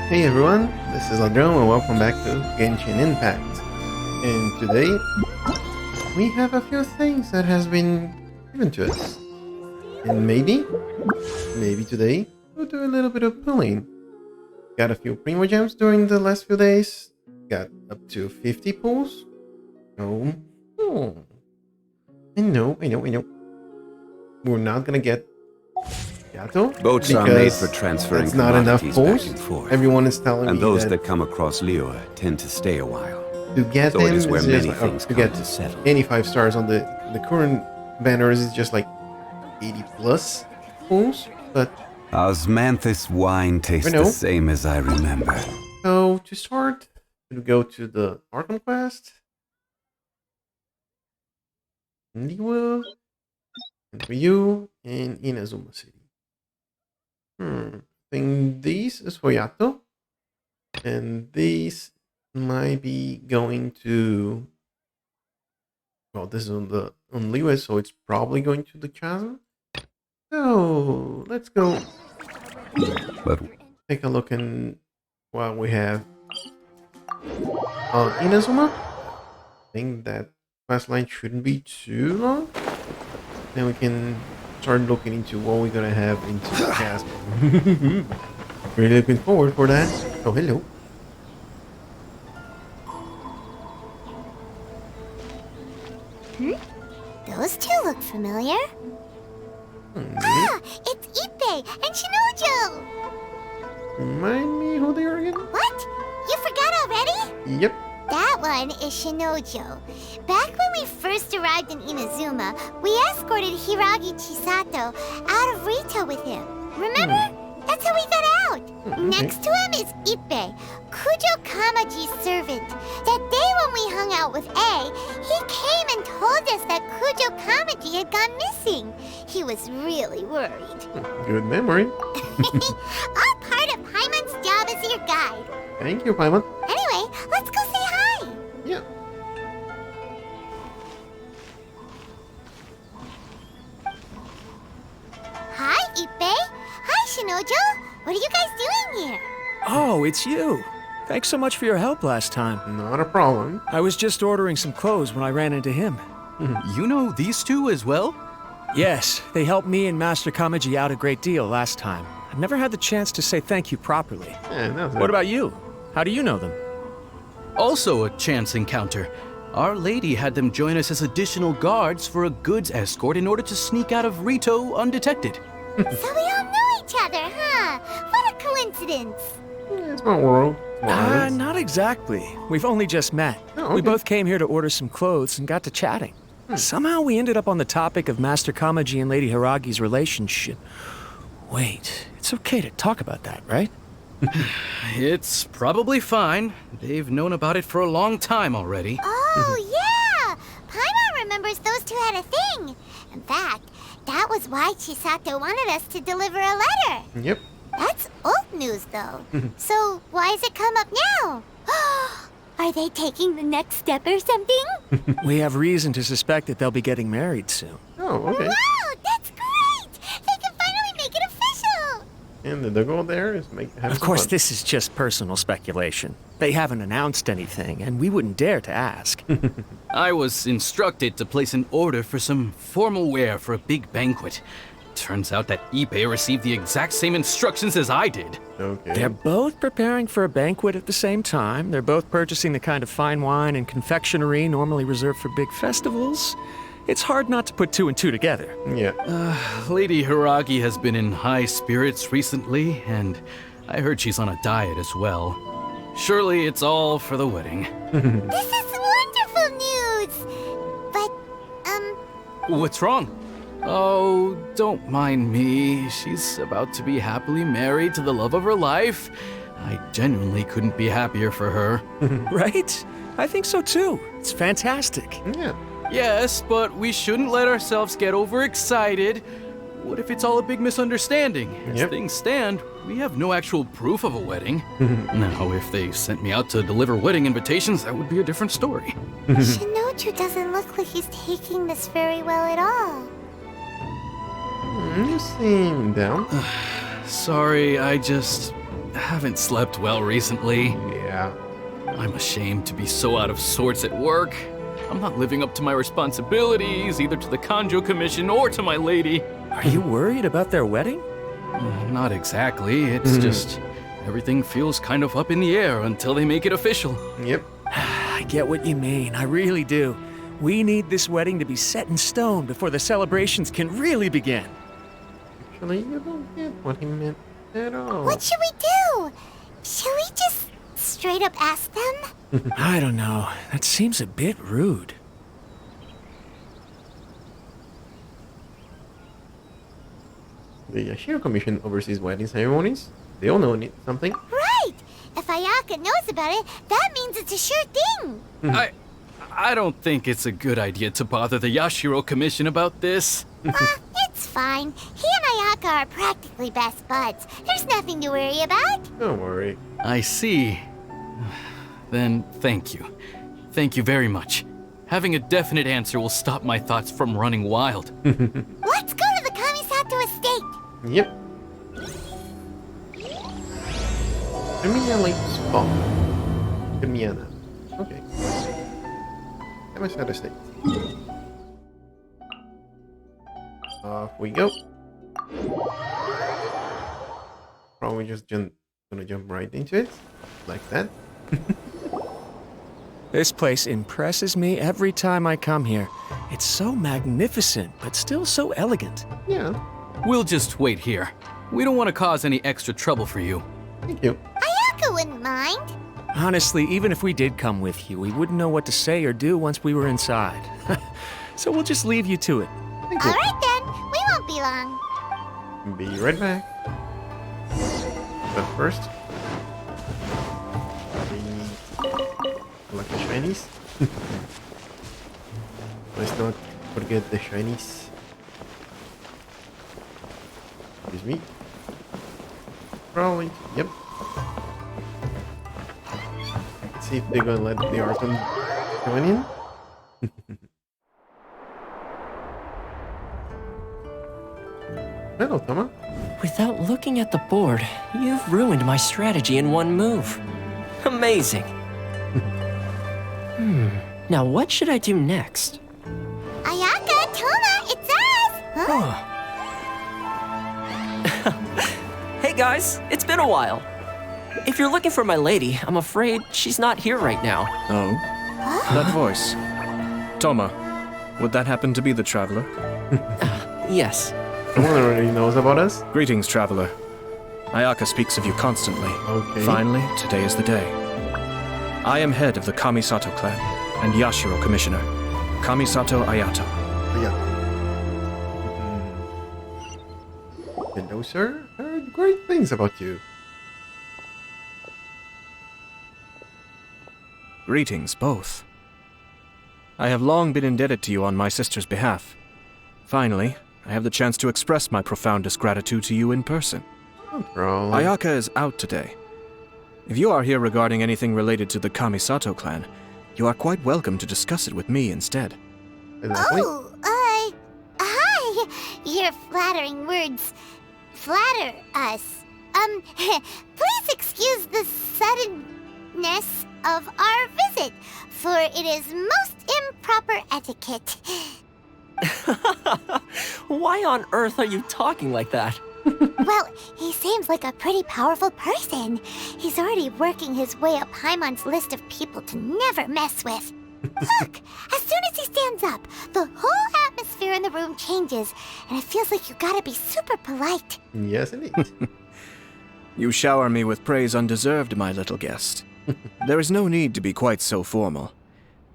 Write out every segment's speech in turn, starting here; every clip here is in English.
Hey everyone, this is Ladrone and welcome back to Genshin Impact. And today we have a few things that has been given to us. And maybe today we'll do a little bit of pulling. Got a few Primo Gems during the last few days. Got up to 50 pulls. I know. We're not gonna get Yato Boats are made for transferring that's not enough commodities pulls. back and forth. Everyone is telling And me those that come across Liyue tend to stay a while. to get So them it is where just many like, things to come get to settle. 85 stars on the current banners is just like 80 plus pulls. But Osmanthus wine tastes know. the same as I remember. so to start, we go to the Arkham quest. Niwa and Ryu and Inazuma City. I think these is for Yato. And these might be going to, well, this is on Lewis, so it's probably going to the chasm. So let's go But take a look in what we have on Inazuma. I think that quest line shouldn't be too long. Then we can start looking into what we're gonna have into the chasm. Really looking forward for that. Oh, hello. Those two look familiar. Maybe. Ah, it's Ippei and Shinojo! Remind me who they are again? What? You forgot already? Yep. That one is Shinojo. Back when we first arrived in Inazuma, we escorted Hiragi Chisato out of Rito with him. Remember? That's how we got out. Okay. Next to him is Ippei, Kujo Kamaji's servant. That day when we hung out with A, he came and told us that Kujo Kamaji had gone missing. He was really worried. Good memory. All part of Paimon's job as your guide. Thank you, Paimon. Anyway, let's go say hi. Yeah. Hi, Ippei. Hi, Shinojo. What are you guys doing here? Oh, it's you. Thanks so much for your help last time. Not a problem. I was just ordering some clothes when I ran into him. You know these two as well? Yes, they helped me and Master Kamaji out a great deal last time. I've never had the chance to say thank you properly. Yeah, that's What about you? How do you know them? Also a chance encounter. Our lady had them join us as additional guards for a goods escort in order to sneak out of Rito undetected. So we all know each other, huh? What a coincidence. It's my world. Not exactly. We've only just met. Oh, We okay. both came here to order some clothes and got to chatting. Somehow we ended up on the topic of Master Kamaji and Lady Hiragi's relationship. Wait, it's okay to talk about that, right? It's probably fine. They've known about it for a long time already. Oh, yeah! Paimon remembers those two had a thing. In fact, that was why Chisato wanted us to deliver a letter. Yep. That's old news, though. So why has it come up now? Are they taking the next step or something? We have reason to suspect that they'll be getting married soon. Oh, okay. Wow, that's great! They can finally make it official! And the goal there is have Of some course, fun. this is just personal speculation. They haven't announced anything, and we wouldn't dare to ask. I was instructed to place an order for some formal wear for a big banquet. Turns out that Ippei received the exact same instructions as I did. Okay. They're both preparing for a banquet at the same time. They're both purchasing the kind of fine wine and confectionery normally reserved for big festivals. It's hard not to put two and two together. Yeah. Lady Hiragi has been in high spirits recently, and I heard she's on a diet as well. Surely it's all for the wedding. This is wonderful news! But, What's wrong? Oh, don't mind me. She's about to be happily married to the love of her life. I genuinely couldn't be happier for her. Right? I think so too. It's fantastic. Yeah. Yes, but we shouldn't let ourselves get overexcited. What if it's all a big misunderstanding? As Yep. things stand, we have no actual proof of a wedding. Now, if they sent me out to deliver wedding invitations, that would be a different story. Shinoju doesn't look like he's taking this very well at all. You seem down. Sorry, I just haven't slept well recently. Yeah. I'm ashamed to be so out of sorts at work. I'm not living up to my responsibilities, either to the Kanjo Commission or to my lady. Are you worried about their wedding? Not exactly. It's just everything feels kind of up in the air until they make it official. Yep. I get what you mean. I really do. We need this wedding to be set in stone before the celebrations can really begin. Actually, you don't get what he meant at all. What should we do? Should we just straight up ask them? I don't know. That seems a bit rude. The Yashiro Commission oversees wedding ceremonies. They all know something. Right! If Ayaka knows about it, that means it's a sure thing. I don't think it's a good idea to bother the Yashiro Commission about this. It's fine. He and Ayaka are practically best buds. There's nothing to worry about. Don't worry. I see. Then thank you. Thank you very much. Having a definite answer will stop my thoughts from running wild. Let's go to the Kamisato estate. Yep. Termina Lake Spawn. Termiana. Okay. Kamisato Estate. Off we go. Probably just gonna jump right into it. Like that. This place impresses me every time I come here. It's so magnificent, but still so elegant. Yeah. We'll just wait here. We don't want to cause any extra trouble for you. Thank you. Ayaka wouldn't mind. Honestly, even if we did come with you, we wouldn't know what to say or do once we were inside. So we'll just leave you to it. Thank you. Alright then, we won't be long. Be right back. But first, we need collect the shinies. Let's not forget the shinies. Excuse me. Probably, yep. Let's see if they're gonna let the Archon join in. Hello, Tama. Without looking at the board, you've ruined my strategy in one move. Amazing. Now what should I do next? Ayaka, Toma, it's us! Huh? Hey guys, it's been a while. If you're looking for my lady, I'm afraid she's not here right now. Oh? That voice. Toma, would that happen to be the traveler? Yes. Someone already knows about us? Greetings, traveler. Ayaka speaks of you constantly. Okay. Finally, today is the day. I am head of the Kamisato clan and Yashiro commissioner, Kamisato Ayato. Yeah. Hello, sir. Heard great things about you. Greetings, both. I have long been indebted to you on my sister's behalf. Finally, I have the chance to express my profoundest gratitude to you in person. No problem. Ayaka is out today. If you are here regarding anything related to the Kamisato clan, you are quite welcome to discuss it with me instead. Exactly. Oh, hi! Your flattering words flatter us. Please excuse the suddenness of our visit, for it is most improper etiquette. Why on earth are you talking like that? Well, he seems like a pretty powerful person. He's already working his way up Paimon's list of people to never mess with. Look, as soon as he stands up, the whole atmosphere in the room changes, and it feels like you gotta be super polite. Yes, indeed. You shower me with praise undeserved, my little guest. There is no need to be quite so formal.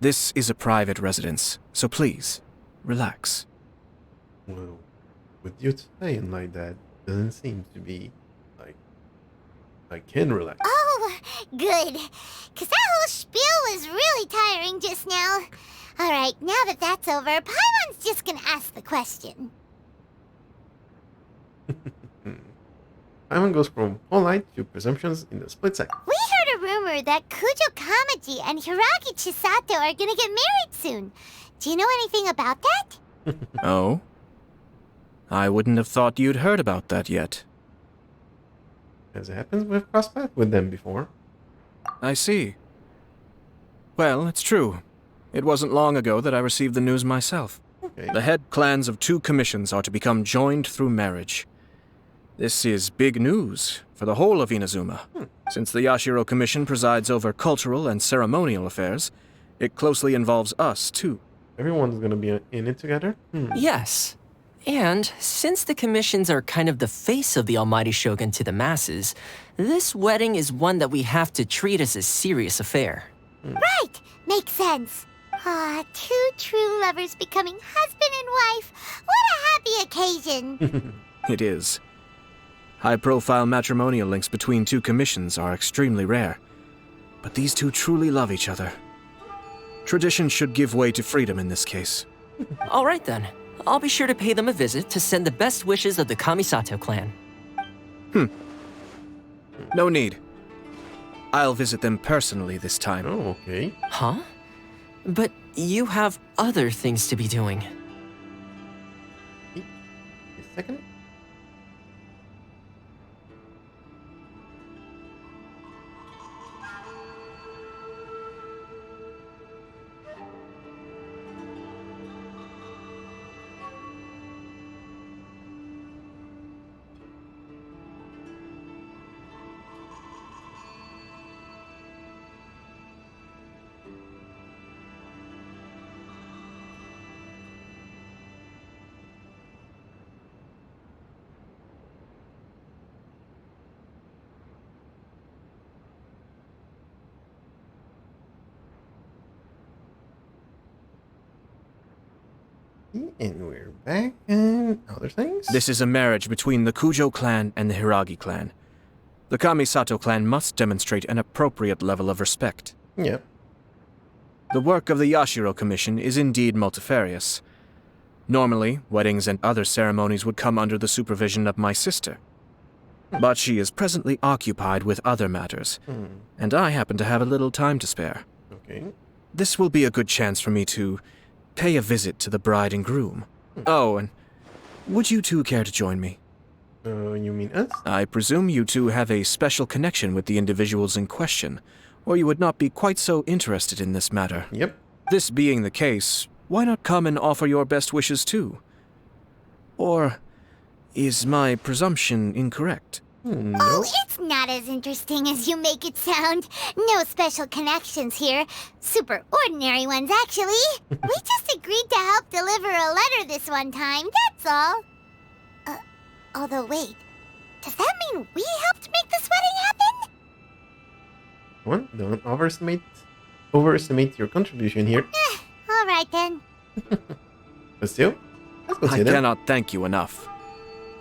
This is a private residence, so please, relax. Well, with you saying like that, doesn't seem to be like I can relax. Oh, good. Because that whole spiel was really tiring just now. Alright, now that that's over, Paimon's just gonna ask the question. Paimon goes from polite to presumptions in a split second. We heard a rumor that Kujo Kamaji and Hiragi Chisato are gonna get married soon. Do you know anything about that? Oh? I wouldn't have thought you'd heard about that yet. As it happens, we've crossed paths with them before. I see. Well, it's true. It wasn't long ago that I received the news myself. Okay. The head clans of 2 commissions are to become joined through marriage. This is big news for the whole of Inazuma. Since the Yashiro Commission presides over cultural and ceremonial affairs, it closely involves us, too. Everyone's gonna be in it together? Yes. And since the commissions are kind of the face of the Almighty Shogun to the masses, this wedding is one that we have to treat as a serious affair. Right! Makes sense. Ah, 2 true lovers becoming husband and wife. What a happy occasion. It is. High-profile matrimonial links between 2 commissions are extremely rare. But these 2 truly love each other. Tradition should give way to freedom in this case. All right then. I'll be sure to pay them a visit to send the best wishes of the Kamisato clan. No need. I'll visit them personally this time. Oh, okay. Huh? But you have other things to be doing. A second. And we're back and other things. This is a marriage between the Kujo clan and the Hiragi clan. The Kamisato clan must demonstrate an appropriate level of respect. Yep. The work of the Yashiro Commission is indeed multifarious. Normally, weddings and other ceremonies would come under the supervision of my sister. But she is presently occupied with other matters, and I happen to have a little time to spare. Okay. This will be a good chance for me to pay a visit to the bride and groom. Oh, and would you 2 care to join me? You mean us? I presume you 2 have a special connection with the individuals in question, or you would not be quite so interested in this matter. Yep. This being the case, why not come and offer your best wishes too? Or is my presumption incorrect? No. Oh, it's not as interesting as you make it sound. No special connections here. Super ordinary ones, actually. We just agreed to help deliver a letter this one time, that's all. Although, wait. Does that mean we helped make this wedding happen? One, don't overestimate your contribution here. All right, then. But still, let's go I see them. cannot thank you enough.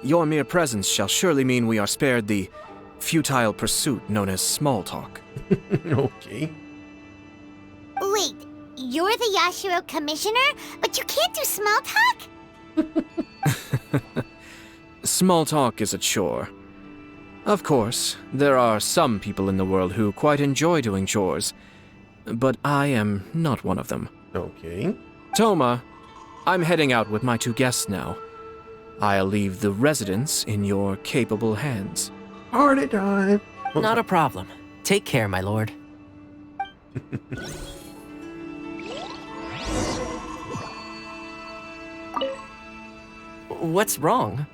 Your mere presence shall surely mean we are spared the futile pursuit known as small talk. Okay. Wait, you're the Yashiro Commissioner, but you can't do small talk? Small talk is a chore. Of course, there are some people in the world who quite enjoy doing chores, but I am not one of them. Okay. Toma, I'm heading out with my 2 guests now. I'll leave the residence in your capable hands. Party time. Not a problem. Take care, my lord. What's wrong?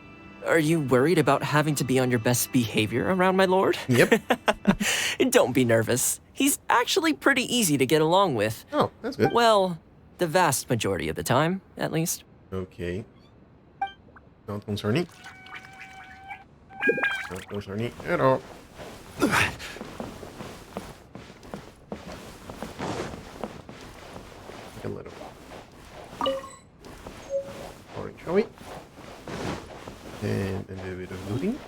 Are you worried about having to be on your best behavior around my lord? Yep. Don't be nervous. He's actually pretty easy to get along with. Oh, that's good. Well, the vast majority of the time, at least. Okay. Not concerning. Not concerning at all. A little. Orange, shall we? And a little bit of looting.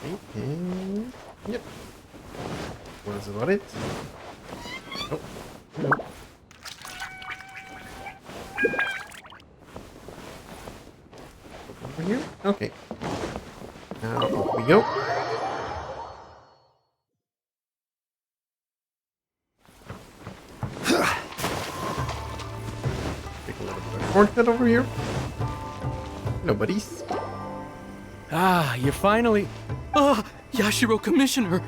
Okay, and yep. What is about it? Oh, no. Over here? Okay. Now off we go. shortcut over here? Nobody's. Ah, you finally... Ah, Yashiro Commissioner!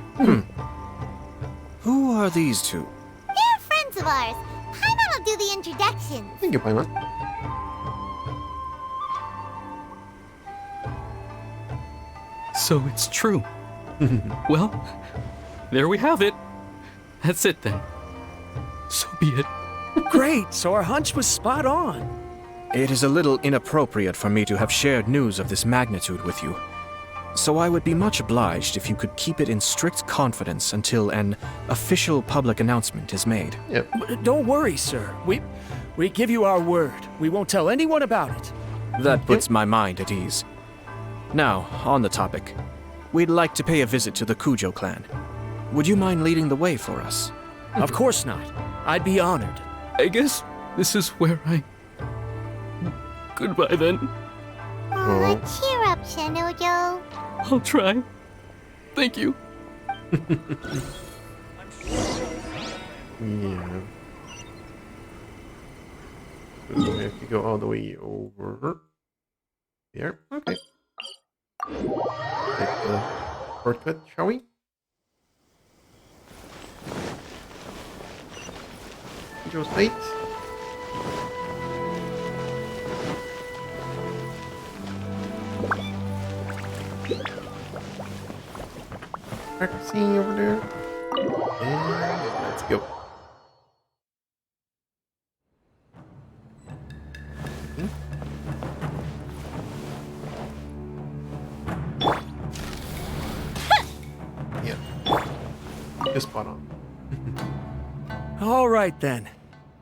Who are these two? They're friends of ours. Paimon will do the introductions. Thank you, Paimon. So it's true. Well, there we have it. That's it then. So be it. Great, so our hunch was spot on. It is a little inappropriate for me to have shared news of this magnitude with you. So I would be much obliged if you could keep it in strict confidence until an official public announcement is made. Yep. Don't worry, sir. We give you our word. We won't tell anyone about it. That puts my mind at ease. Now, on the topic. We'd like to pay a visit to the Kujo clan. Would you mind leading the way for us? Of course not. I'd be honored. I guess this is where I... Goodbye then. Oh, cheer up, Shanojo. I'll try. Thank you. Yeah. So we have to go all the way over there. Okay. Take the shortcut, shall we? Joe States. Practicing over there. And let's go. Yeah. Just spot on. All right, then.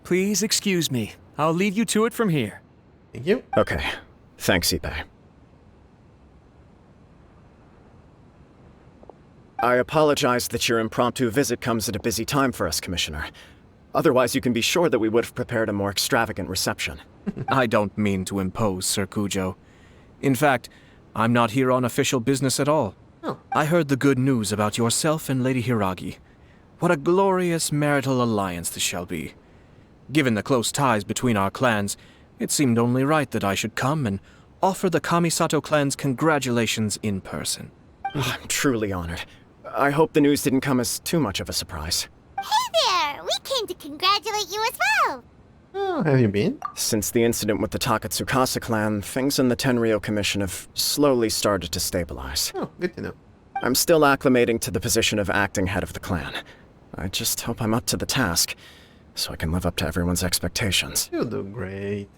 Please excuse me. I'll leave you to it from here. Thank you. Okay. Thanks, Ippei. I apologize that your impromptu visit comes at a busy time for us, Commissioner. Otherwise, you can be sure that we would have prepared a more extravagant reception. I don't mean to impose, Sir Kujo. In fact, I'm not here on official business at all. Oh. I heard the good news about yourself and Lady Hiragi. What a glorious marital alliance this shall be. Given the close ties between our clans, it seemed only right that I should come and offer the Kamisato clan's congratulations in person. I'm truly honored. I hope the news didn't come as too much of a surprise. Hey there! We came to congratulate you as well. Oh, have you been? Since the incident with the Takatsukasa clan, things in the Tenryou Commission have slowly started to stabilize. Oh, good to know. I'm still acclimating to the position of acting head of the clan. I just hope I'm up to the task, so I can live up to everyone's expectations. You'll do great.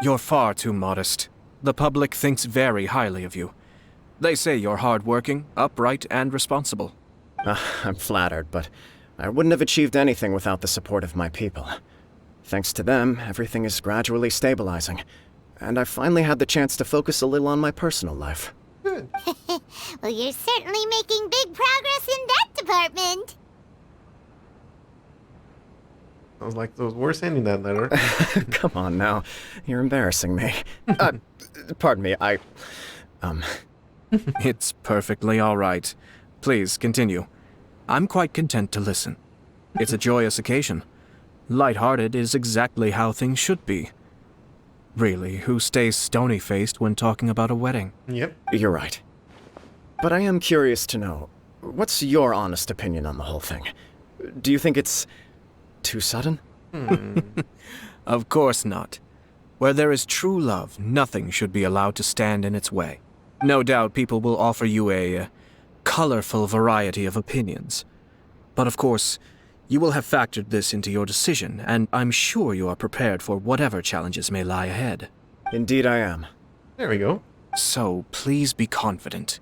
You're far too modest. The public thinks very highly of you. They say you're hardworking, upright, and responsible. I'm flattered, but I wouldn't have achieved anything without the support of my people. Thanks to them, everything is gradually stabilizing, and I've finally had the chance to focus a little on my personal life. Good. Well, you're certainly making big progress in that department. Sounds like those were sending that letter. Come on now, you're embarrassing me. Pardon me, It's perfectly all right. Please, continue. I'm quite content to listen. It's a joyous occasion. Light-hearted is exactly how things should be. Really, who stays stony-faced when talking about a wedding? Yep. You're right. But I am curious to know, what's your honest opinion on the whole thing? Do you think it's too sudden? Of course not. Where there is true love, nothing should be allowed to stand in its way. No doubt people will offer you a colorful variety of opinions. But of course, you will have factored this into your decision, and I'm sure you are prepared for whatever challenges may lie ahead. Indeed I am. There we go. So please be confident.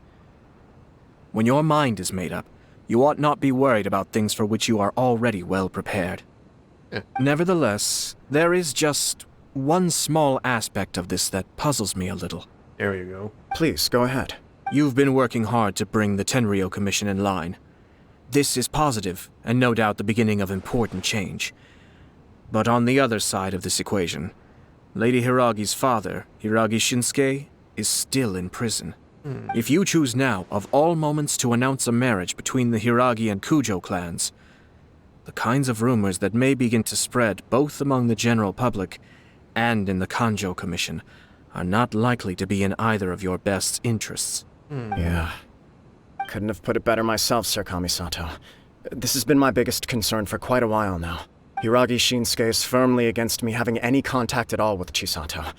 When your mind is made up, you ought not be worried about things for which you are already well prepared. Yeah. Nevertheless, there is just one small aspect of this that puzzles me a little. There you go. Please, go ahead. You've been working hard to bring the Tenryou Commission in line. This is positive, and no doubt the beginning of important change. But on the other side of this equation, Lady Hiragi's father, Hiragi Shinsuke, is still in prison. If you choose now, of all moments, to announce a marriage between the Hiragi and Kujo clans, the kinds of rumors that may begin to spread both among the general public and in the Kanjo Commission are not likely to be in either of your best interests. Yeah. Couldn't have put it better myself, Sir Kamisato. This has been my biggest concern for quite a while now. Hiragi Shinsuke is firmly against me having any contact at all with Chisato.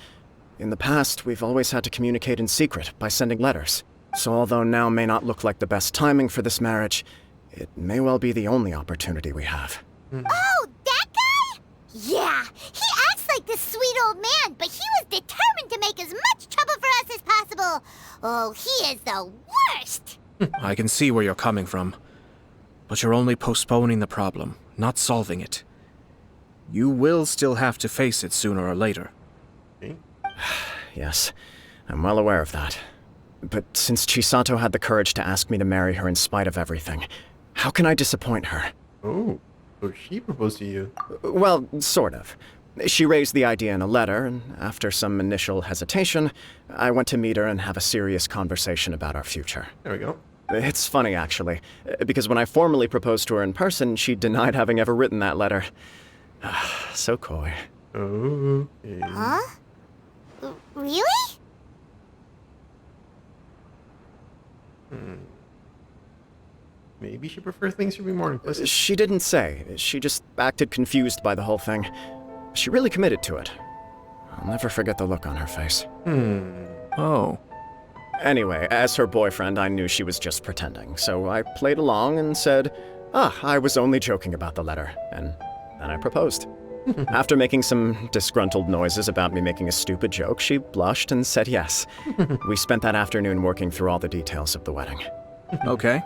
In the past, we've always had to communicate in secret by sending letters. So although now may not look like the best timing for this marriage, it may well be the only opportunity we have. Oh, that guy? Yeah, he acts like this sweet old man, but he was determined to make as much trouble for us as possible. Oh, he is the worst. I can see where you're coming from, but you're only postponing the problem, not solving it. You will still have to face it sooner or later. Okay. Yes, I'm well aware of that. But since Chisato had the courage to ask me to marry her in spite of everything, how can I disappoint her? Oh, so she proposed to you. Well, sort of. She raised the idea in a letter, and after some initial hesitation, I went to meet her and have a serious conversation about our future. There we go. It's funny, actually, because when I formally proposed to her in person, she denied having ever written that letter. So coy. Okay. Huh? Really? Maybe she prefers things to be more implicit. She didn't say. She just acted confused by the whole thing. She really committed to it. I'll never forget the look on her face. Oh. Anyway, as her boyfriend, I knew she was just pretending, so I played along and said, I was only joking about the letter, and then I proposed. After making some disgruntled noises about me making a stupid joke, she blushed and said yes. We spent that afternoon working through all the details of the wedding. Okay.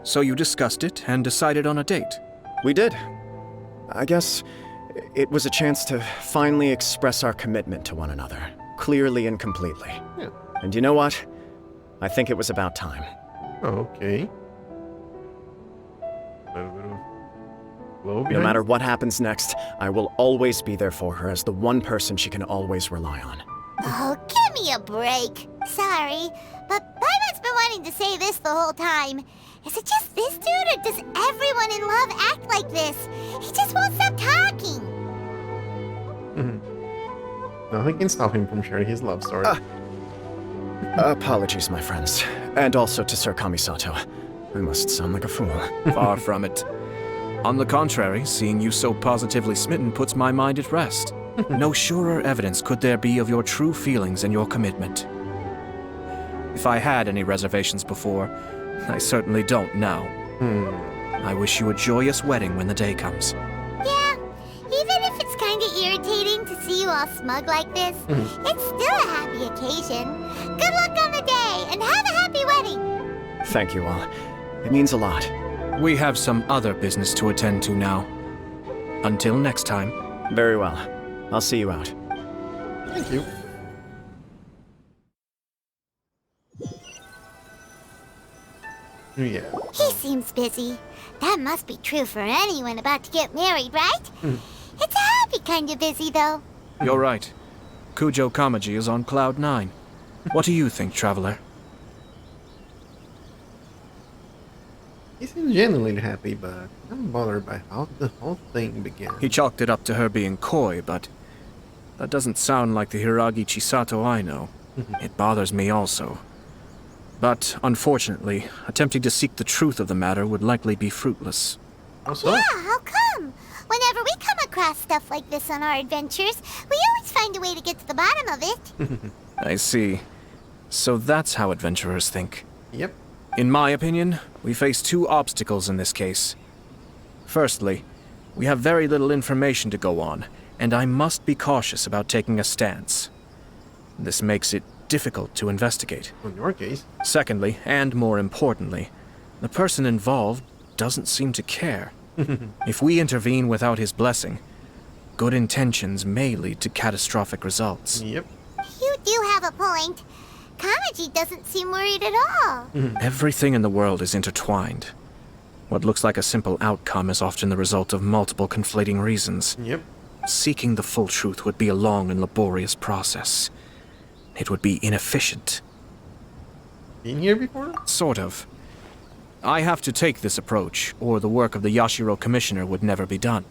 So you discussed it and decided on a date? We did. I guess it was a chance to finally express our commitment to one another, clearly and completely. Yeah. And you know what? I think it was about time. Okay. A little bit of glow No behind matter it. what happens next, I will always be there for her as the one person she can always rely on. Oh, give me a break. Sorry, but Paimon's been wanting to say this the whole time. Is it just this dude, or does everyone in love act like this? He just won't stop talking. Nothing can stop him from sharing his love story. Apologies, my friends. And also to Sir Kamisato. I must sound like a fool. Far from it. On the contrary, seeing you so positively smitten puts my mind at rest. No surer evidence could there be of your true feelings and your commitment. If I had any reservations before, I certainly don't now. I wish you a joyous wedding when the day comes. Yeah, even if it's kind of irritating to see you all smug like this, it's still a happy occasion. Good luck on the day, and have a happy wedding. Thank you all. It means a lot. We have some other business to attend to now. Until next time. Very well. I'll see you out. Thank you. Yeah. He seems busy. That must be true for anyone about to get married, right? It's a happy kind of busy, though. You're right. Kujo Kamaji is on cloud 9. What do you think, traveler? He seems genuinely happy, but I'm bothered by how the whole thing began. He chalked it up to her being coy, but that doesn't sound like the Hiragi Chisato I know. It bothers me also. But, unfortunately, attempting to seek the truth of the matter would likely be fruitless. How so? Yeah, how come? Whenever we come across stuff like this on our adventures, we always find a way to get to the bottom of it. I see. So that's how adventurers think. Yep. In my opinion, we face two obstacles in this case. Firstly, we have very little information to go on, and I must be cautious about taking a stance. This makes it difficult to investigate. In your case. Secondly, and more importantly, the person involved doesn't seem to care. If we intervene without his blessing, good intentions may lead to catastrophic results. Yep. You do have a point. Kamaji doesn't seem worried at all. Everything in the world is intertwined. What looks like a simple outcome is often the result of multiple conflating reasons. Yep. Seeking the full truth would be a long and laborious process. It would be inefficient. Been here before? Sort of. I have to take this approach, or the work of the Yashiro Commissioner would never be done.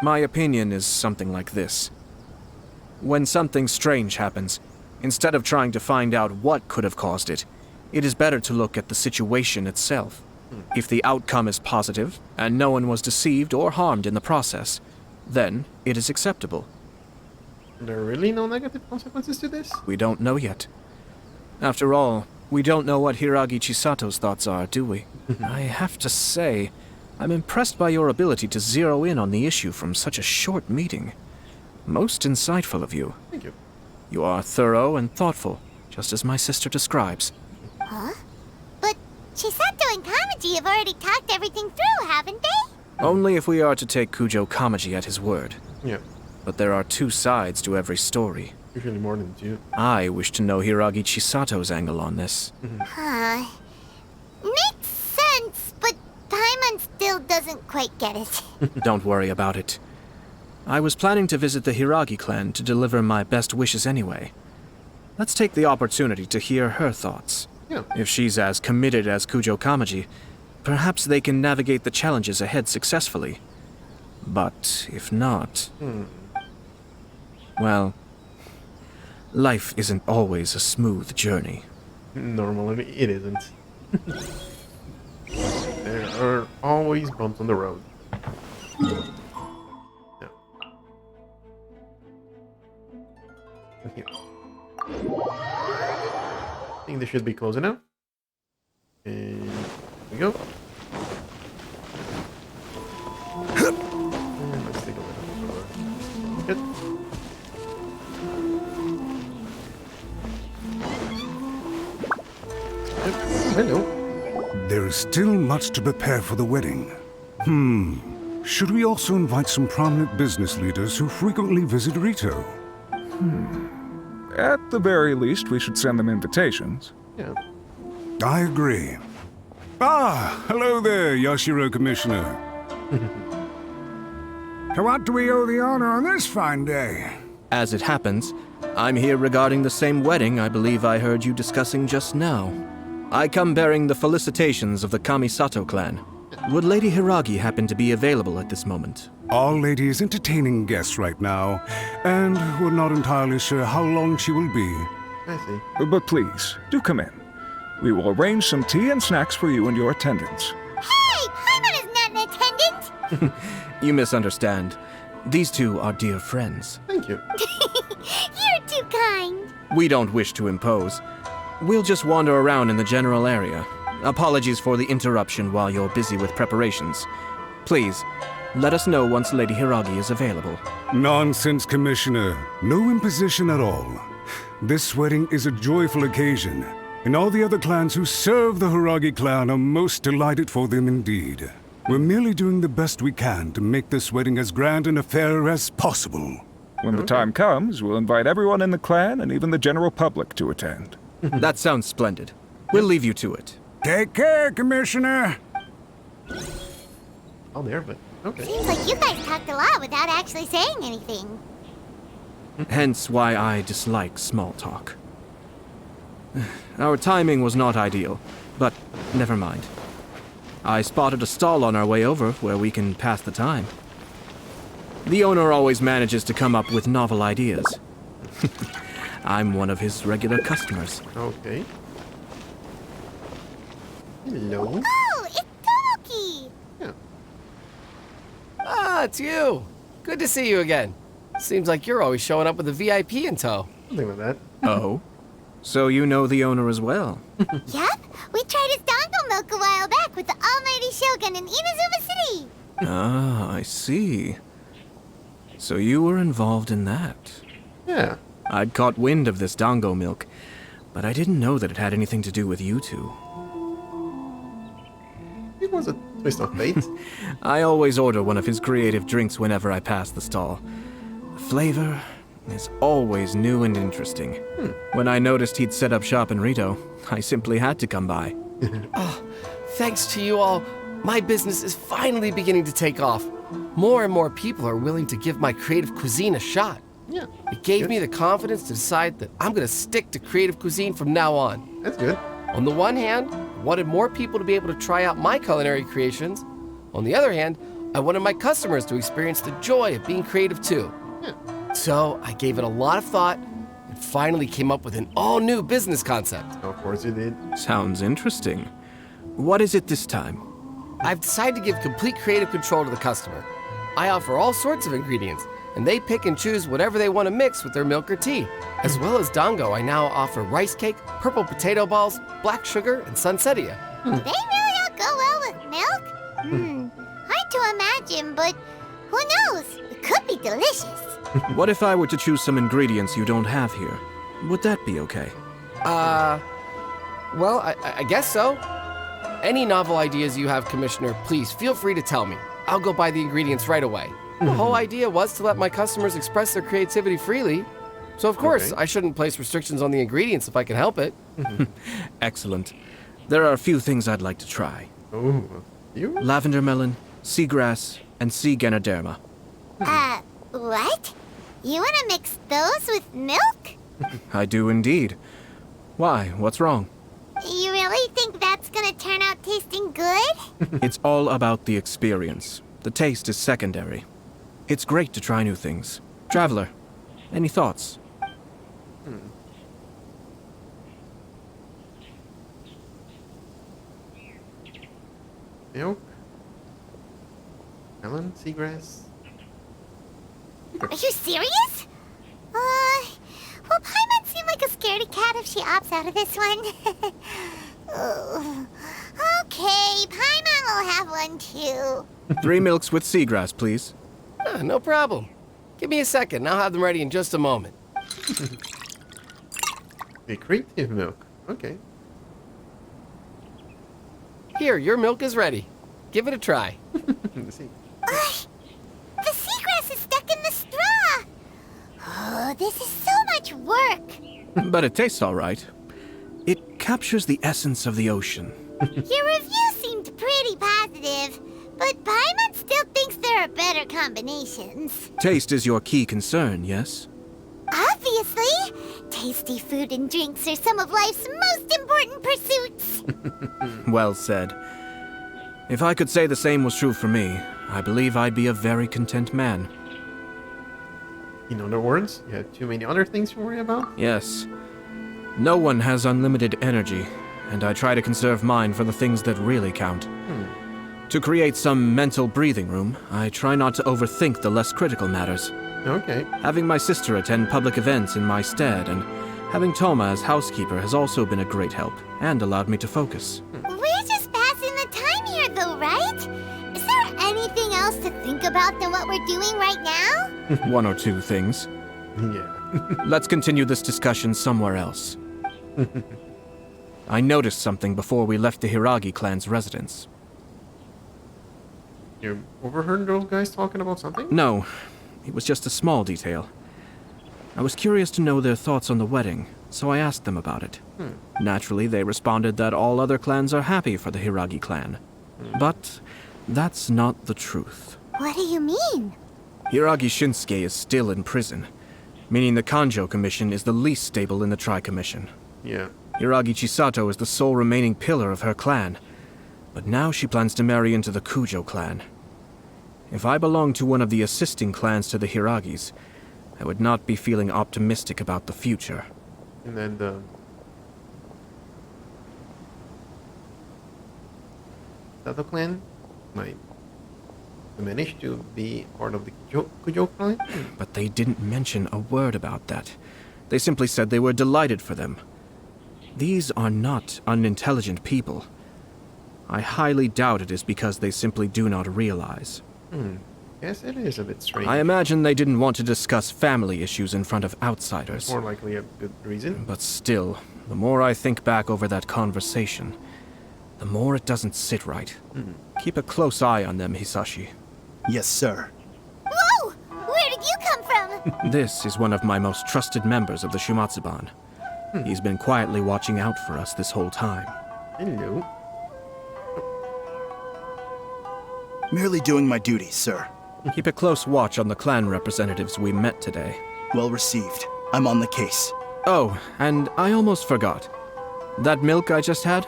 My opinion is something like this. When something strange happens, instead of trying to find out what could have caused it, it is better to look at the situation itself. If the outcome is positive, and no one was deceived or harmed in the process, then it is acceptable. There are really no negative consequences to this? We don't know yet. After all, we don't know what Hiragi Chisato's thoughts are, do we? I have to say, I'm impressed by your ability to zero in on the issue from such a short meeting. Most insightful of you. Thank you. You are thorough and thoughtful, just as my sister describes. Huh? But Chisato and Kamaji have already talked everything through, haven't they? Only if we are to take Kujo Kamaji at his word. Yeah, But there are two sides to every story. usually more than two. I wish to know Hiragi Chisato's angle on this. Huh. Makes sense, but Paimon still doesn't quite get it. Don't worry about it. I was planning to visit the Hiragi clan to deliver my best wishes anyway. Let's take the opportunity to hear her thoughts. Yeah. If she's as committed as Kujo Kamaji, perhaps they can navigate the challenges ahead successfully. But if not... Well, life isn't always a smooth journey. Normally it isn't. There are always bumps on the road. Yeah. Here. I think this should be close enough. And here we go. And let's take a look. Good. Yep. Hello. There is still much to prepare for the wedding. Should we also invite some prominent business leaders who frequently visit Rito? At the very least, we should send them invitations. Yeah. I agree. Ah, hello there, Yashiro Commissioner. To what do we owe the honor on this fine day? As it happens, I'm here regarding the same wedding I believe I heard you discussing just now. I come bearing the felicitations of the Kamisato clan. Would Lady Hiragi happen to be available at this moment? Our lady is entertaining guests right now, and we're not entirely sure how long she will be. I see. But please, do come in. We will arrange some tea and snacks for you and your attendants. Hey, Paimon is not an attendant! You misunderstand. These two are dear friends. Thank you. You're too kind. We don't wish to impose. We'll just wander around in the general area. Apologies for the interruption while you're busy with preparations. Please, let us know once Lady Hiragi is available. Nonsense, Commissioner. No imposition at all. This wedding is a joyful occasion, and all the other clans who serve the Hiragi clan are most delighted for them indeed. We're merely doing the best we can to make this wedding as grand an affair as possible. When the time comes, we'll invite everyone in the clan and even the general public to attend. That sounds splendid. We'll leave you to it. Take care, Commissioner. Oh, there, but okay. Seems like you guys talked a lot without actually saying anything. Hence why I dislike small talk. Our timing was not ideal, but never mind. I spotted a stall on our way over where we can pass the time. The owner always manages to come up with novel ideas. I'm one of his regular customers. Okay. Hello. Oh, it's Tomoki! Yeah. Ah, it's you. Good to see you again. Seems like you're always showing up with a VIP in tow. Something like that. Oh? So you know the owner as well? Yep, we tried his dango milk a while back with the Almighty Shogun in Inazuma City. Ah, I see. So you were involved in that. Yeah. I'd caught wind of this dango milk, but I didn't know that it had anything to do with you two. It was a twist of fate. I always order one of his creative drinks whenever I pass the stall. The flavor is always new and interesting. When I noticed he'd set up shop in Rito, I simply had to come by. Thanks to you all, my business is finally beginning to take off. More and more people are willing to give my creative cuisine a shot. Yeah. It gave Good. me the confidence to decide that I'm gonna stick to creative cuisine from now on. That's good. On the one hand, I wanted more people to be able to try out my culinary creations. On the other hand, I wanted my customers to experience the joy of being creative too. Yeah. So I gave it a lot of thought and finally came up with an all-new business concept. Of course you did. Sounds interesting. What is it this time? I've decided to give complete creative control to the customer. I offer all sorts of ingredients, and they pick and choose whatever they want to mix with their milk or tea. As well as Dango, I now offer rice cake, purple potato balls, black sugar, and sunsettia. Do they really all go well with milk? Hard to imagine, but who knows? It could be delicious. What if I were to choose some ingredients you don't have here? Would that be okay? Well, I guess so. Any novel ideas you have, Commissioner, please feel free to tell me. I'll go buy the ingredients right away. The whole idea was to let my customers express their creativity freely. So of course, I shouldn't place restrictions on the ingredients if I can help it. Excellent. There are a few things I'd like to try. Oh, you? Lavender melon, seagrass, and sea ganoderma. What? You want to mix those with milk? I do indeed. Why? What's wrong? You really think that's gonna turn out tasting good? It's all about the experience. The taste is secondary. It's great to try new things. Traveler, any thoughts? Milk? Melon? Seagrass? Are you serious? Well, Paimon seemed like a scaredy cat if she opts out of this one. Okay, Paimon will have one too. 3 milks with seagrass, please. No problem. Give me a second, I'll have them ready in just a moment. The creative milk. Okay. Here, your milk is ready. Give it a try. Let's see. The seagrass is stuck in the straw. Oh, this is so much work. But it tastes all right. It captures the essence of the ocean. Your review seemed pretty positive, but Paimon still thinks there are better combinations. Taste is your key concern, yes? Obviously! Tasty food and drinks are some of life's most important pursuits. Well said. If I could say the same was true for me, I believe I'd be a very content man. In other words, you have too many other things to worry about? Yes. No one has unlimited energy, and I try to conserve mine for the things that really count. To create some mental breathing room, I try not to overthink the less critical matters. Okay. Having my sister attend public events in my stead, and having Toma as housekeeper has also been a great help, and allowed me to focus. We're just passing the time here, though, right? Is there anything else to think about than what we're doing right now? 1 or 2 things. Yeah. Let's continue this discussion somewhere else. I noticed something before we left the Hiragi clan's residence. You overheard those guys talking about something? No, it was just a small detail. I was curious to know their thoughts on the wedding, so I asked them about it. Naturally, they responded that all other clans are happy for the Hiragi clan. But that's not the truth. What do you mean? Hiragi Shinsuke is still in prison, meaning the Kanjo Commission is the least stable in the Tri-Commission. Yeah. Hiragi Chisato is the sole remaining pillar of her clan, but now she plans to marry into the Kujo clan. If I belonged to one of the assisting clans to the Hiragis, I would not be feeling optimistic about the future. And then the other clan might manage to be part of the Kujo clan? But they didn't mention a word about that. They simply said they were delighted for them. These are not unintelligent people. I highly doubt it is because they simply do not realize. Yes, it is a bit strange. I imagine they didn't want to discuss family issues in front of outsiders. More likely a good reason. But still, the more I think back over that conversation, the more it doesn't sit right. Keep a close eye on them, Hisashi. Yes, sir. Whoa! Where did you come from? This is one of my most trusted members of the Shumatsuban. He's been quietly watching out for us this whole time. Hello. Merely doing my duty, sir. Keep a close watch on the clan representatives we met today. Well received. I'm on the case. Oh, and I almost forgot. That milk I just had?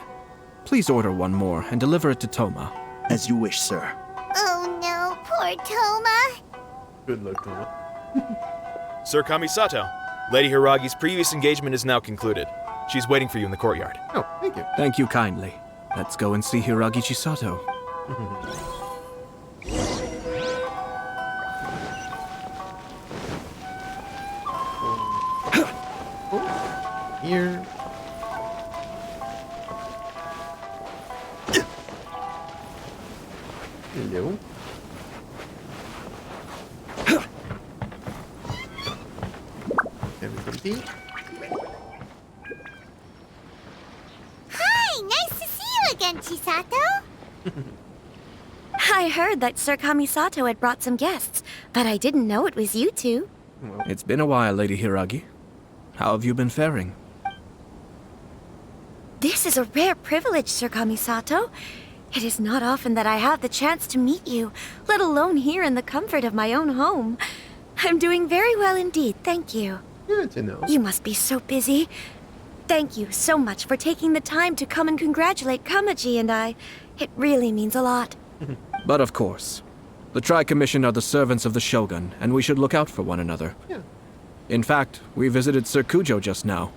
Please order one more and deliver it to Toma. As you wish, sir. Oh no, poor Toma. Good luck, Toma. Sir Kamisato, Lady Hiragi's previous engagement is now concluded. She's waiting for you in the courtyard. Oh, thank you. Thank you kindly. Let's go and see Hiragi Chisato. Here. Hello. Everything. Hi, nice to see you again, Chisato. I heard that Sir Kamisato had brought some guests, but I didn't know it was you two. It's been a while, Lady Hiragi. How have you been faring? This is a rare privilege, Sir Kamisato. It is not often that I have the chance to meet you, let alone here in the comfort of my own home. I'm doing very well indeed, thank you. Good to know. You must be so busy. Thank you so much for taking the time to come and congratulate Kamaji and I. It really means a lot. But of course. The Tri-Commission are the servants of the Shogun, and we should look out for one another. Yeah. In fact, we visited Sir Kujo just now.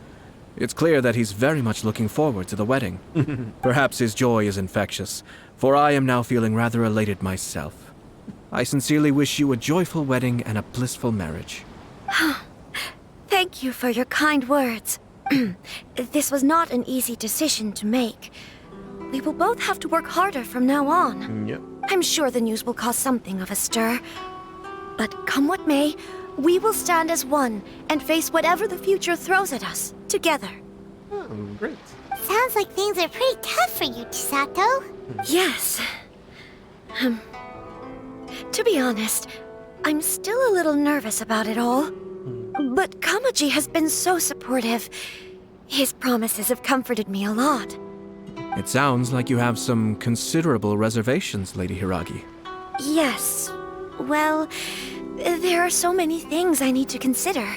It's clear that he's very much looking forward to the wedding. Perhaps his joy is infectious, for I am now feeling rather elated myself. I sincerely wish you a joyful wedding and a blissful marriage. Thank you for your kind words. This was not an easy decision to make. We will both have to work harder from now on. Yep. I'm sure the news will cause something of a stir. But come what may, we will stand as one and face whatever the future throws at us, together. Oh, great. Sounds like things are pretty tough for you, Chisato. Yes. To be honest, I'm still a little nervous about it all. But Kamaji has been so supportive. His promises have comforted me a lot. It sounds like you have some considerable reservations, Lady Hiragi. Yes. Well, there are so many things I need to consider.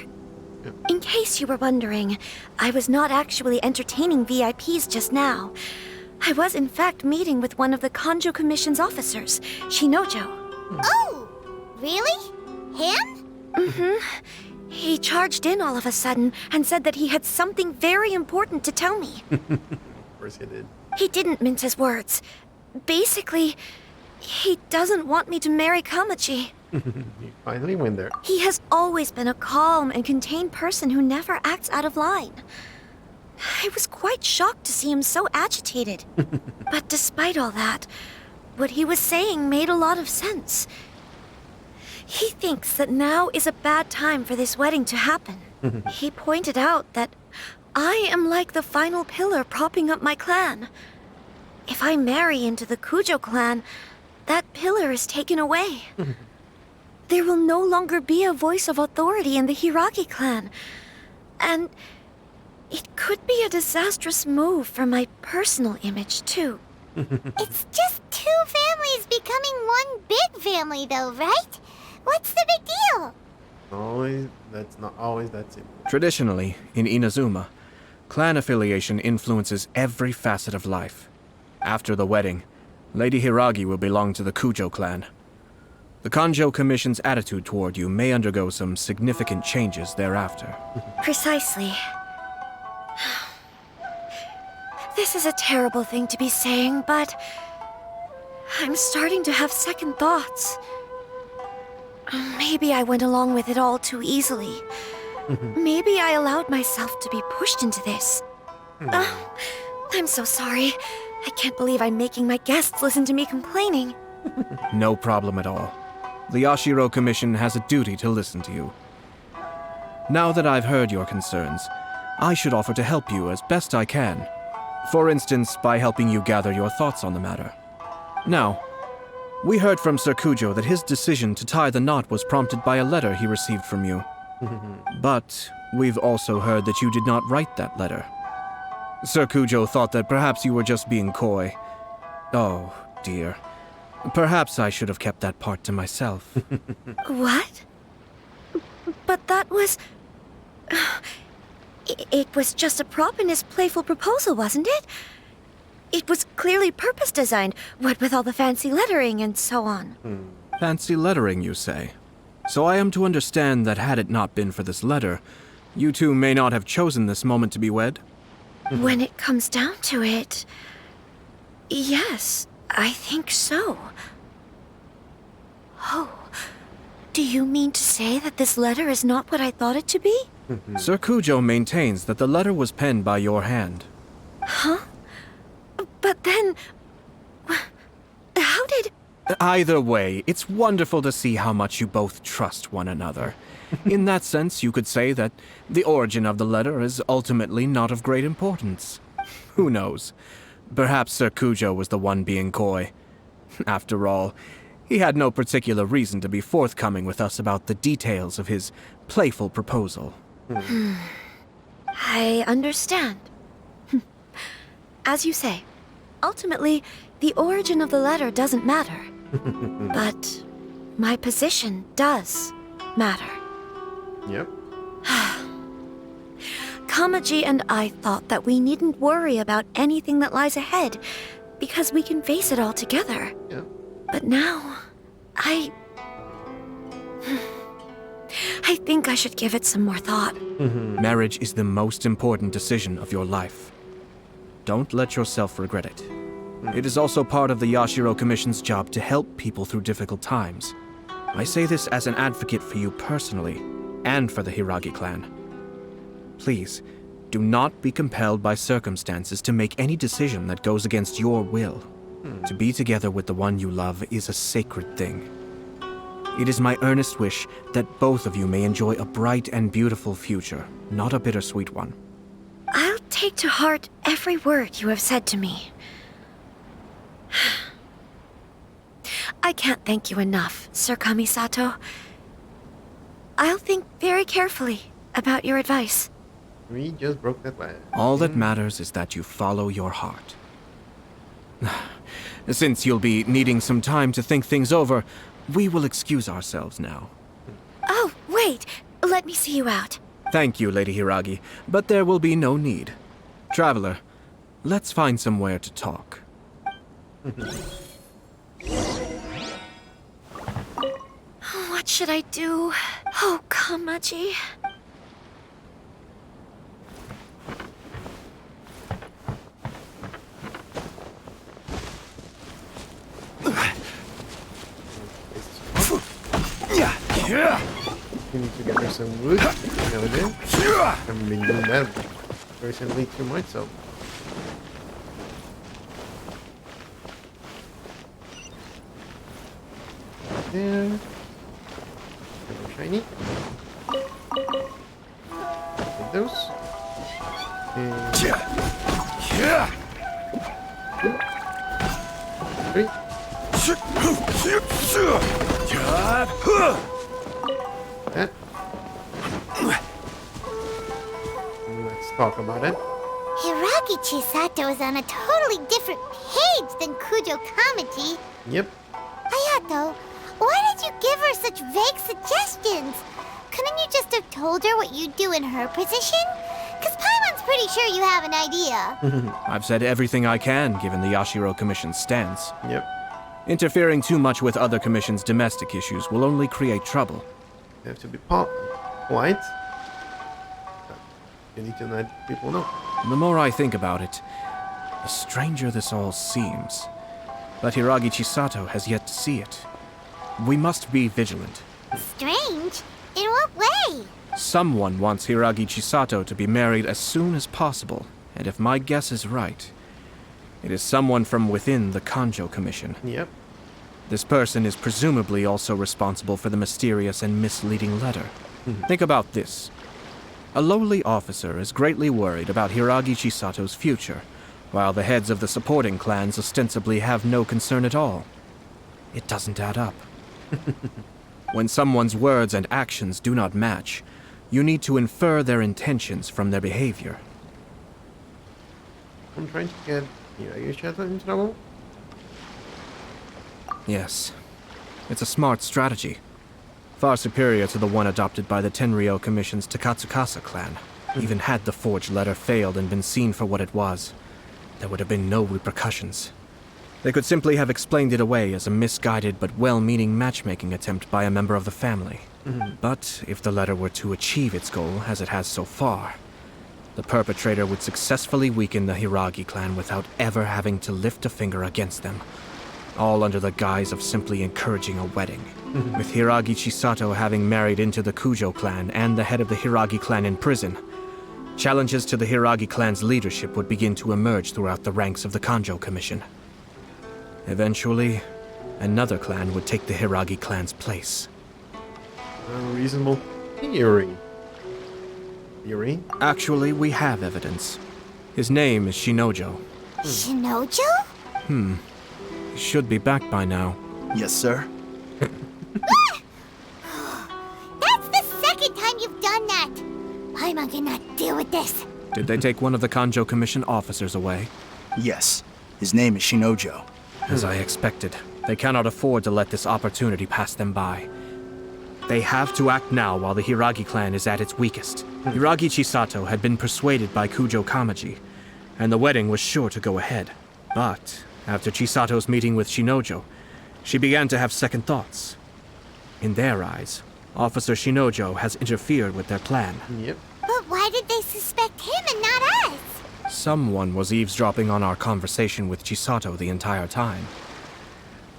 In case you were wondering, I was not actually entertaining VIPs just now. I was in fact meeting with one of the Kanjo Commission's officers, Shinojo. Oh, really? Him? Mm-hmm. He charged in all of a sudden and said that he had something very important to tell me. Of course he did. He didn't mince his words. Basically, he doesn't want me to marry Kamaji. You finally went there. He has always been a calm and contained person who never acts out of line. I was quite shocked to see him so agitated. But despite all that, what he was saying made a lot of sense. He thinks that now is a bad time for this wedding to happen. He pointed out that I am like the final pillar propping up my clan. If I marry into the Kujo clan, that pillar is taken away. There will no longer be a voice of authority in the Hiragi clan. And it could be a disastrous move for my personal image, too. It's just two families becoming one big family, though, right? What's the big deal? That's not always that simple. Traditionally, in Inazuma, clan affiliation influences every facet of life. After the wedding, Lady Hiragi will belong to the Kujo clan. The Kanjo Commission's attitude toward you may undergo some significant changes thereafter. Precisely. This is a terrible thing to be saying, but I'm starting to have second thoughts. Maybe I went along with it all too easily. Maybe I allowed myself to be pushed into this. I'm so sorry. I can't believe I'm making my guests listen to me complaining. No problem at all. The Yashiro Commission has a duty to listen to you. Now that I've heard your concerns, I should offer to help you as best I can. For instance, by helping you gather your thoughts on the matter. Now, we heard from Sir Kujo that his decision to tie the knot was prompted by a letter he received from you. But we've also heard that you did not write that letter. Sir Kujo thought that perhaps you were just being coy. Oh, dear. Perhaps I should have kept that part to myself. What? But that was... It was just a prop in his playful proposal, wasn't it? It was clearly purpose-designed, what with all the fancy lettering and so on. Fancy lettering, you say? So I am to understand that had it not been for this letter, you two may not have chosen this moment to be wed? When it comes down to it, yes, I think so. Oh, do you mean to say that this letter is not what I thought it to be? Sir Kujo maintains that the letter was penned by your hand. Huh? But then... how did... Either way, it's wonderful to see how much you both trust one another. In that sense, you could say that the origin of the letter is ultimately not of great importance. Who knows? Perhaps Sir Kujo was the one being coy. After all, he had no particular reason to be forthcoming with us about the details of his playful proposal. I understand. As you say, ultimately, the origin of the letter doesn't matter. But my position does matter. Yep. Kamaji and I thought that we needn't worry about anything that lies ahead, because we can face it all together. Yeah. But now, I think I should give it some more thought. Marriage is the most important decision of your life. Don't let yourself regret it. It is also part of the Yashiro Commission's job to help people through difficult times. I say this as an advocate for you personally, and for the Hiragi clan. Please, do not be compelled by circumstances to make any decision that goes against your will. To be together with the one you love is a sacred thing. It is my earnest wish that both of you may enjoy a bright and beautiful future, not a bittersweet one. I'll take to heart every word you have said to me. I can't thank you enough, Sir Kamisato. I'll think very carefully about your advice. We just broke that last. All that matters is that you follow your heart. Since you'll be needing some time to think things over, we will excuse ourselves now. Oh, wait! Let me see you out. Thank you, Lady Hiragi, but there will be no need. Traveler, let's find somewhere to talk. What should I do? Oh, Kamaji. We need to gather some wood nowadays. I haven't been doing that recently too much, so. There. Super shiny. Take those. And 2, 3. That. Let's talk about it. Hiragi Chisato is on a totally different page than Kujo Kamaji. Yep. Hayato, why did you give her such vague suggestions? Couldn't you just have told her what you'd do in her position? Because Paimon's pretty sure you have an idea. I've said everything I can, given the Yashiro Commission's stance. Yep. Interfering too much with other commission's domestic issues will only create trouble. You have to be polite. You need to let people know. The more I think about it, the stranger this all seems. But Hiragi Chisato has yet to see it. We must be vigilant. Strange? In what way? Someone wants Hiragi Chisato to be married as soon as possible, and if my guess is right, it is someone from within the Kanjo Commission. Yep. This person is presumably also responsible for the mysterious and misleading letter. Think about this. A lowly officer is greatly worried about Hiragi Chisato's future, while the heads of the supporting clans ostensibly have no concern at all. It doesn't add up. When someone's words and actions do not match, you need to infer their intentions from their behavior. I'm trying to get Hiragi Chisato in trouble. Yes. It's a smart strategy. Far superior to the one adopted by the Tenryou Commission's Takatsukasa clan. Even had the forged letter failed and been seen for what it was, there would have been no repercussions. They could simply have explained it away as a misguided but well-meaning matchmaking attempt by a member of the family. But if the letter were to achieve its goal, as it has so far, the perpetrator would successfully weaken the Hiragi clan without ever having to lift a finger against them, all under the guise of simply encouraging a wedding. With Hiragi Chisato having married into the Kujo clan and the head of the Hiragi clan in prison, challenges to the Hiragi clan's leadership would begin to emerge throughout the ranks of the Kanjo Commission. Eventually, another clan would take the Hiragi clan's place. A reasonable theory. Theory? Actually, we have evidence. His name is Shinojo. Shinojo? He should be back by now. Yes, sir. That's the second time you've done that! I'm not gonna deal with this. Did they take one of the Kanjo Commission officers away? Yes. His name is Shinojo. As I expected, they cannot afford to let this opportunity pass them by. They have to act now while the Hiragi clan is at its weakest. Hiragi Chisato had been persuaded by Kujo Kamaji, and the wedding was sure to go ahead. But after Chisato's meeting with Shinojo, she began to have second thoughts. In their eyes, Officer Shinojo has interfered with their plan. Yep. But why did they suspect him and not us? Someone was eavesdropping on our conversation with Chisato the entire time.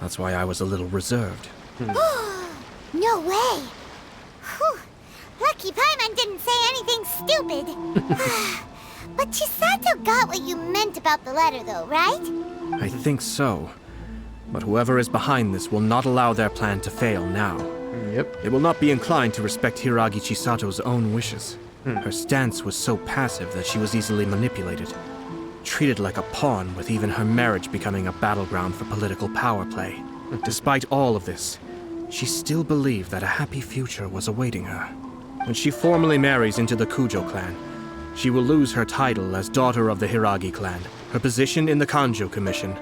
That's why I was a little reserved. No way! Whew. Lucky Paimon didn't say anything stupid. But Chisato got what you meant about the letter though, right? I think so. But whoever is behind this will not allow their plan to fail now. Yep. They will not be inclined to respect Hiragi Chisato's own wishes. Her stance was so passive that she was easily manipulated. Treated like a pawn, with even her marriage becoming a battleground for political power play. Despite all of this, she still believed that a happy future was awaiting her. When she formally marries into the Kujo clan, she will lose her title as daughter of the Hiragi clan, her position in the Kanjo Commission,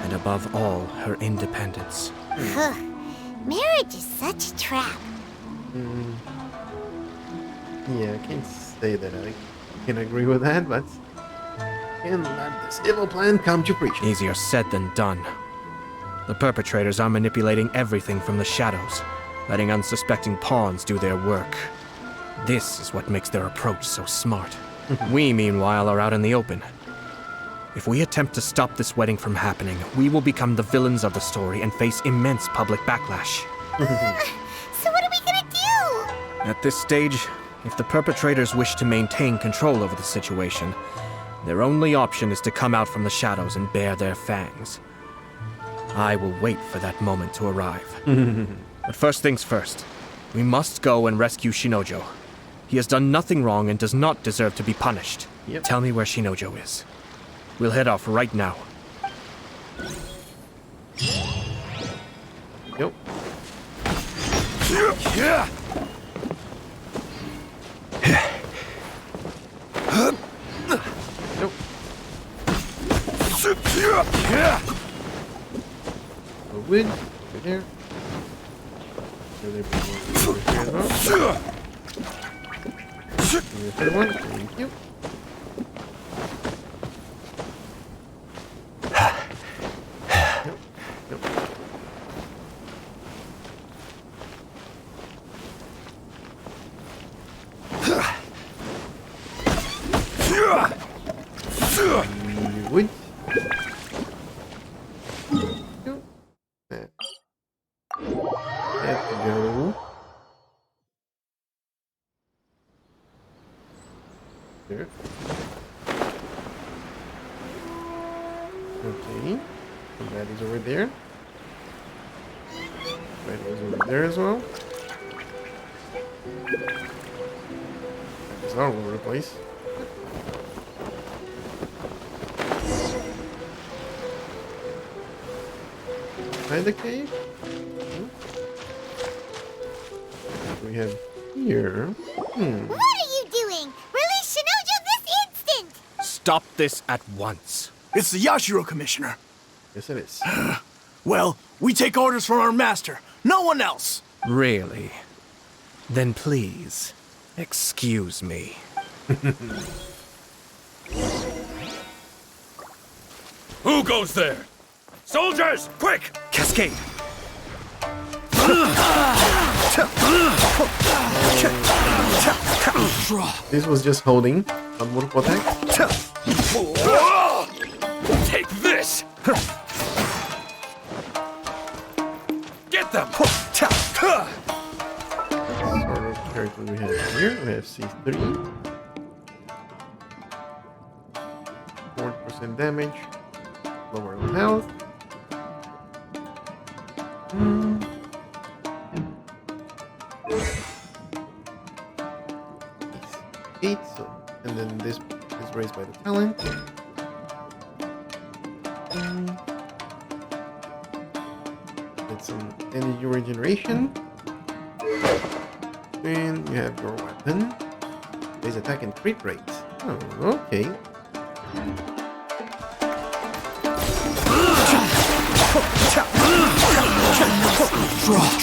and above all, her independence. Marriage is such a trap. Yeah, I can't say that I can agree with that, but can let this evil plan come to fruition. Easier said than done. The perpetrators are manipulating everything from the shadows, letting unsuspecting pawns do their work. This is what makes their approach so smart. We, meanwhile, are out in the open. If we attempt to stop this wedding from happening, we will become the villains of the story and face immense public backlash. So what are we gonna do? At this stage, if the perpetrators wish to maintain control over the situation, their only option is to come out from the shadows and bare their fangs. I will wait for that moment to arrive. But first things first, we must go and rescue Shinojo. He has done nothing wrong and does not deserve to be punished. Yep. Tell me where Shinojo is. We'll head off right now. Yep. Yeah. Nope. A wood over there. Over here as well. And the third one. Thank you. Wood. There we go. There. Okay. And that is over there. That is over there as well. That is all over the place. Inside the cave? What do we have here? What are you doing? Release Shinojo this instant! Stop this at once. It's the Yashiro Commissioner. Yes, it is. Well, we take orders from our master. No one else. Really? Then please, excuse me. Who goes there? Soldiers, quick! Cascade! This was just holding. Not multiple attacks. Take this! Get them! What sort of character we have here? We have C3. 40% damage. Lower on health. Eight, so, and then this is raised by the talent. Get some energy regeneration. And you have your weapon. Base attack and crit rates. Oh, okay.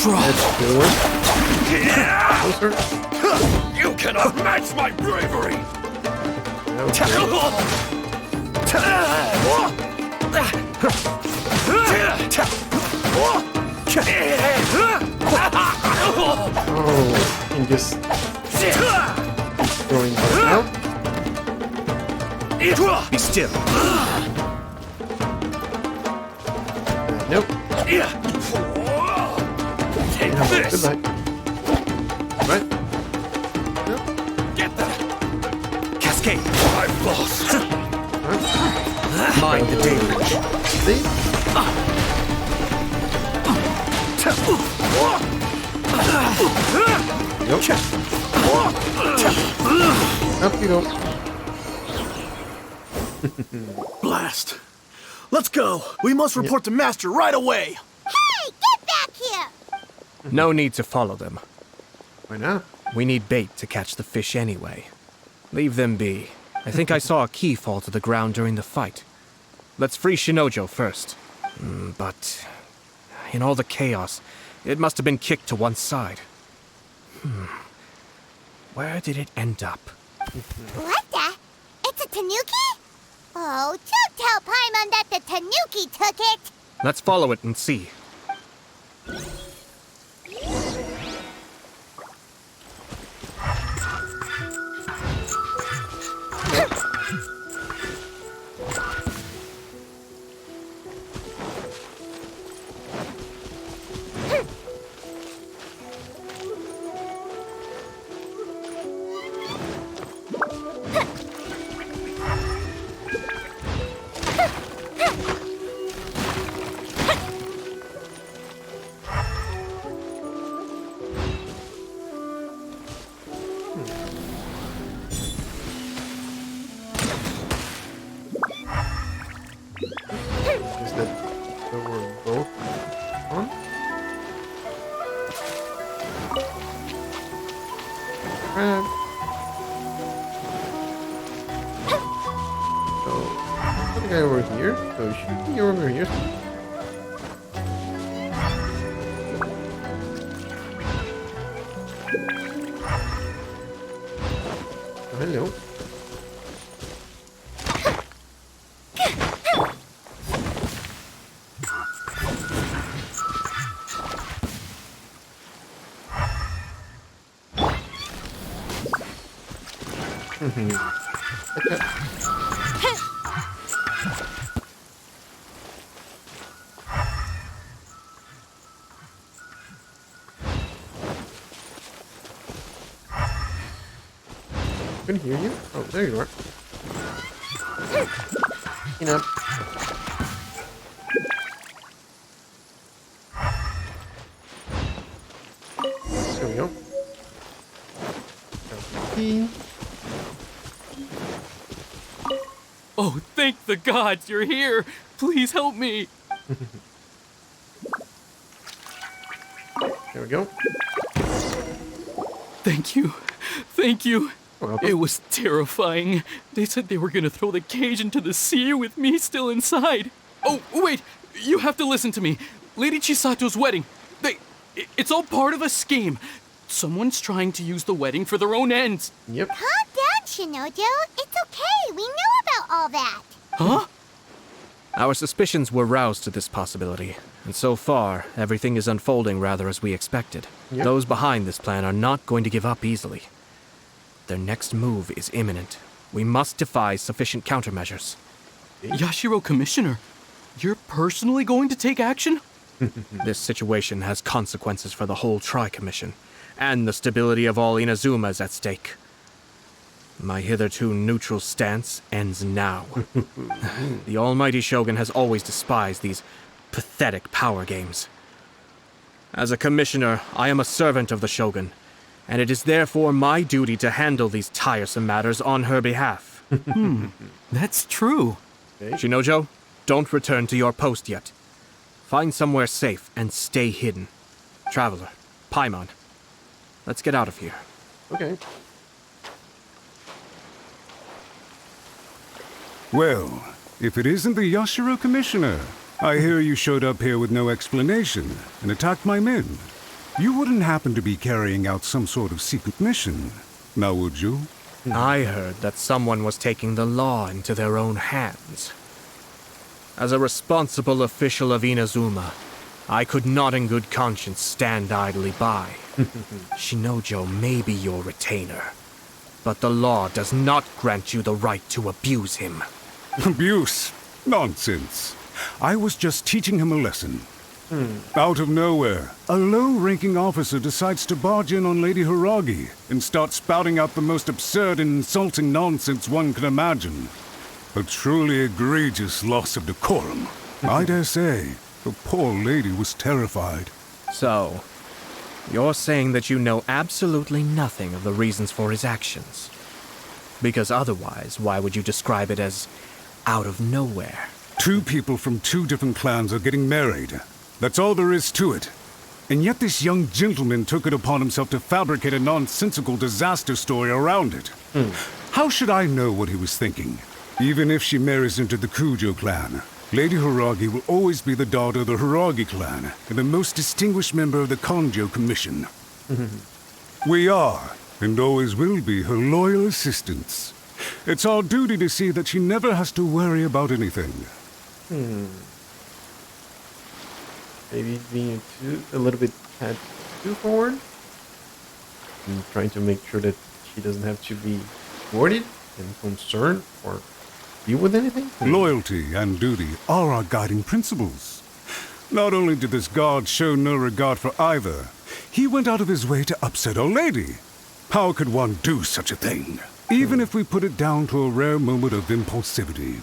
That's good. Closer. You cannot match my bravery! Oh, and just throwing that out. Be still. Nope. Take Yeah, this! goodbye. Right? Nope. Get that! Cascade! I've lost! Mind the danger. See? Nope. Up you go. Blast. Let's go. We must report to Master right away. Hey, get back here! No need to follow them. Why not? We need bait to catch the fish anyway. Leave them be. I think I saw a key fall to the ground during the fight. Let's free Shinojo first. But in all the chaos, it must have been kicked to one side. Where did it end up? What the? It's a tanuki? Oh, don't tell Paimon that the tanuki took it! Let's follow it and see. Is that they were both on? Crap. So, the guy over here. So, it should be over here. Oh, hello. Couldn't hear you. Oh, there you are. You know. There we go. Key. Oh, thank the gods you're here! Please help me! There we go. Thank you. Thank you. Welcome. It was terrifying. They said they were gonna throw the cage into the sea with me still inside. Oh, wait! You have to listen to me. Lady Chisato's wedding. It's all part of a scheme. Someone's trying to use the wedding for their own ends. Yep. Calm down, Shinojo. It's okay. We know about all that. Huh? Our suspicions were roused to this possibility, and so far, everything is unfolding rather as we expected. Yep. Those behind this plan are not going to give up easily. Their next move is imminent. We must devise sufficient countermeasures. Yashiro Commissioner, you're personally going to take action? This situation has consequences for the whole Tri-Commission, and the stability of all Inazuma is at stake. My hitherto neutral stance ends now. The almighty Shogun has always despised these pathetic power games. As a commissioner, I am a servant of the Shogun, and it is therefore my duty to handle these tiresome matters on her behalf. That's true. Shinojo, don't return to your post yet. Find somewhere safe and stay hidden. Traveler, Paimon, let's get out of here. Okay. Well, if it isn't the Yashiro Commissioner, I hear you showed up here with no explanation and attacked my men. You wouldn't happen to be carrying out some sort of secret mission, now would you? I heard that someone was taking the law into their own hands. As a responsible official of Inazuma, I could not in good conscience stand idly by. Shinojo may be your retainer, but the law does not grant you the right to abuse him. Abuse? Nonsense. I was just teaching him a lesson. Out of nowhere, a low-ranking officer decides to barge in on Lady Hiragi and start spouting out the most absurd and insulting nonsense one can imagine. A truly egregious loss of decorum. I dare say, the poor lady was terrified. So, you're saying that you know absolutely nothing of the reasons for his actions? Because otherwise, why would you describe it as out of nowhere? Two people from two different clans are getting married. That's all there is to it. And yet this young gentleman took it upon himself to fabricate a nonsensical disaster story around it. How should I know what he was thinking? Even if she marries into the Kujo clan, Lady Hiragi will always be the daughter of the Hiragi clan and the most distinguished member of the Kanjo Commission. We are, and always will be, her loyal assistants. It's our duty to see that she never has to worry about anything. Maybe being a little bit too forward. And trying to make sure that she doesn't have to be worried and concerned or deal with anything. Loyalty and duty are our guiding principles. Not only did this guard show no regard for either, he went out of his way to upset our lady. How could one do such a thing? Even if we put it down to a rare moment of impulsivity.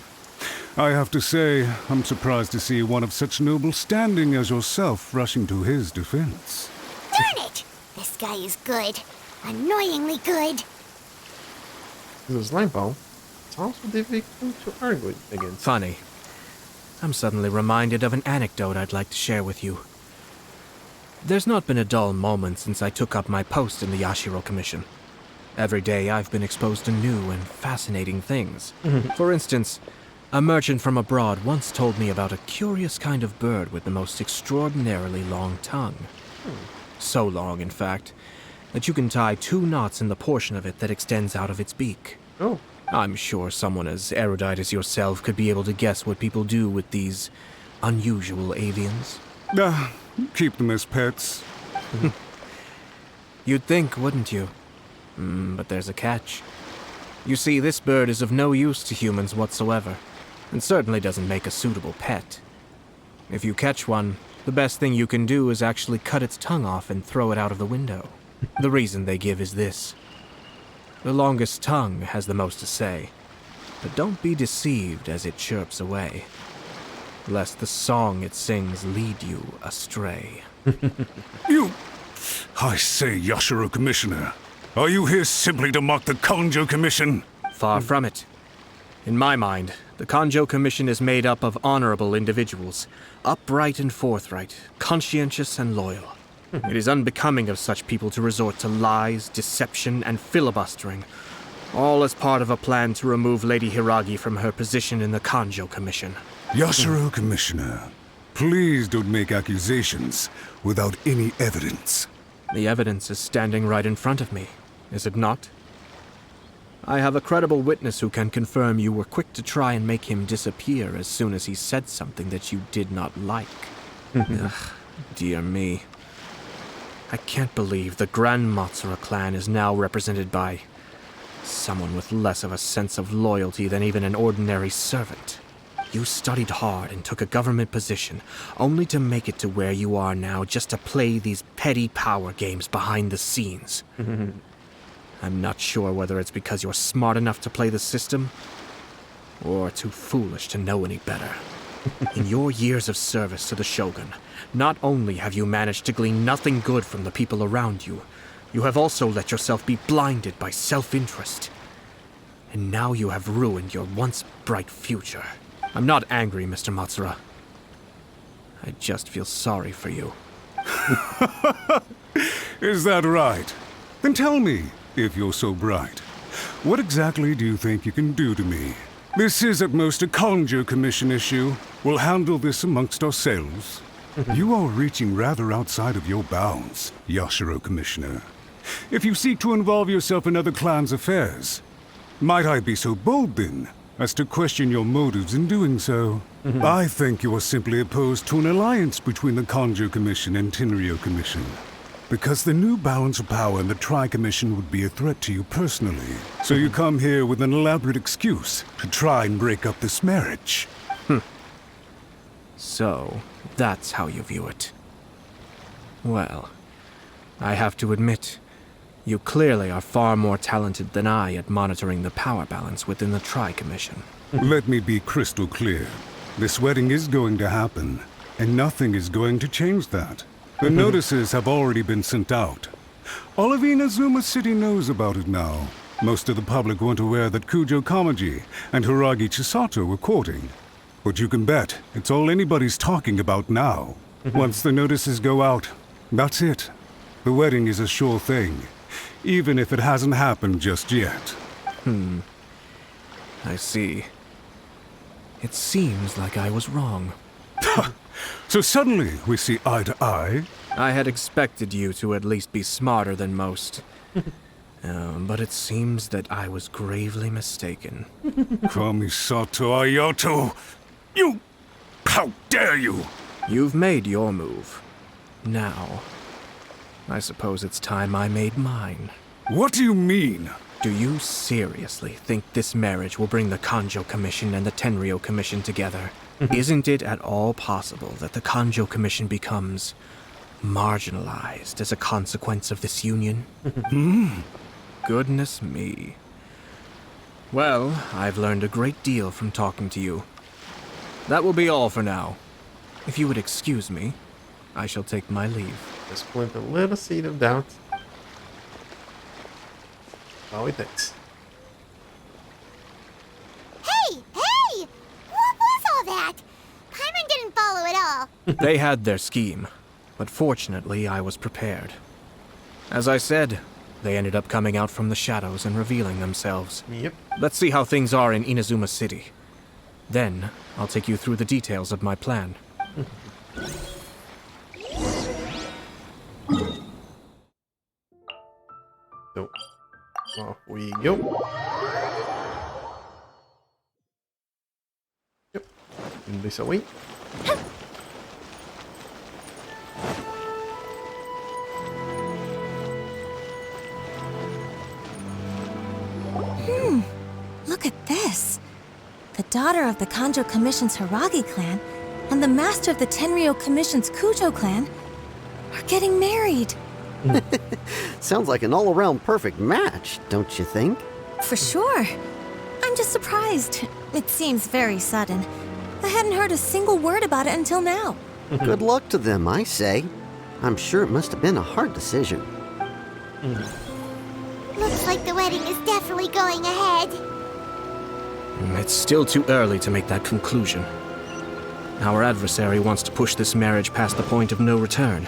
I have to say, I'm surprised to see one of such noble standing as yourself rushing to his defense. Darn it! This guy is good. Annoyingly good. This is slime ball. It's also difficult to argue against. Funny. I'm suddenly reminded of an anecdote I'd like to share with you. There's not been a dull moment since I took up my post in the Yashiro Commission. Every day I've been exposed to new and fascinating things. For instance, a merchant from abroad once told me about a curious kind of bird with the most extraordinarily long tongue. So long, in fact, that you can tie 2 knots in the portion of it that extends out of its beak. Oh. I'm sure someone as erudite as yourself could be able to guess what people do with these unusual avians. Keep them as pets. You'd think, wouldn't you? But there's a catch. You see, this bird is of no use to humans whatsoever, and certainly doesn't make a suitable pet. If you catch one, the best thing you can do is actually cut its tongue off and throw it out of the window. The reason they give is this. The longest tongue has the most to say, but don't be deceived as it chirps away, lest the song it sings lead you astray. I say, Yashiro Commissioner, are you here simply to mock the Kanjo Commission? Far from it. In my mind, the Kanjo Commission is made up of honorable individuals, upright and forthright, conscientious and loyal. It is unbecoming of such people to resort to lies, deception, and filibustering, all as part of a plan to remove Lady Hiragi from her position in the Kanjo Commission. Yashiro Commissioner, please don't make accusations without any evidence. The evidence is standing right in front of me, is it not? I have a credible witness who can confirm you were quick to try and make him disappear as soon as he said something that you did not like. Ugh, dear me. I can't believe the Grand Matsura clan is now represented by someone with less of a sense of loyalty than even an ordinary servant. You studied hard and took a government position, only to make it to where you are now just to play these petty power games behind the scenes. I'm not sure whether it's because you're smart enough to play the system, or too foolish to know any better. In your years of service to the Shogun, not only have you managed to glean nothing good from the people around you, you have also let yourself be blinded by self-interest. And now you have ruined your once bright future. I'm not angry, Mr. Matsura. I just feel sorry for you. Is that right? Then tell me, if you're so bright, what exactly do you think you can do to me? This is at most a Kanjo Commission issue. We'll handle this amongst ourselves. You are reaching rather outside of your bounds, Yashiro Commissioner. If you seek to involve yourself in other clans' affairs, might I be so bold then as to question your motives in doing so? I think you are simply opposed to an alliance between the Kanjo Commission and Tenryo Commission, because the new balance of power in the Tri-Commission would be a threat to you personally. So you come here with an elaborate excuse to try and break up this marriage. So, that's how you view it. Well, I have to admit, you clearly are far more talented than I at monitoring the power balance within the Tri-Commission. Let me be crystal clear. This wedding is going to happen, and nothing is going to change that. The notices have already been sent out. All of Inazuma City knows about it now. Most of the public weren't aware that Kujo Kamaji and Hiragi Chisato were courting. But you can bet it's all anybody's talking about now. Once the notices go out, that's it. The wedding is a sure thing, even if it hasn't happened just yet. I see. It seems like I was wrong. So suddenly we see eye to eye? I had expected you to at least be smarter than most. But it seems that I was gravely mistaken. Kamisato Ayato! You! How dare you! You've made your move. Now, I suppose it's time I made mine. What do you mean? Do you seriously think this marriage will bring the Kanjo Commission and the Tenryo Commission together? Isn't it at all possible that the Kanjo Commission becomes marginalized as a consequence of this union? Goodness me. Well, I've learned a great deal from talking to you. That will be all for now. If you would excuse me, I shall take my leave. Just plant a little seed of doubt. All it takes. Hey! Hey! What was all that? Paimon didn't follow at all. They had their scheme, but fortunately I was prepared. As I said, they ended up coming out from the shadows and revealing themselves. Yep. Let's see how things are in Inazuma City. Then, I'll take you through the details of my plan. So, off we go. Yep. And this away. Look at this. The daughter of the Kanjo Commission's Hiragi clan and the master of the Tenryo Commission's Kujo clan are getting married. Sounds like an all-around perfect match, don't you think? For sure. I'm just surprised. It seems very sudden. I hadn't heard a single word about it until now. Good luck to them, I say. I'm sure it must have been a hard decision. Looks like the wedding is definitely going ahead. It's still too early to make that conclusion. Our adversary wants to push this marriage past the point of no return.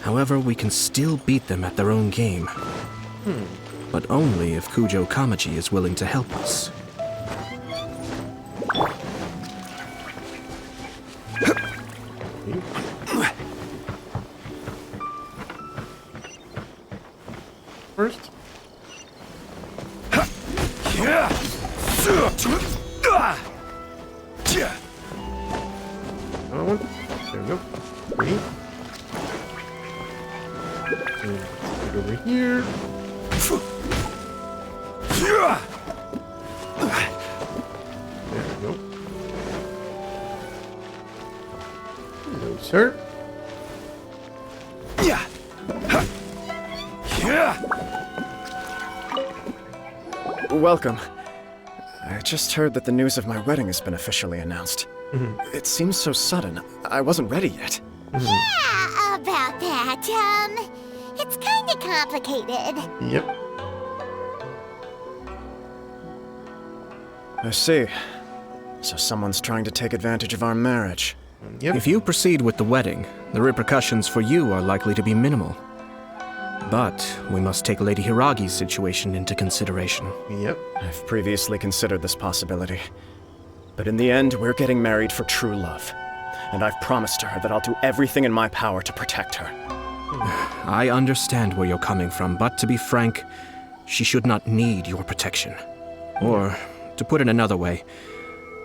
However, we can still beat them at their own game. But only if Kujo Kamaji is willing to help us. First. Another one. There we go. 3. And put it over here. There we go. Hello, sir. Welcome. I just heard that the news of my wedding has been officially announced. It seems so sudden. I wasn't ready yet. Yeah, about that. It's kinda complicated. Yep. I see. So someone's trying to take advantage of our marriage. Yep. If you proceed with the wedding, the repercussions for you are likely to be minimal. But we must take Lady Hiragi's situation into consideration. Yep. I've previously considered this possibility. But in the end, we're getting married for true love. And I've promised her that I'll do everything in my power to protect her. I understand where you're coming from, but to be frank, she should not need your protection. Or, to put it another way,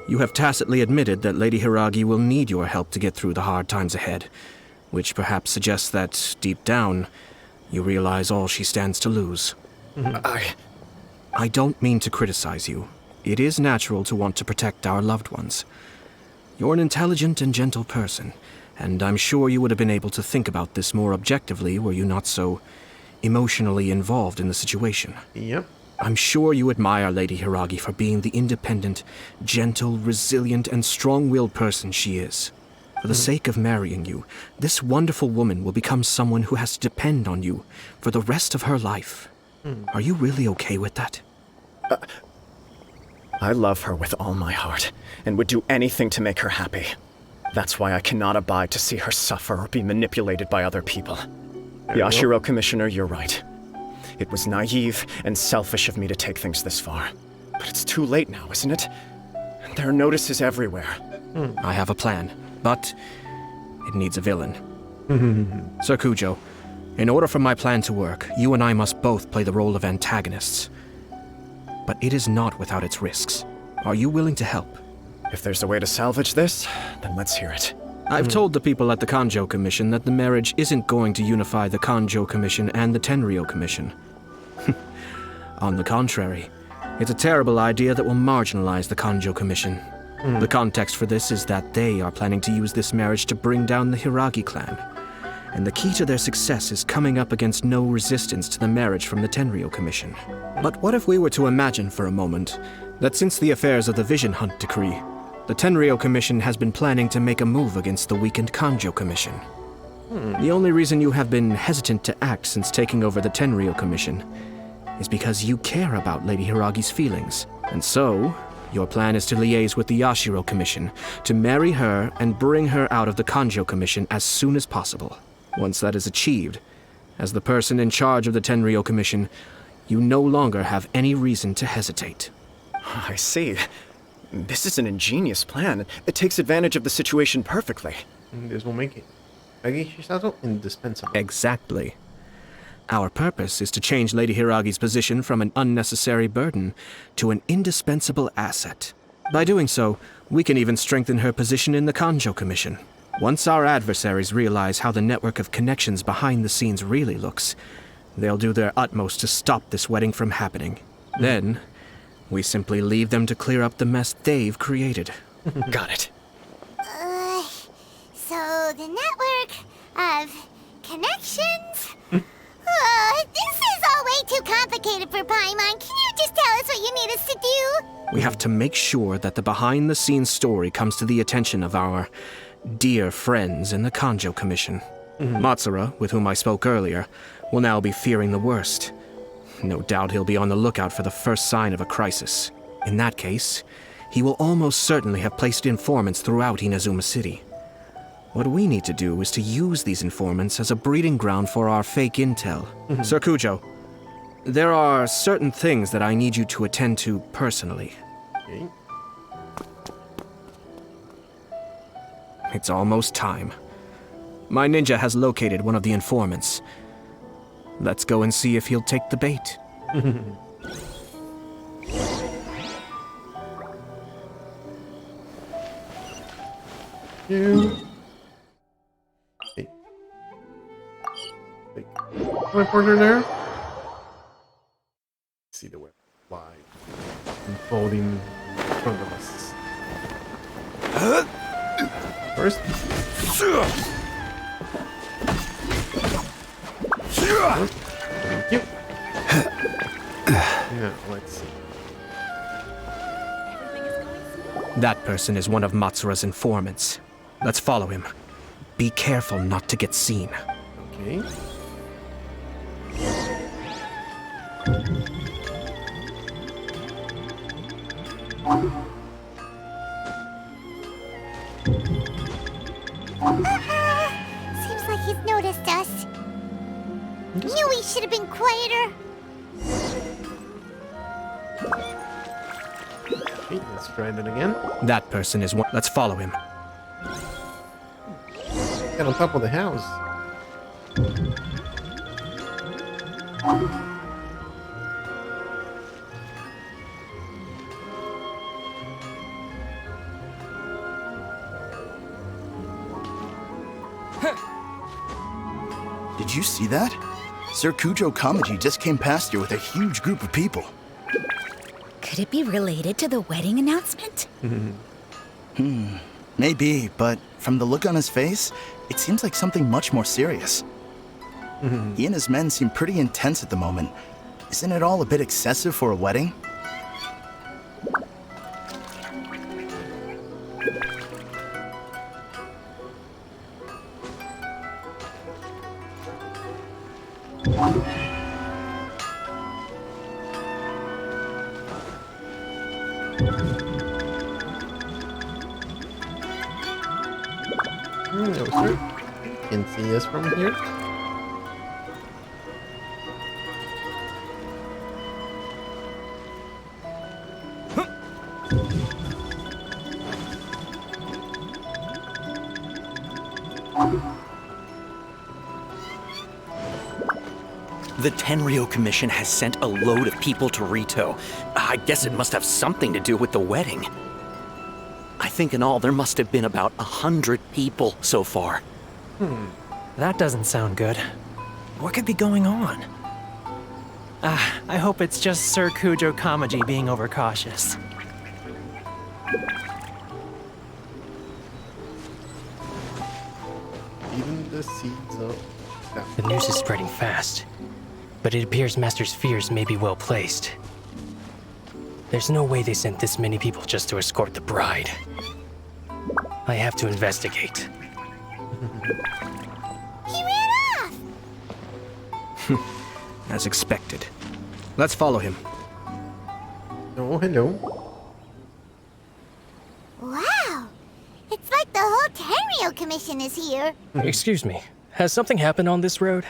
you have tacitly admitted that Lady Hiragi will need your help to get through the hard times ahead, which perhaps suggests that, deep down, you realize all she stands to lose. I don't mean to criticize you. It is natural to want to protect our loved ones. You're an intelligent and gentle person, and I'm sure you would have been able to think about this more objectively were you not so emotionally involved in the situation. Yep. I'm sure you admire Lady Hiragi for being the independent, gentle, resilient, and strong-willed person she is. For the sake of marrying you, this wonderful woman will become someone who has to depend on you for the rest of her life. Are you really okay with that? I love her with all my heart, and would do anything to make her happy. That's why I cannot abide to see her suffer or be manipulated by other people. Yashiro Commissioner, you're right. It was naive and selfish of me to take things this far. But it's too late now, isn't it? There are notices everywhere. I have a plan, but it needs a villain. Sir Kujo, in order for my plan to work, you and I must both play the role of antagonists. But it is not without its risks. Are you willing to help? If there's a way to salvage this, then let's hear it. I've told the people at the Kanjo Commission that the marriage isn't going to unify the Kanjo Commission and the Tenryou Commission. On the contrary, it's a terrible idea that will marginalize the Kanjo Commission. The context for this is that they are planning to use this marriage to bring down the Hiragi clan. And the key to their success is coming up against no resistance to the marriage from the Tenryou Commission. But what if we were to imagine for a moment that since the affairs of the Vision Hunt Decree, the Tenryou Commission has been planning to make a move against the weakened Kanjo Commission? The only reason you have been hesitant to act since taking over the Tenryou Commission is because you care about Lady Hiragi's feelings. And so, your plan is to liaise with the Yashiro Commission to marry her and bring her out of the Kanjo Commission as soon as possible. Once that is achieved, as the person in charge of the Tenryou Commission, you no longer have any reason to hesitate. I see. This is an ingenious plan. It takes advantage of the situation perfectly. This will make it Shisato indispensable. Exactly. Our purpose is to change Lady Hiragi's position from an unnecessary burden to an indispensable asset. By doing so, we can even strengthen her position in the Kanjo Commission. Once our adversaries realize how the network of connections behind the scenes really looks, they'll do their utmost to stop this wedding from happening. Then, we simply leave them to clear up the mess they've created. Got it. So the network of connections? This is all way too complicated for Paimon. Can you just tell us what you need us to do? We have to make sure that the behind-the-scenes story comes to the attention of our dear friends in the Kanjo Commission. Matsura, with whom I spoke earlier, will now be fearing the worst. No doubt he'll be on the lookout for the first sign of a crisis. In that case, he will almost certainly have placed informants throughout Inazuma City. What we need to do is to use these informants as a breeding ground for our fake intel. Sir Kujo, there are certain things that I need you to attend to personally. Okay. It's almost time. My ninja has located one of the informants. Let's go and see if he'll take the bait. you. Okay. Big teleporter there. See the web live unfolding in front of us. First. Thank you. Now, let's see. That person is one of Matsura's informants. Let's follow him. Be careful not to get seen. Okay. Seems like he's noticed us. Knew we should have been quieter. Okay, let's try that again. That person is one. Let's follow him. Get on top of the house. Did you see that? Sir Kujo Kamaji just came past here with a huge group of people. Could it be related to the wedding announcement? Maybe, but from the look on his face, it seems like something much more serious. He and his men seem pretty intense at the moment. Isn't it all a bit excessive for a wedding? No, sir. Can see us from here. The Tenryo Commission has sent a load of people to Rito. I guess it must have something to do with the wedding. I think in all there must have been about 100 people so far. That doesn't sound good. What could be going on? I hope it's just Sir Kujo Kamaji being overcautious. Even the seeds of doubt. The news is spreading fast, but it appears Master's fears may be well placed. There's no way they sent this many people just to escort the bride. I have to investigate. He ran off! As expected. Let's follow him. Oh, hello. Wow! It's like the whole Tenryo Commission is here. Excuse me, has something happened on this road?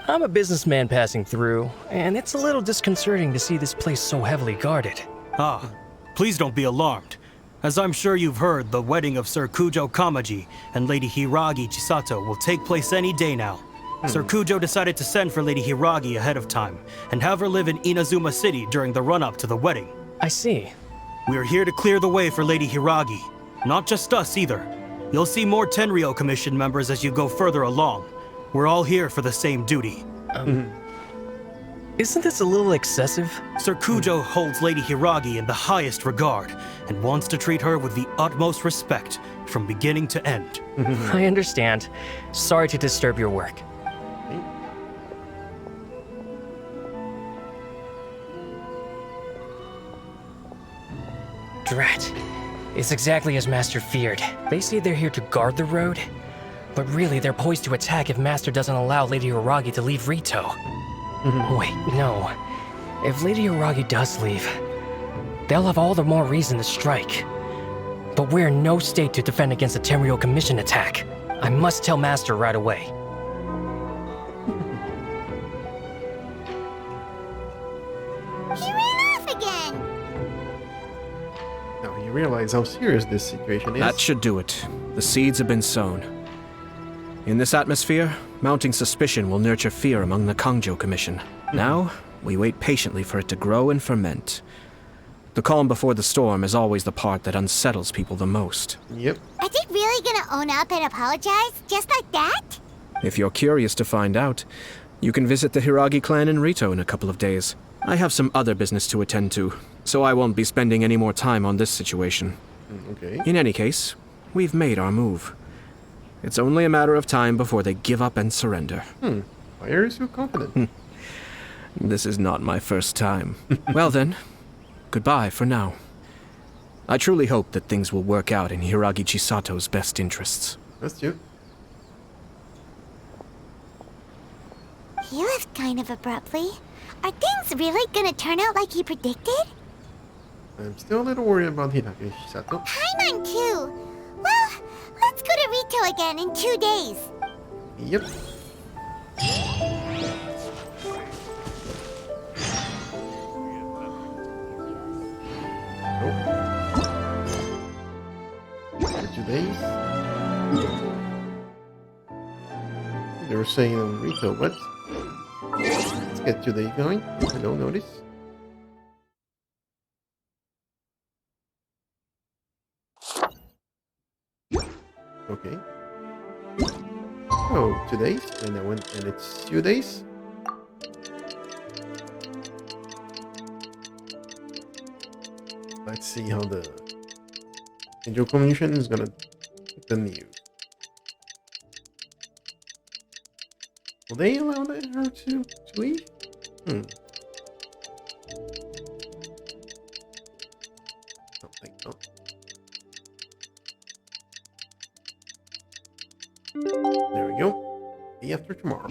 I'm a businessman passing through, and it's a little disconcerting to see this place so heavily guarded. Ah, please don't be alarmed. As I'm sure you've heard, the wedding of Sir Kujo Kamaji and Lady Hiragi Chisato will take place any day now. Sir Kujo decided to send for Lady Hiragi ahead of time and have her live in Inazuma City during the run-up to the wedding. I see. We are here to clear the way for Lady Hiragi. Not just us either. You'll see more Tenryo Commission members as you go further along. We're all here for the same duty. Isn't this a little excessive? Sir Kujo holds Lady Hiragi in the highest regard and wants to treat her with the utmost respect from beginning to end. I understand. Sorry to disturb your work. Drat. It's exactly as Master feared. They say they're here to guard the road, but really they're poised to attack if Master doesn't allow Lady Hiragi to leave Rito. Wait, no. If Lady Hiragi does leave, they'll have all the more reason to strike. But we're in no state to defend against a Tenryo Commission attack. I must tell Master right away. He ran off again! Now you realize how serious this situation is. That should do it. The seeds have been sown. In this atmosphere, mounting suspicion will nurture fear among the Kangjo Commission. Now, we wait patiently for it to grow and ferment. The calm before the storm is always the part that unsettles people the most. Yep. Are they really gonna own up and apologize? Just like that? If you're curious to find out, you can visit the Hiragi clan in Rito in a couple of days. I have some other business to attend to, so I won't be spending any more time on this situation. Okay. In any case, we've made our move. It's only a matter of time before they give up and surrender. Why are you so confident? This is not my first time. Well then, goodbye for now. I truly hope that things will work out in Hiragi Chisato's best interests. That's you. He left kind of abruptly. Are things really gonna turn out like he predicted? I'm still a little worried about Hiragi Chisato. Paimon too. Well, let's go to Rito again in 2 days. Yep. For 2 days. They were saying on Rito, what? Let's get 2 days going. I don't notice. Okay. Oh, 2 days, and it's 2 days. Let's see how the Angel Commission is gonna continue. Will they allow her to leave? Don't think so. There we go. Day after tomorrow.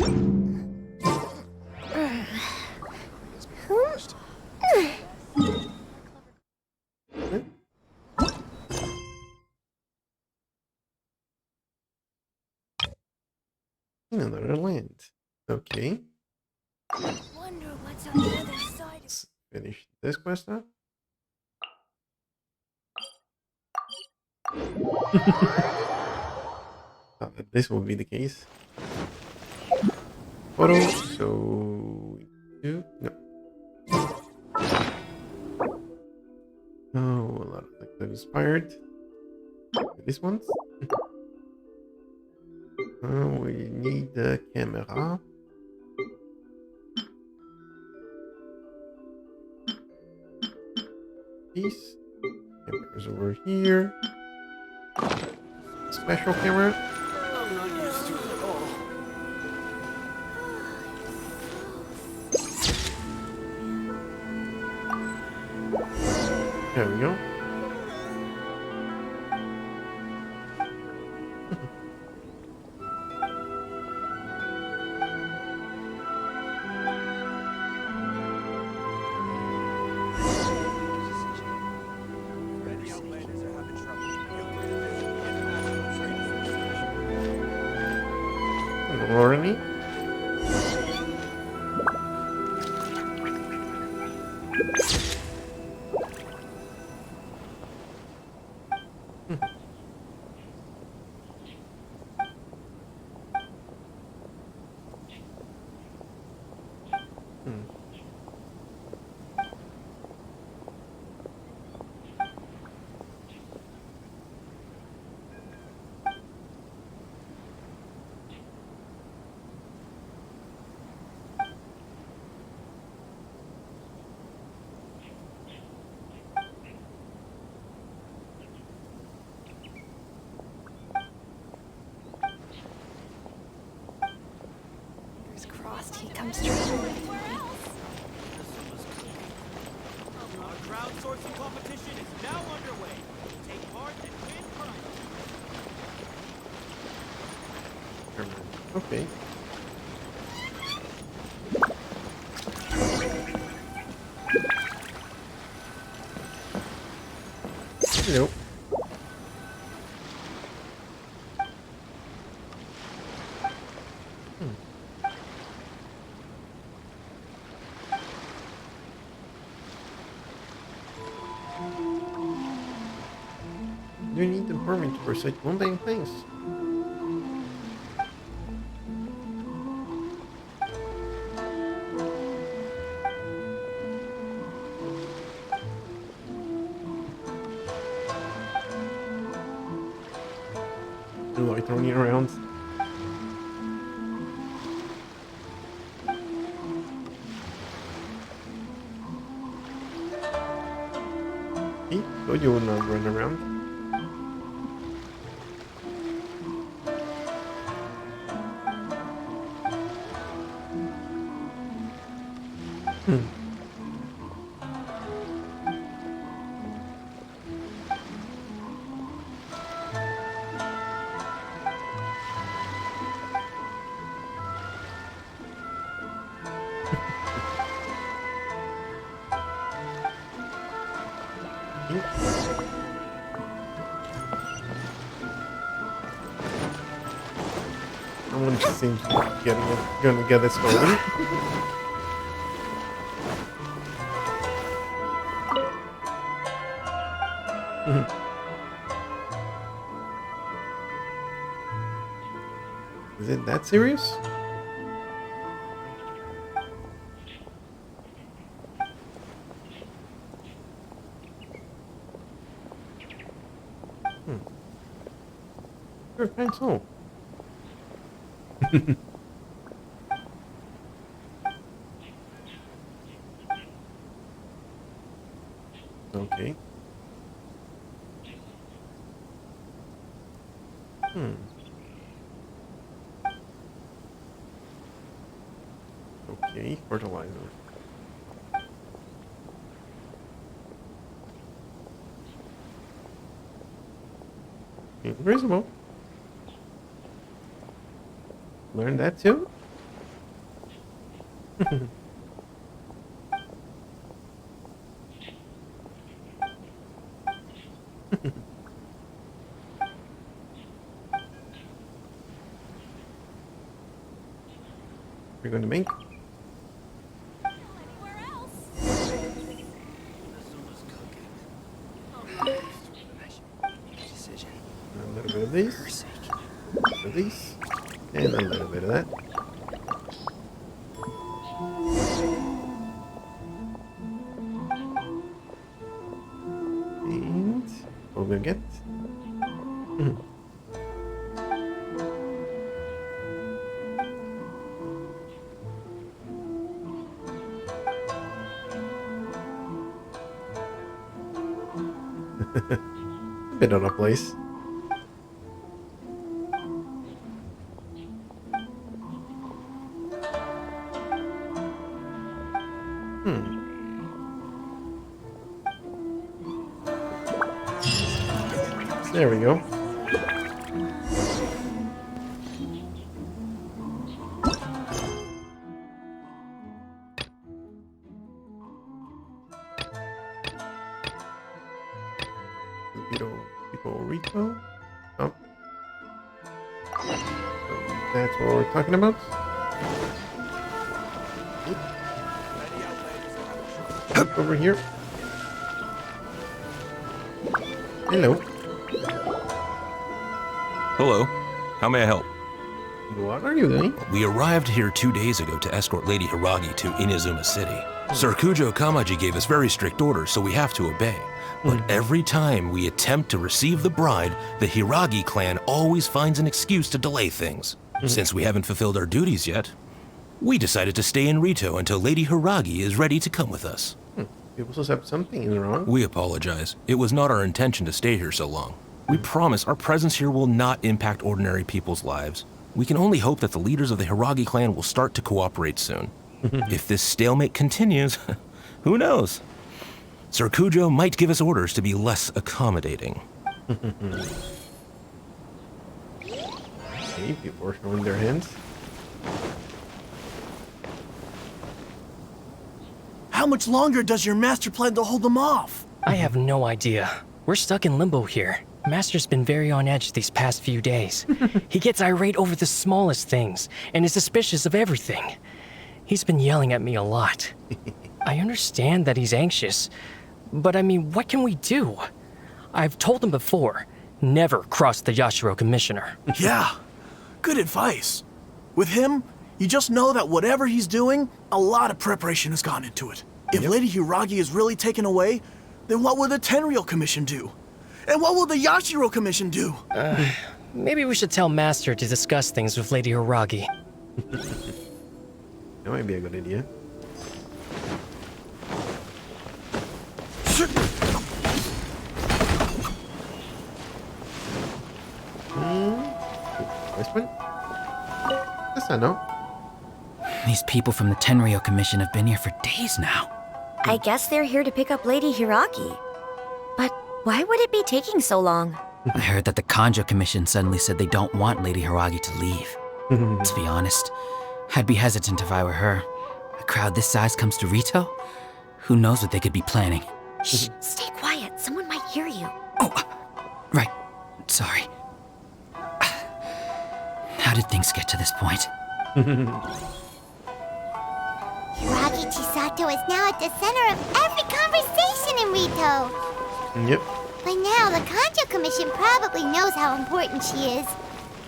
Another land. Okay. Wonder what's on the other side. Let's finish this quest now. Thought that this would be the case. Photo. So no. Oh, a lot of things that inspired. This one's. We need the camera. Piece. Camera's over here. Special camera. I'm not used to it at all. There we go. Already? Fingers crossed he comes through. Our crowdsourcing competition is now underway. Take part and win prizes. Okay. Nope. You need the permit to recite mundane things. loitering around. See? So you will not run around. Someone seems to be gonna get this going. Is it that serious? Sure, thanks so. Okay. Okay, fertilizer. Reasonable. Learn that too? We're going to make. A little bit of these. A little of these. And a little bit of that. And what we'll get. A bit out of place. There we go. People Rico. Oh. So that's what we're talking about. Up over here. Hello. Hello. How may I help? What are you doing? We arrived here 2 days ago to escort Lady Hiragi to Inazuma City. Sir Kujo Kamaji gave us very strict orders, so we have to obey. But every time we attempt to receive the bride, the Hiragi clan always finds an excuse to delay things. Since we haven't fulfilled our duties yet, we decided to stay in Rito until Lady Hiragi is ready to come with us. People suspect something is wrong. We apologize. It was not our intention to stay here so long. We promise our presence here will not impact ordinary people's lives. We can only hope that the leaders of the Hiragi clan will start to cooperate soon. If this stalemate continues, who knows? Sir Kujo might give us orders to be less accommodating. Okay, people are showing their hands. How much longer does your master plan to hold them off? I have no idea. We're stuck in limbo here. Master's been very on edge these past few days. He gets irate over the smallest things and is suspicious of everything. He's been yelling at me a lot. I understand that he's anxious, but I mean, what can we do? I've told him before, never cross the Yashiro Commissioner. Yeah, good advice. With him, you just know that whatever he's doing, a lot of preparation has gone into it. If Lady Hiragi is really taken away, then what will the Tenryou Commission do? And what will the Yashiro Commission do? maybe we should tell Master to discuss things with Lady Hiragi. That might be a good idea. This one? This I know. These people from the Tenryo Commission have been here for days now. I guess they're here to pick up Lady Hiragi. But why would it be taking so long? I heard that the Kanjo Commission suddenly said they don't want Lady Hiragi to leave. To be honest, I'd be hesitant if I were her. A crowd this size comes to Rito? Who knows what they could be planning? Shh, stay quiet. Someone might hear you. Right. Sorry. How did things get to this point? Hiragi Chisato is now at the center of every conversation in Rito. Yep. By now, the Kanjo Commission probably knows how important she is.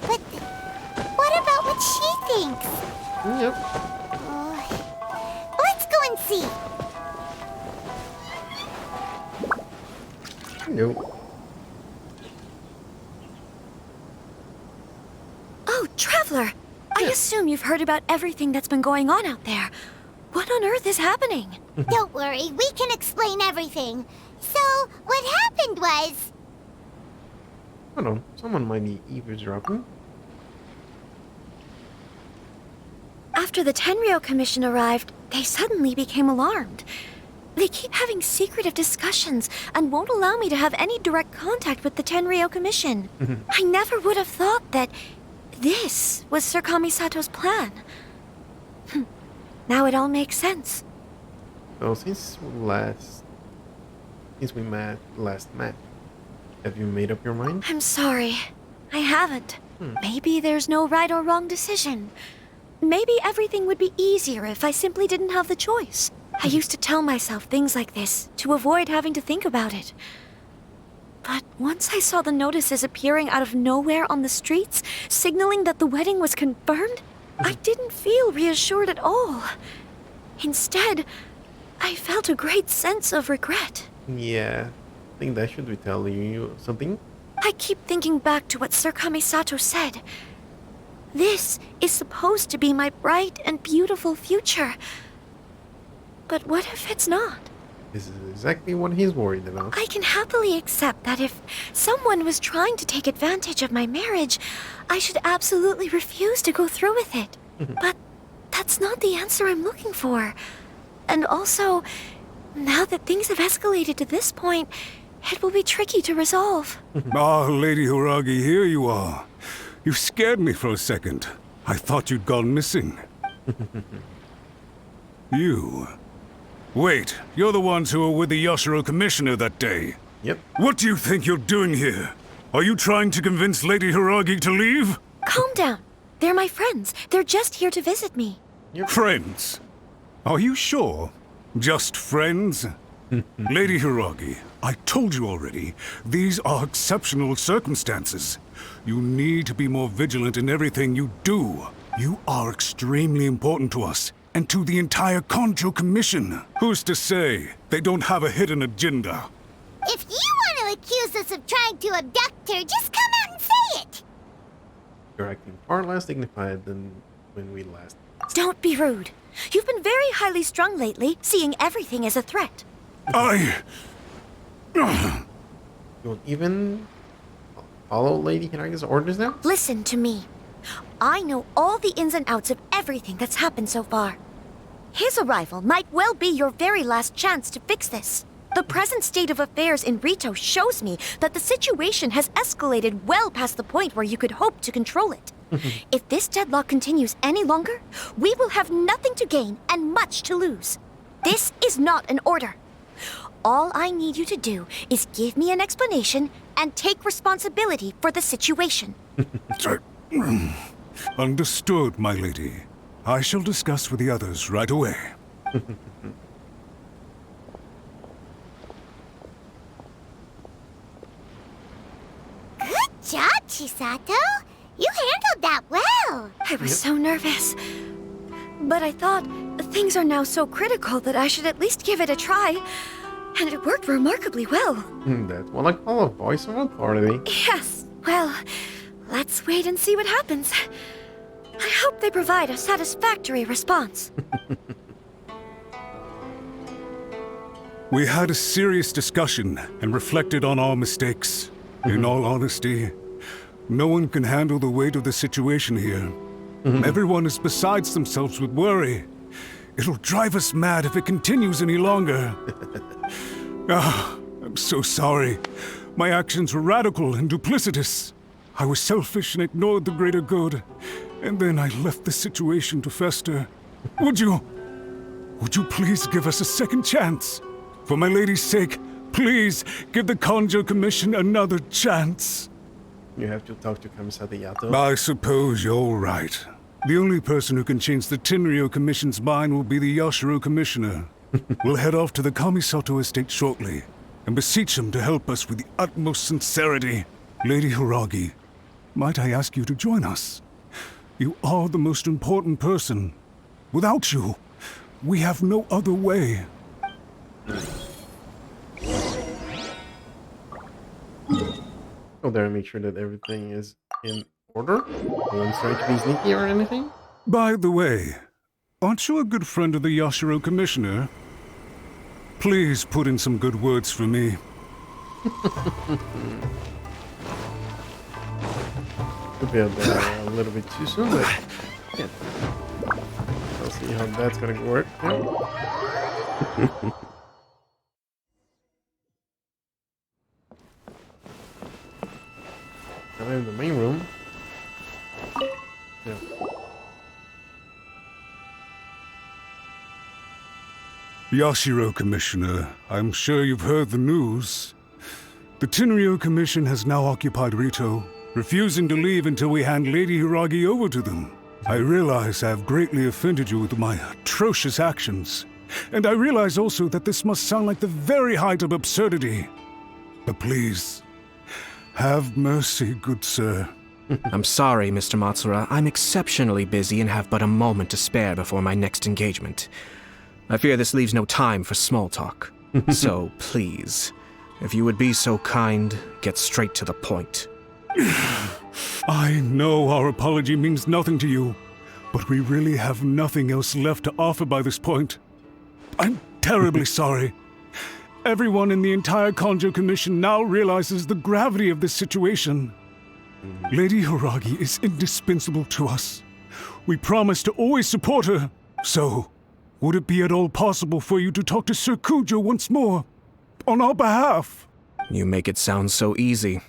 But what about what she thinks? Yep. Let's go and see. Nope. Oh, Traveler! I assume you've heard about everything that's been going on out there. What on earth is happening? Don't worry, we can explain everything. So, what happened was... Hold on, someone might be eavesdropping. After the Tenryo Commission arrived, they suddenly became alarmed. They keep having secretive discussions and won't allow me to have any direct contact with the Tenryo Commission. I never would have thought that this was Sir Kamisato's plan. Now it all makes sense. So since we last met, have you made up your mind? I'm sorry. I haven't. Maybe there's no right or wrong decision. Maybe everything would be easier if I simply didn't have the choice. I used to tell myself things like this to avoid having to think about it. But once I saw the notices appearing out of nowhere on the streets, signaling that the wedding was confirmed, I didn't feel reassured at all. Instead, I felt a great sense of regret. Yeah, I think that should be telling you something. I keep thinking back to what Sir Kamisato said. This is supposed to be my bright and beautiful future. But what if it's not? This is exactly what he's worried about. I can happily accept that if someone was trying to take advantage of my marriage, I should absolutely refuse to go through with it. But that's not the answer I'm looking for. And also, now that things have escalated to this point, it will be tricky to resolve. Ah, Lady Hiragi, here you are. You scared me for a second. I thought you'd gone missing. You... Wait, you're the ones who were with the Yashiro Commissioner that day. Yep. What do you think you're doing here? Are you trying to convince Lady Hiragi to leave? Calm down. They're my friends. They're just here to visit me. Friends? Are you sure? Just friends? Lady Hiragi, I told you already, these are exceptional circumstances. You need to be more vigilant in everything you do. You are extremely important to us, and to the entire Kanjo Commission. Who's to say they don't have a hidden agenda? If you want to accuse us of trying to abduct her, just come out and say it! You're acting far less dignified than when we last... Don't be rude. You've been very highly strung lately, seeing everything as a threat. You won't even follow Lady Hiragi's orders now? Listen to me. I know all the ins and outs of everything that's happened so far. His arrival might well be your very last chance to fix this. The present state of affairs in Rito shows me that the situation has escalated well past the point where you could hope to control it. If this deadlock continues any longer, we will have nothing to gain and much to lose. This is not an order. All I need you to do is give me an explanation and take responsibility for the situation. Understood, my lady. I shall discuss with the others right away. Good job, Chisato. You handled that well. I was so nervous. But I thought things are now so critical that I should at least give it a try. And it worked remarkably well. That's what I call a voice of authority. Yes, well, Let's wait and see what happens. I hope they provide a satisfactory response. We had a serious discussion and reflected on our mistakes. In all honesty, no one can handle the weight of the situation here. Everyone is besides themselves with worry. It'll drive us mad if it continues any longer. I'm so sorry. My actions were radical and duplicitous. I was selfish and ignored the greater good. And then I left the situation to fester. Would you please give us a second chance? For my lady's sake, please give the Conjo Commission another chance. You have to talk to Kamisada Yato. I suppose you're right. The only person who can change the Tenryo Commission's mind will be the Yashiro Commissioner. We'll head off to the Kamisato estate shortly and beseech him to help us with the utmost sincerity. Lady Hiragi, might I ask you to join us? You are the most important person. Without you, we have no other way. Go there and make sure that everything is in order. No one's trying to be sneaky or anything. By the way, aren't you a good friend of the Yashiro Commissioner? Please put in some good words for me. Could be a little bit too soon, but yeah. I'll see how that's gonna work. I'm in the main room. Yeah. Yashiro Commissioner, I'm sure you've heard the news. The Tenryo Commission has now occupied Rito, refusing to leave until we hand Lady Hiragi over to them. I realize I have greatly offended you with my atrocious actions, and I realize also that this must sound like the very height of absurdity. But please, have mercy, good sir. I'm sorry, Mr. Matsura. I'm exceptionally busy and have but a moment to spare before my next engagement. I fear this leaves no time for small talk. So, please, if you would be so kind, get straight to the point. I know our apology means nothing to you, but we really have nothing else left to offer by this point. I'm terribly sorry. Everyone in the entire Conjo Commission now realizes the gravity of this situation. Lady Hiragi is indispensable to us. We promise to always support her. So, would it be at all possible for you to talk to Sir Kujo once more? On our behalf? You make it sound so easy.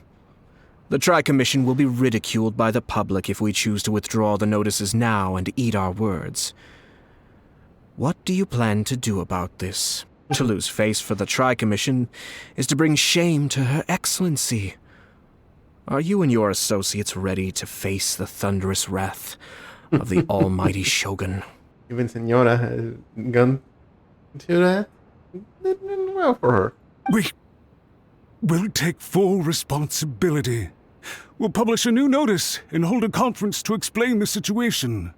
The Tri-Commission will be ridiculed by the public if we choose to withdraw the notices now and eat our words. What do you plan to do about this? To lose face for the Tri-Commission is to bring shame to Her Excellency. Are you and your associates ready to face the thunderous wrath of the almighty Shogun? Even Senora has gone to that. Did well for her. We'll take full responsibility. We'll publish a new notice and hold a conference to explain the situation.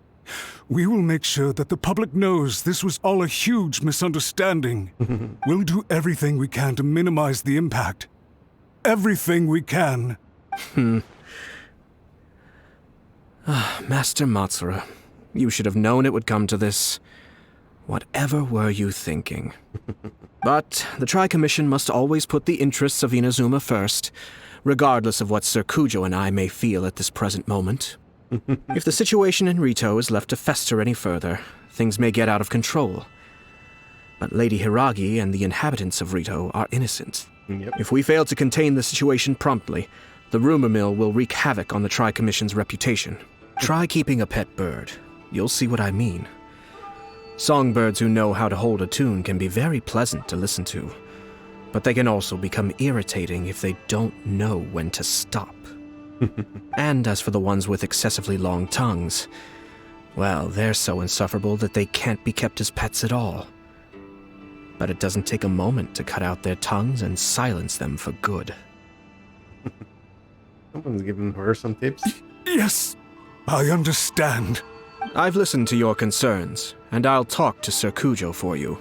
We will make sure that the public knows this was all a huge misunderstanding. We'll do everything we can to minimize the impact. Everything we can. Master Matsura, you should have known it would come to this. Whatever were you thinking? But the Tri-Commission must always put the interests of Inazuma first, regardless of what Sir Kujo and I may feel at this present moment. If the situation in Rito is left to fester any further, things may get out of control. But Lady Hiragi and the inhabitants of Rito are innocent. If we fail to contain the situation promptly, the rumor mill will wreak havoc on the Tri-Commission's reputation. Try keeping a pet bird. You'll see what I mean. Songbirds who know how to hold a tune can be very pleasant to listen to, but they can also become irritating if they don't know when to stop. And as for the ones with excessively long tongues, well, they're so insufferable that they can't be kept as pets at all. But it doesn't take a moment to cut out their tongues and silence them for good. Someone's giving her some tips. Yes, I understand. I've listened to your concerns, and I'll talk to Sir Kujo for you.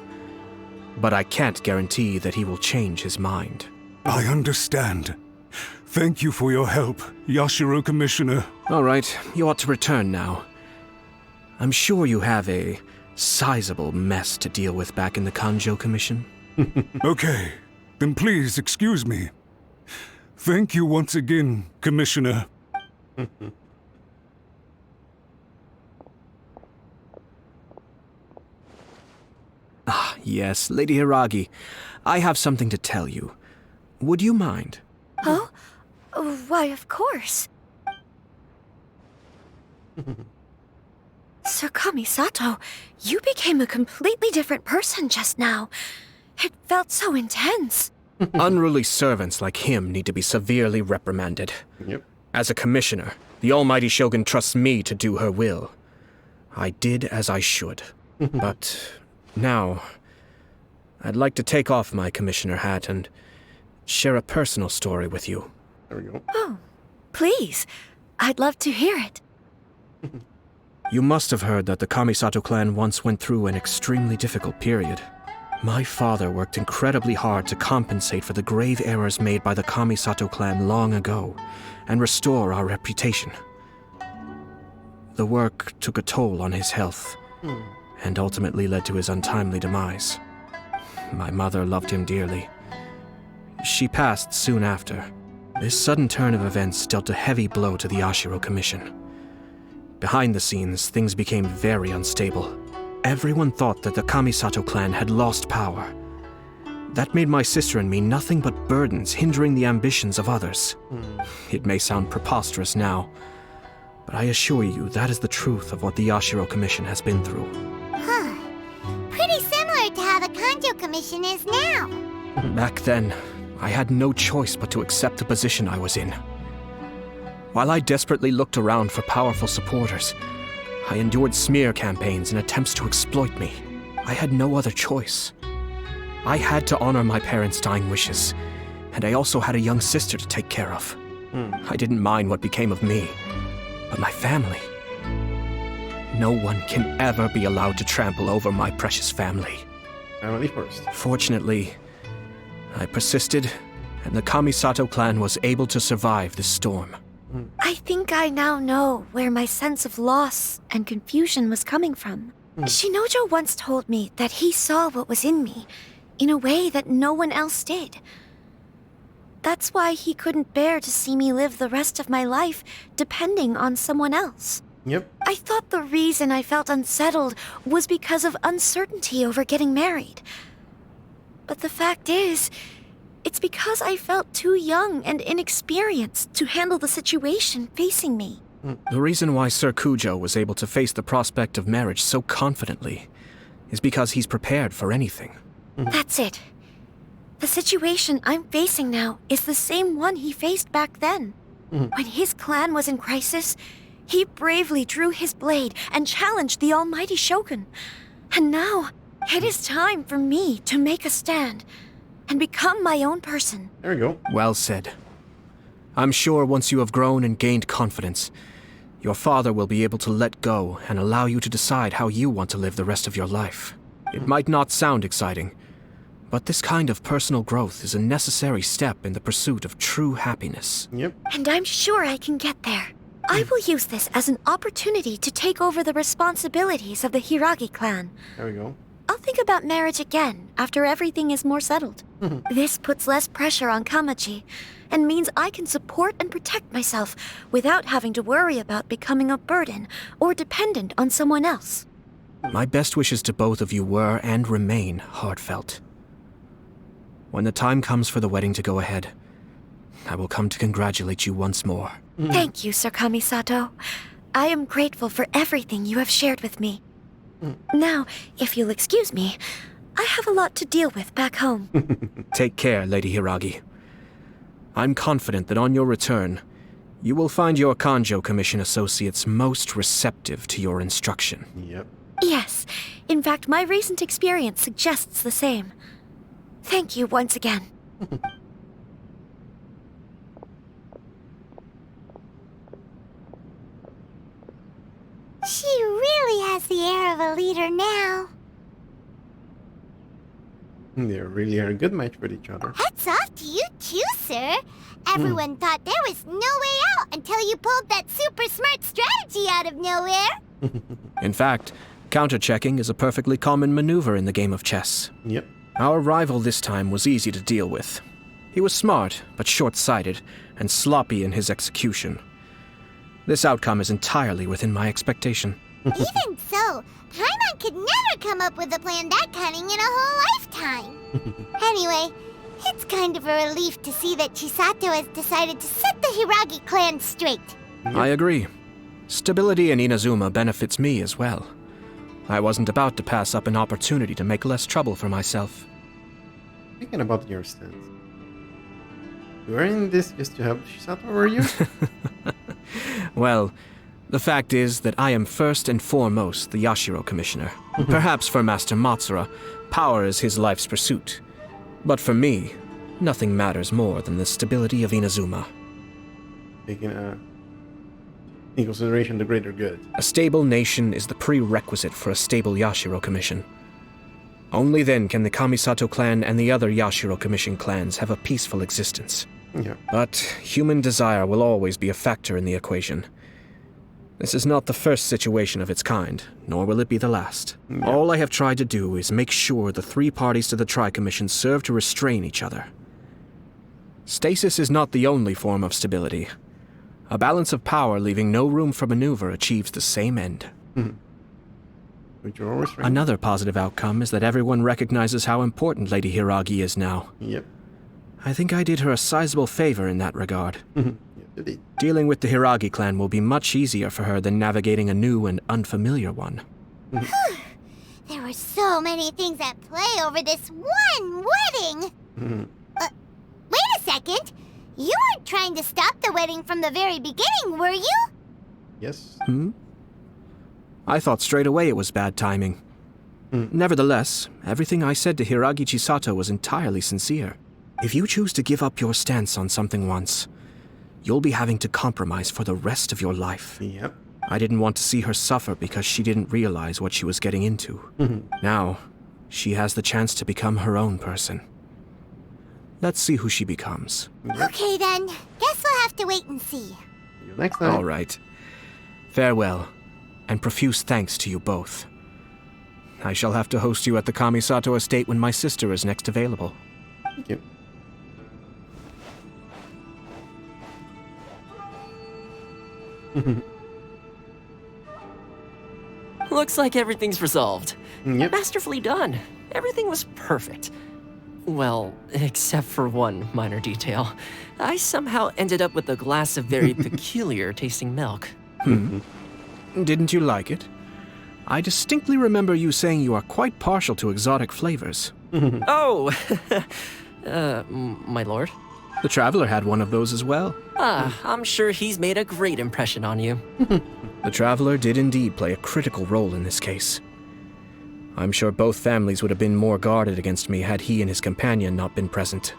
But I can't guarantee that he will change his mind. I understand. Thank you for your help, Yashiro Commissioner. All right, you ought to return now. I'm sure you have a sizable mess to deal with back in the Kanjo Commission. Okay, then please excuse me. Thank you once again, Commissioner. Ah, yes, Lady Hiragi. I have something to tell you. Would you mind? Oh? Why, of course. Sir Kamisato, you became a completely different person just now. It felt so intense. Unruly servants like him need to be severely reprimanded. Yep. As a commissioner, the Almighty Shogun trusts me to do her will. I did as I should. But now, I'd like to take off my commissioner hat and share a personal story with you. There we go. Oh, please. I'd love to hear it. You must have heard that the Kamisato clan once went through an extremely difficult period. My father worked incredibly hard to compensate for the grave errors made by the Kamisato clan long ago and restore our reputation. The work took a toll on his health and ultimately led to his untimely demise. My mother loved him dearly. She passed soon after. This sudden turn of events dealt a heavy blow to the Yashiro Commission. Behind the scenes, things became very unstable. Everyone thought that the Kamisato clan had lost power. That made my sister and me nothing but burdens hindering the ambitions of others. It may sound preposterous now, but I assure you that is the truth of what the Yashiro Commission has been through. Huh. Pretty similar to how the Kanjo Commission is now. Back then, I had no choice but to accept the position I was in. While I desperately looked around for powerful supporters, I endured smear campaigns and attempts to exploit me. I had no other choice. I had to honor my parents' dying wishes, and I also had a young sister to take care of. I didn't mind what became of me, but my family. No one can ever be allowed to trample over my precious family. Family first. Fortunately, I persisted, and the Kamisato clan was able to survive this storm. I think I now know where my sense of loss and confusion was coming from. Shinojo once told me that he saw what was in me in a way that no one else did. That's why he couldn't bear to see me live the rest of my life depending on someone else. Yep. I thought the reason I felt unsettled was because of uncertainty over getting married. But the fact is, it's because I felt too young and inexperienced to handle the situation facing me. The reason why Sir Kujo was able to face the prospect of marriage so confidently is because he's prepared for anything. That's it. The situation I'm facing now is the same one he faced back then. When his clan was in crisis, he bravely drew his blade and challenged the Almighty Shogun. And now, it is time for me to make a stand and become my own person. There we go. Well said. I'm sure once you have grown and gained confidence, your father will be able to let go and allow you to decide how you want to live the rest of your life. It might not sound exciting, but this kind of personal growth is a necessary step in the pursuit of true happiness. Yep. And I'm sure I can get there. I will use this as an opportunity to take over the responsibilities of the Hiragi clan. There we go. I'll think about marriage again after everything is more settled. This puts less pressure on Kamaji, and means I can support and protect myself without having to worry about becoming a burden or dependent on someone else. My best wishes to both of you were and remain heartfelt. When the time comes for the wedding to go ahead, I will come to congratulate you once more. Thank you, Sir Kamisato. I am grateful for everything you have shared with me. Now, if you'll excuse me, I have a lot to deal with back home. Take care, Lady Hiragi. I'm confident that on your return, you will find your Kanjo Commission associates most receptive to your instruction. Yep. Yes, in fact, my recent experience suggests the same. Thank you once again. She really has the air of a leader now. They really are a good match with each other. Hats off to you too, sir. Everyone thought there was no way out until you pulled that super smart strategy out of nowhere. In fact, counter-checking is a perfectly common maneuver in the game of chess. Yep. Our rival this time was easy to deal with. He was smart, but short-sighted, and sloppy in his execution. This outcome is entirely within my expectation. Even so, Paimon could never come up with a plan that cunning in a whole lifetime. Anyway, it's kind of a relief to see that Chisato has decided to set the Hiragi clan straight. I agree. Stability in Inazuma benefits me as well. I wasn't about to pass up an opportunity to make less trouble for myself. Thinking about your stance. You are in this just to help Chisato, were you? Well, the fact is that I am first and foremost the Yashiro Commissioner. Perhaps for Master Matsura, power is his life's pursuit. But for me, nothing matters more than the stability of Inazuma. Taking in consideration the greater good. A stable nation is the prerequisite for a stable Yashiro Commission. Only then can the Kamisato clan and the other Yashiro Commission clans have a peaceful existence. Yeah. But human desire will always be a factor in the equation. This is not the first situation of its kind, nor will it be the last. Yeah. All I have tried to do is make sure the three parties to the Tri-Commission serve to restrain each other. Stasis is not the only form of stability. A balance of power leaving no room for maneuver achieves the same end. Which you're always right. Another positive outcome is that everyone recognizes how important Lady Hiragi is now. Yep. I think I did her a sizable favor in that regard. Yes, indeed. Dealing with the Hiragi clan will be much easier for her than navigating a new and unfamiliar one. There were so many things at play over this one wedding. Wait a second. You weren't trying to stop the wedding from the very beginning, were you? Yes. I thought straight away it was bad timing. Nevertheless, everything I said to Hiragi Chisato was entirely sincere. If you choose to give up your stance on something once, you'll be having to compromise for the rest of your life. Yep. I didn't want to see her suffer because she didn't realize what she was getting into. Now, she has the chance to become her own person. Let's see who she becomes. Okay then. Guess we'll have to wait and see. See you next time. All right. Farewell, and profuse thanks to you both. I shall have to host you at the Kamisato estate when my sister is next available. Thank you. Looks like everything's resolved. Yep. Masterfully done. Everything was perfect. Well, except for one minor detail. I somehow ended up with a glass of very peculiar tasting milk. Didn't you like it? I distinctly remember you saying you are quite partial to exotic flavors. Oh, my lord? The Traveler had one of those as well. I'm sure he's made a great impression on you. The Traveler did indeed play a critical role in this case. I'm sure both families would have been more guarded against me had he and his companion not been present.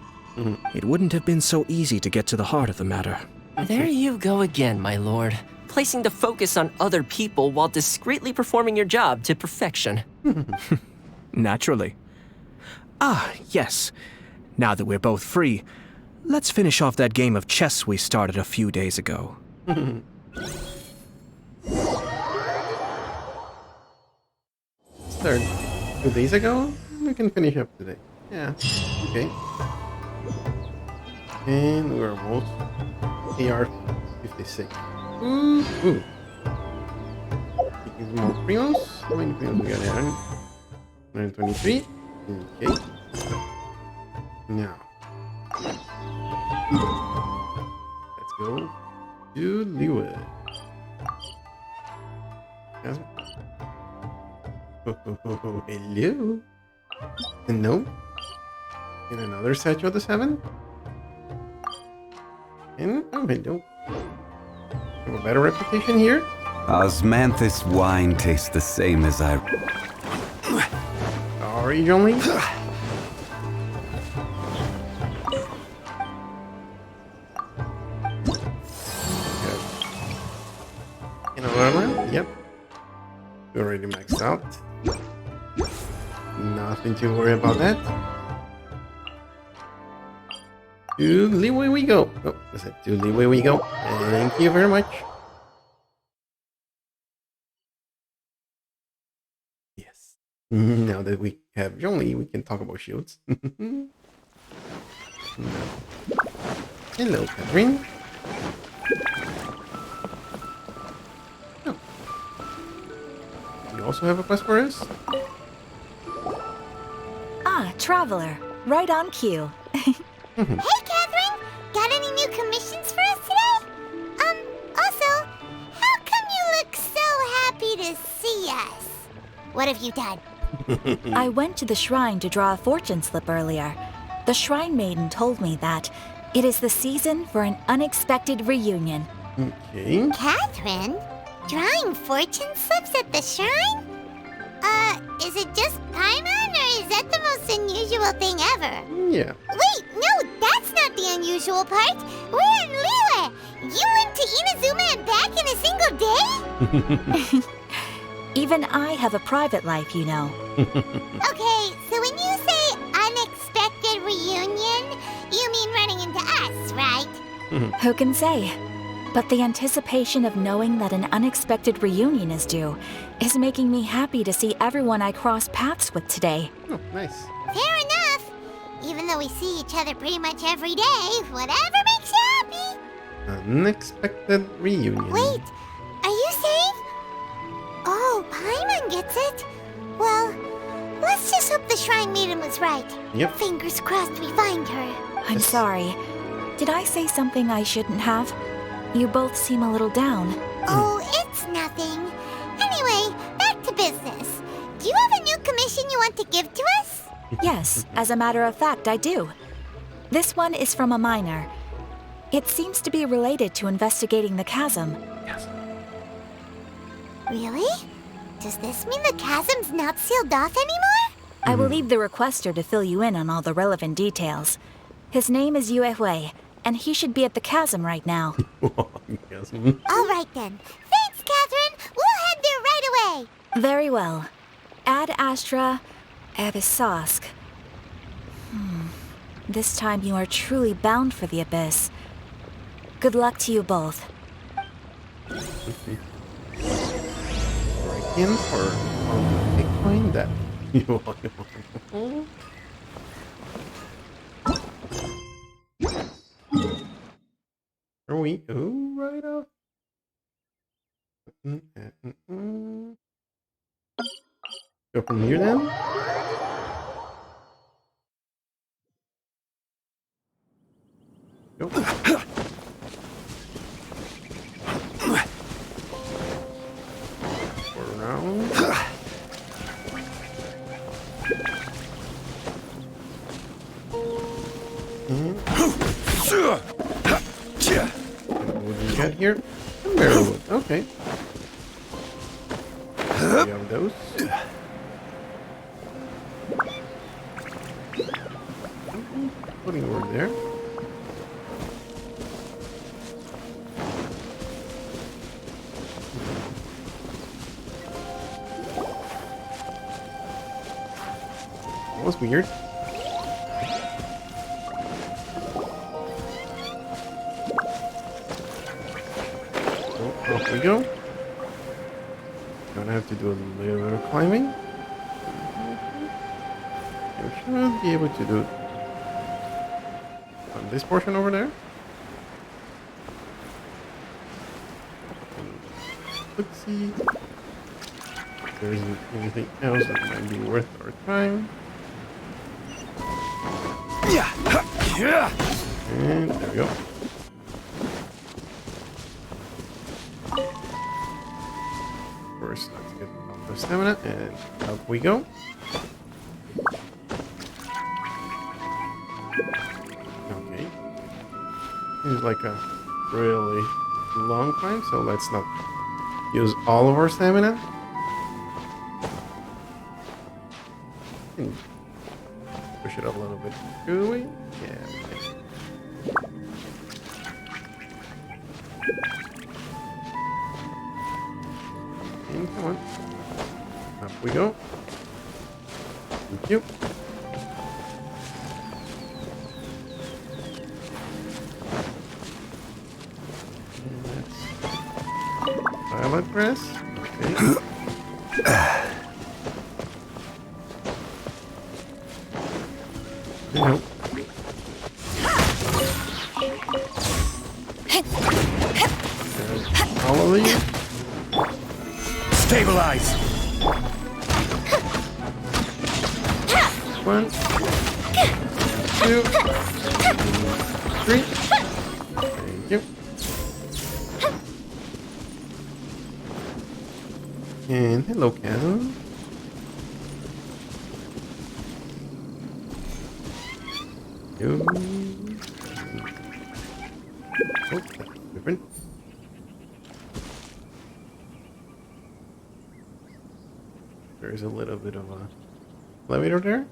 It wouldn't have been so easy to get to the heart of the matter. There you go again, my lord. Placing the focus on other people while discreetly performing your job to perfection. Naturally. Ah, yes. Now that we're both free, let's finish off that game of chess we started a few days ago. Start 2 days ago? We can finish up today. Yeah. Okay. And we're almost AR 56. Ooh. Taking more premiums. How many premiums we got here? 123. Okay. Now. Let's go to Leeward. Chasm. Hello. No. And another statue of the 7. And hello. Have a better reputation here. Osmanthus wine tastes the same as I. Sorry, Johnny. Another one? Yep. We're already maxed out. Nothing to worry about that. To Leeway we go. Oh, is it to Leeway we go? Thank you very much. Yes. Now that we have Zhongli, we can talk about shields. Hello, Catherine. Oh. You also have a quest for us? Ah, traveler. Right on cue. Hey, Catherine! Got any new commissions for us today? Also, how come you look so happy to see us? What have you done? I went to the shrine to draw a fortune slip earlier. The shrine maiden told me that it is the season for an unexpected reunion. Okay. Catherine? Drawing fortune slips at the shrine? Is it just Paimon, or is that the most unusual thing ever? Yeah. Wait, no, that's not the unusual part. We're in Liyue. You went to Inazuma and back in a single day? Even I have a private life, you know. Okay, so when you say unexpected reunion, you mean running into us, right? Who can say? But the anticipation of knowing that an unexpected reunion is due is making me happy to see everyone I cross paths with today. Oh, nice. Fair enough. Even though we see each other pretty much every day, whatever makes you happy. Unexpected reunion. Wait, are you saying? Oh, Paimon gets it. Well, let's just hope the Shrine Maiden was right. Yep. Fingers crossed we find her. I'm sorry. Did I say something I shouldn't have? You both seem a little down. Oh, it's nothing. Anyway, back to business. Do you have a new commission you want to give to us? Yes, as a matter of fact, I do. This one is from a miner. It seems to be related to investigating the chasm. Really? Does this mean the chasm's not sealed off anymore? I will leave the requester to fill you in on all the relevant details. His name is Yue Hui, and he should be at the chasm right now. All right then. Thanks, Catherine. We'll head there right away. Very well. Ad Astra Abyssosque. This time you are truly bound for the abyss. Good luck to you both. Break in for Bitcoin that you Are we? Oh, right off. Go from here then. Go. Around. What do we got here? A Marrowwood. Okay. We have those. Putting over there. That was weird. Oh, off we go. Gonna have to do a little bit of climbing. We should be able to do it on this portion over there. Let's see if there isn't anything else that might be worth our time. And there we go. First, let's get the stamina, and up we go. Okay. Seems like a really long climb, so let's not use all of our stamina. And push it up a little bit. Do we? Yeah. Okay. And come on. Up we go. Thank you. Salad grass. Okay. Nope. Follow you. Stabilize! 1, 2, 3. Thank you. And hello, chasm. You. Oh, that's different. There is a little bit of a elevator there.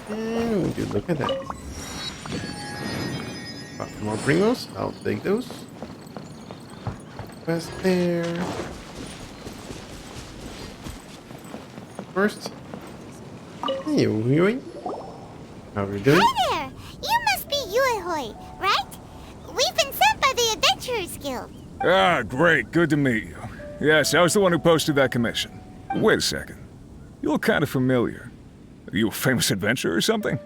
And would you look at that? Got some more primos. I'll take those. Quest there. First. Hey, Yui. How are you doing? Hi there! You must be Yuehoi, right? We've been sent by the Adventurers Guild. Ah, great. Good to meet you. Yes, I was the one who posted that commission. Wait a second. You look kind of familiar. Are you a famous adventurer or something?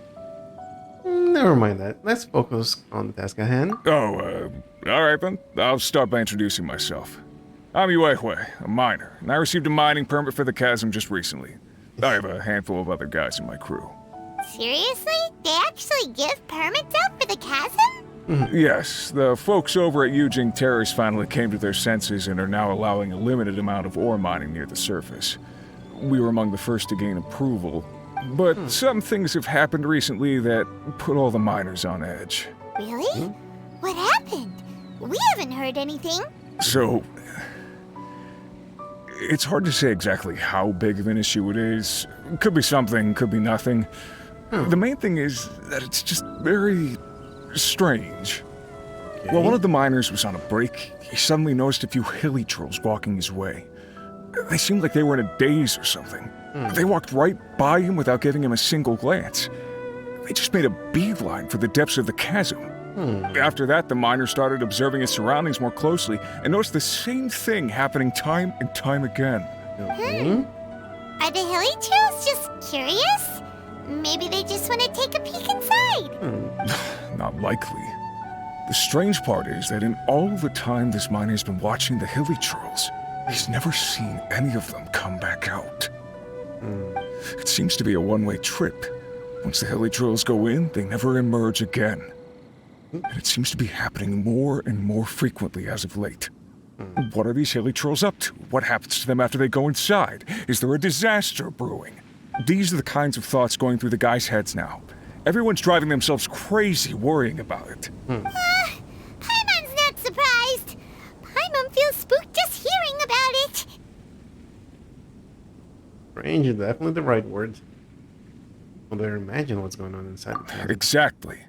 Never mind that. Let's focus on the task at hand. Oh, alright then. I'll start by introducing myself. I'm Yuehue, a miner, and I received a mining permit for the chasm just recently. I have a handful of other guys in my crew. Seriously? They actually give permits out for the chasm? Yes, the folks over at Yujing Terrace finally came to their senses and are now allowing a limited amount of ore mining near the surface. We were among the first to gain approval, but some things have happened recently that put all the miners on edge. Really? What happened? We haven't heard anything. So, it's hard to say exactly how big of an issue it is. Could be something, could be nothing. The main thing is that it's just very strange. Okay. While one of the miners was on a break, he suddenly noticed a few hilly trolls walking his way. They seemed like they were in a daze or something. They walked right by him without giving him a single glance. They just made a beeline for the depths of the chasm. After that, the miner started observing his surroundings more closely and noticed the same thing happening time and time again. Are the hilly trolls just curious? Maybe they just want to take a peek inside. Not likely. The strange part is that in all the time this miner's been watching the hilly trolls, he's never seen any of them come back out. It seems to be a one-way trip. Once the hilly trolls go in, they never emerge again. And it seems to be happening more and more frequently as of late. What are these hilly trolls up to? What happens to them after they go inside? Is there a disaster brewing? These are the kinds of thoughts going through the guys' heads now. Everyone's driving themselves crazy worrying about it. Paimon's not surprised. Paimon feels spooked just hearing about it. Strange is definitely the right word. Well, better imagine what's going on inside the chasm. Exactly.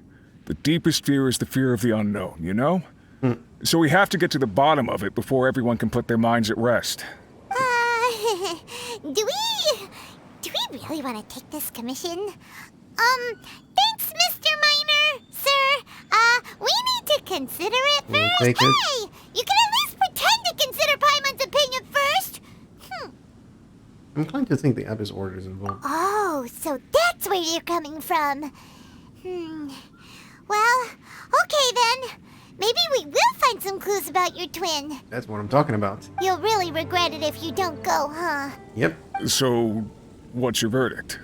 The deepest fear is the fear of the unknown, you know? So we have to get to the bottom of it before everyone can put their minds at rest. Do we really want to take this commission? Thanks, Mr. Miner, sir. We need to consider it first. Take it. Hey, you can at least pretend to consider Paimon's opinion first. I'm inclined to think the Abbess order is involved. Oh, so that's where you're coming from. Well, okay then. Maybe we will find some clues about your twin. That's what I'm talking about. You'll really regret it if you don't go, huh? Yep. So, what's your verdict?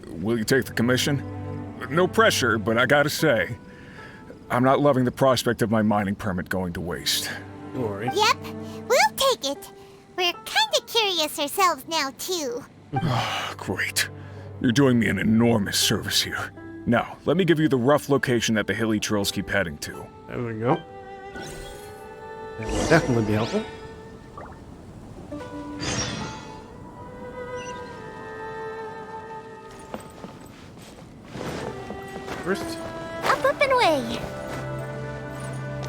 Will you take the commission? No pressure, but I gotta say, I'm not loving the prospect of my mining permit going to waste. Don't worry. Yep, we'll take it. We're kinda curious ourselves now, too. Great. You're doing me an enormous service here. Now, let me give you the rough location that the hilly trolls keep heading to. There we go. That will definitely be helpful. First, Up and away.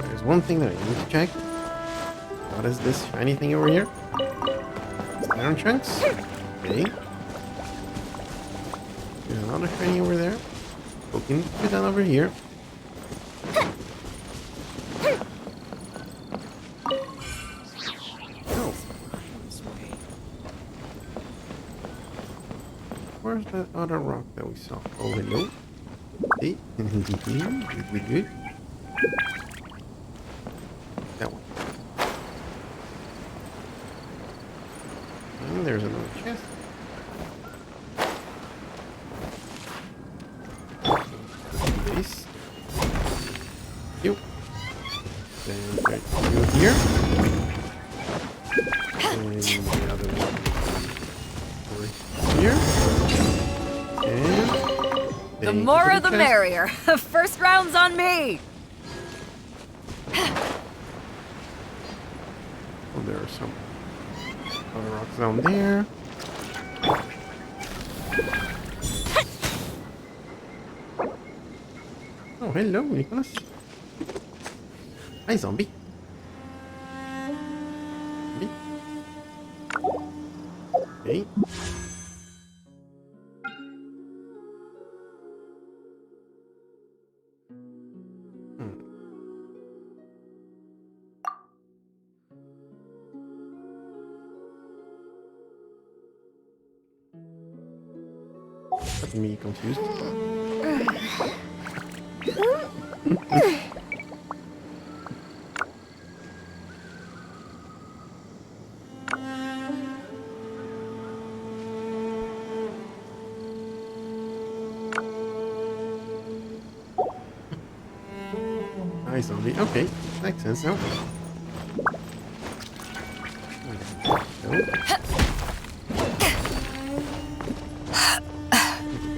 there's one thing that I need to check. What is this shiny thing over here? It's iron chunks. Okay. There's another shiny over there. We can do that over here. Oh. Where's that other rock that we saw? Oh, hello. Hey. Good. That one. And there's another chest. This. You. Then right through here. And the other one over here. And the more the merrier. First round's on me. Oh, there are some other rocks down there. Oh, hello, Nicholas. Hi, zombie. Zombie. Okay. Got me confused. Hi, zombie. Okay, makes sense now. Nope.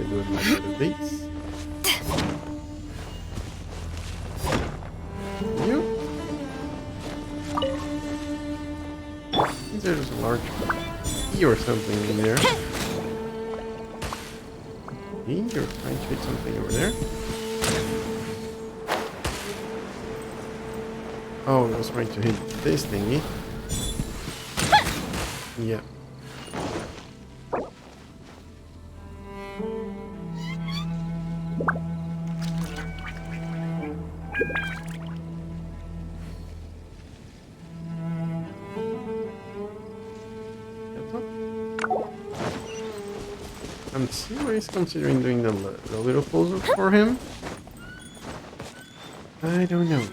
Do it like other beats. You. There's a large key or something in there. You're trying to hit something over there. Oh, I was trying to hit this thingy. Yeah. I'm serious considering doing the little puzzle for him. I don't know.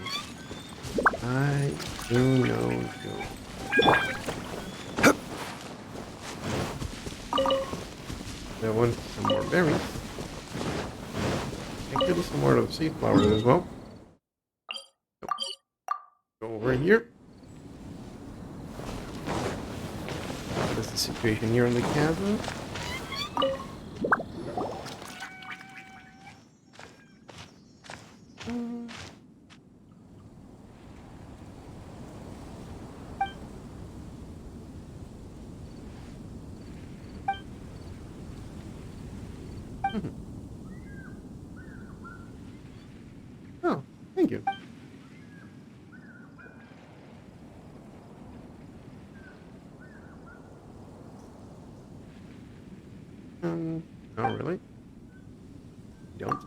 I do know. I want some more berries. Actually, some more of the seed flowers as well. Go over here. That's the situation here in the chasm. Oh, thank you. Not really. Don't.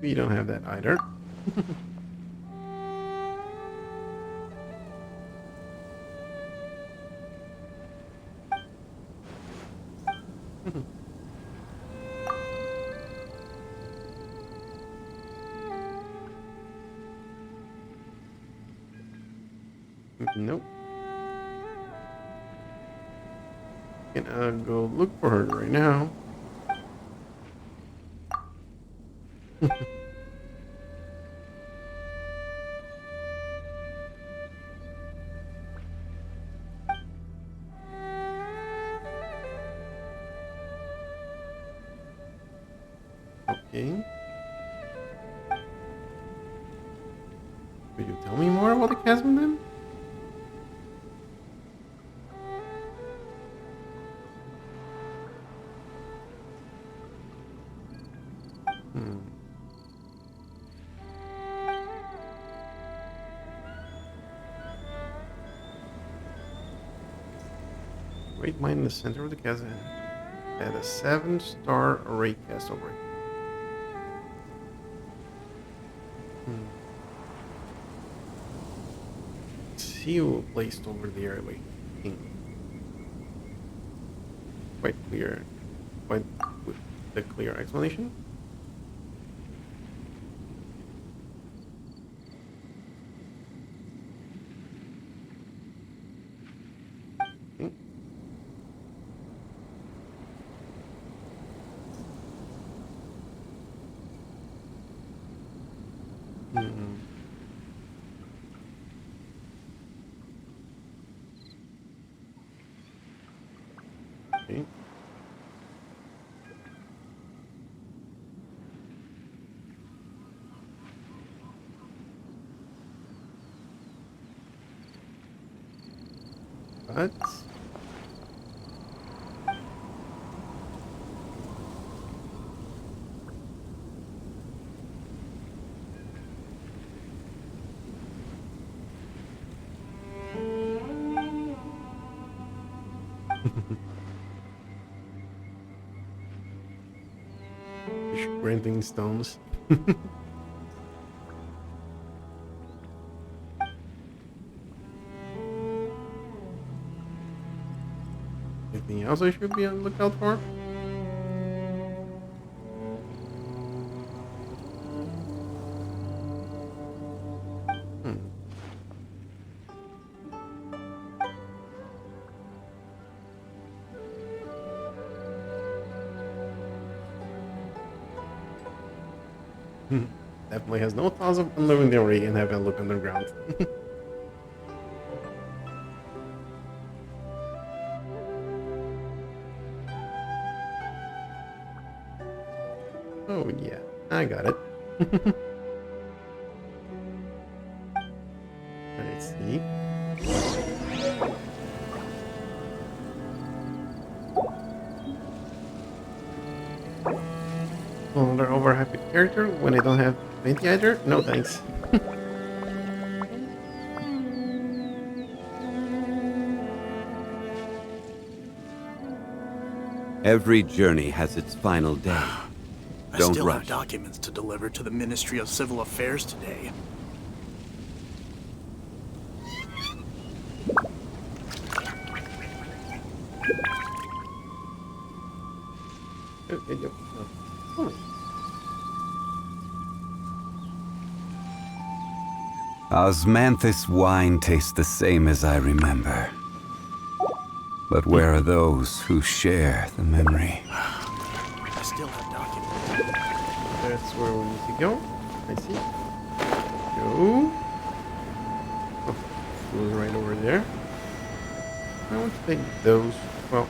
We don't have that either. Nope. Can go look for her right now. Okay. Could you tell me more about the chasm then? magnetic mine in the center of the chasm had a 7-star array cast over it. Seal placed over the airway. Quite clear. Quite the clear explanation. Okay. But granting stones. Anything else I should be on the lookout for? Definitely has no thoughts of unliving the array and having a look underground. Oh yeah, I got it. Let's see. Another overhappy character when I don't have Venti either? No thanks. Every journey has its final day. I Don't still rush. have documents to deliver to the Ministry of Civil Affairs today. Osmanthus wine tastes the same as I remember. But where are those who share the memory? I still have documents. That's where we need to go. I see. Go. Oh, goes right over there. I want to take those. Well,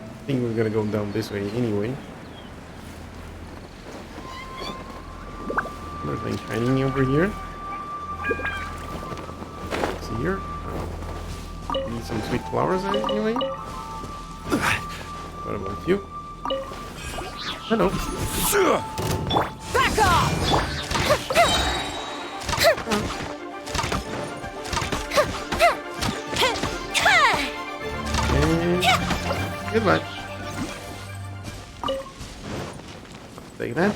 I think we're gonna go down this way anyway. Another thing shining over here. See here. Need some sweet flowers anyway. What about you? Hello. Back off! And goodbye. Take that.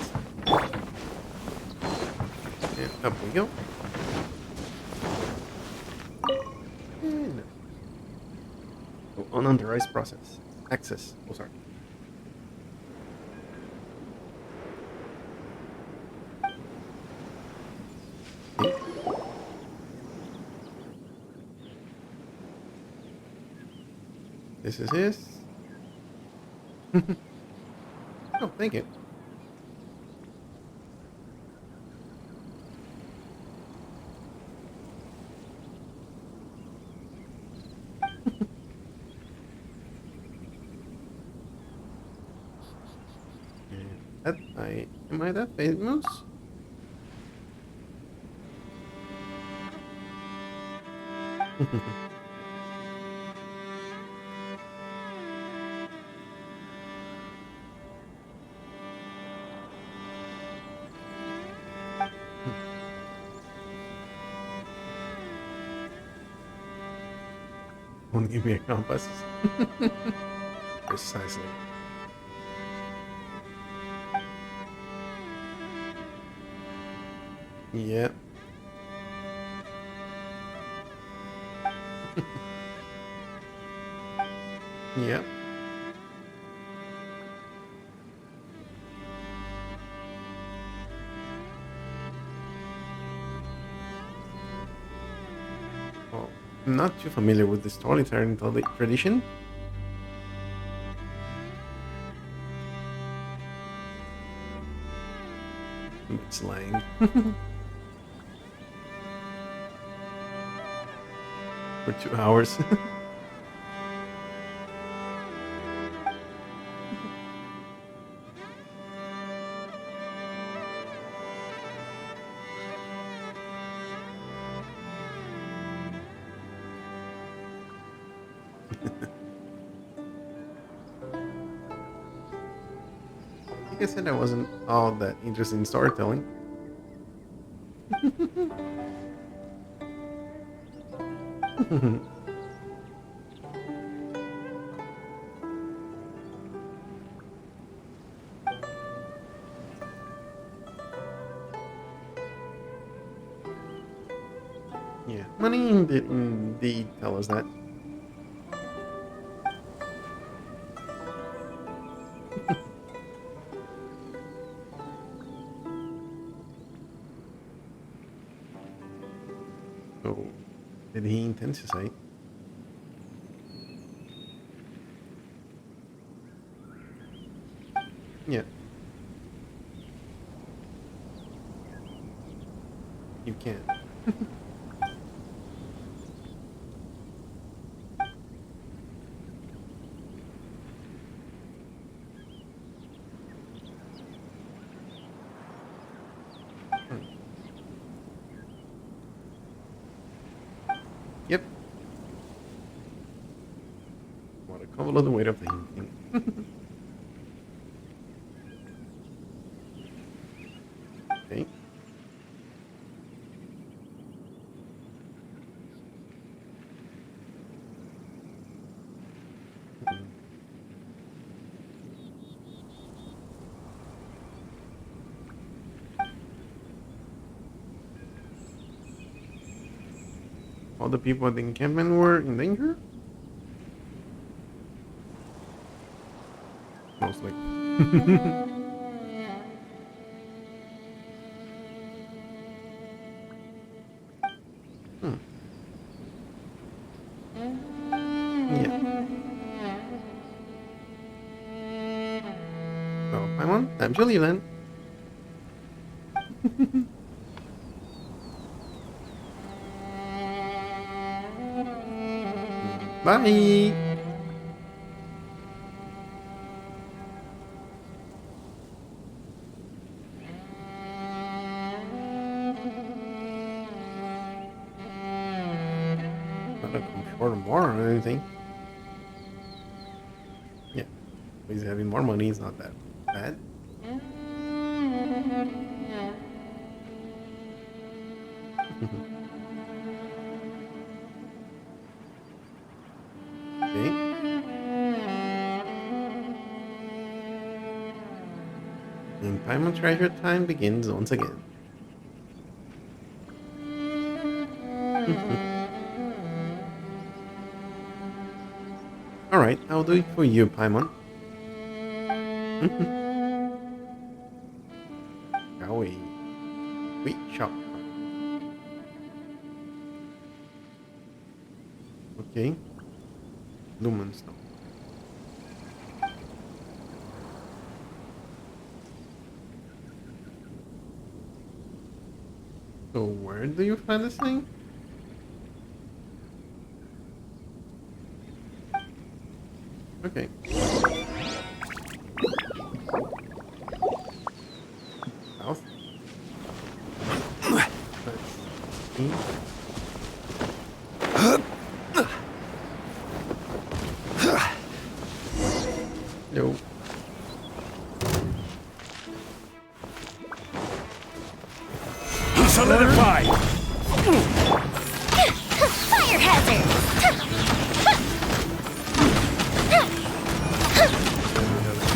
And up we go. And unauthorized process. Access. Oh, sorry. This is his. Oh, thank you. Am I that famous? Don't give me a compass. Precisely. Yep. Yep. Oh, I'm not too familiar with the storytelling tradition. Too much slang. For 2 hours. Like I said, I wasn't all that interested in storytelling. Yeah, money did indeed tell us that. So, did he intend to say? Yeah. You can't. Yep. What a couple of the weight of the hinting. Okay. All the people at the encampment were in danger? Most likely. Yeah. Well, Paimon, time to leave then. Bye! Not a comfort more or anything. Yeah. At least having more money is not that bad. Okay. And Paimon treasure time begins once again. Alright, I'll do it for you, Paimon. Shall we? Wait, shop. Okay. Lumen Stone. So where do you find this thing? Okay. South. No. Solidify! Fire hazard!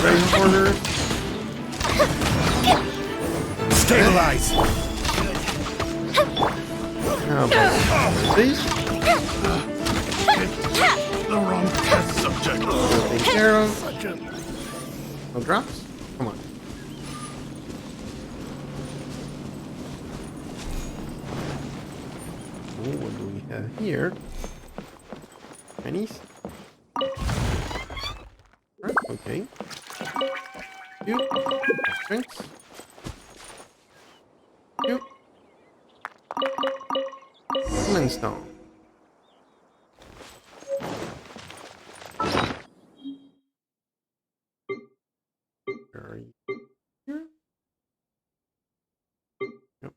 Raise order. Stabilize. How about this? The wrong test subject. Take care of. No drops? Come on. Ooh, what do we have here? Pennies? Right, okay. You. Drinks. You. Flintstone. Are you here? Yep.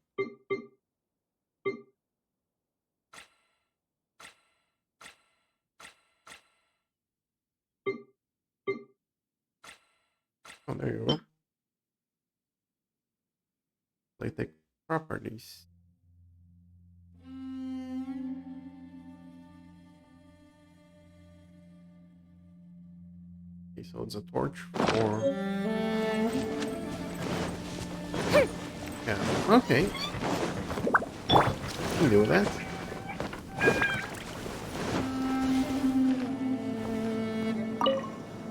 Oh, there you go. Playtech properties. Okay, so it's a torch for. Yeah, okay. Can deal with that.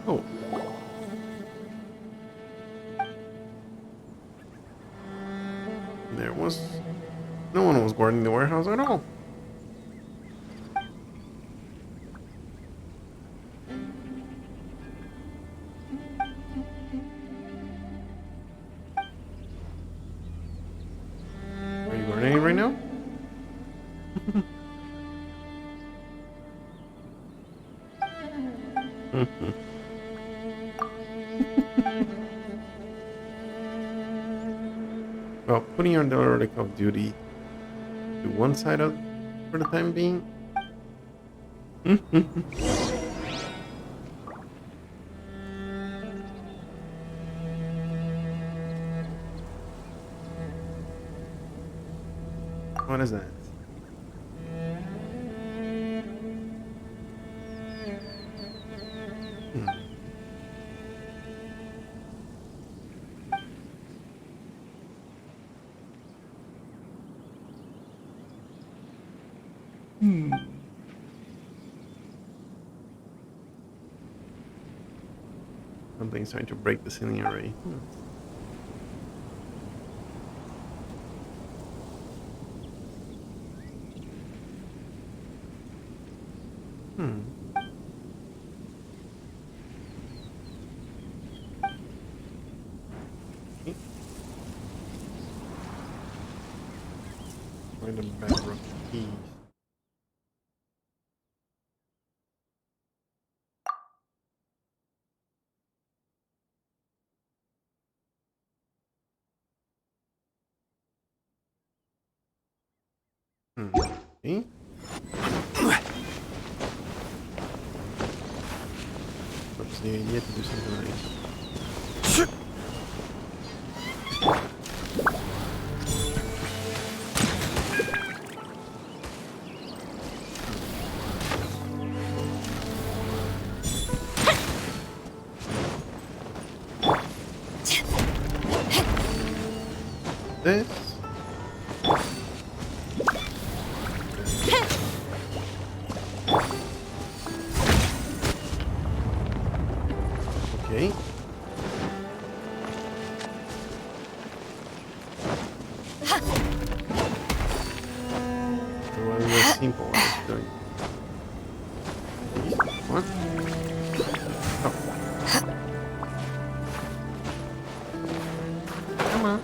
Oh. There was no one was guarding the warehouse at all. Are you guarding it right now? Well, putting on the Arctic of duty to one side of for the time being. What is that? Something's trying to break the ceiling already. Find a bedrock keys. Okay. What's the idea to do something nice? This. Okay. So what is this simple I was doing? What? Oh. Come on.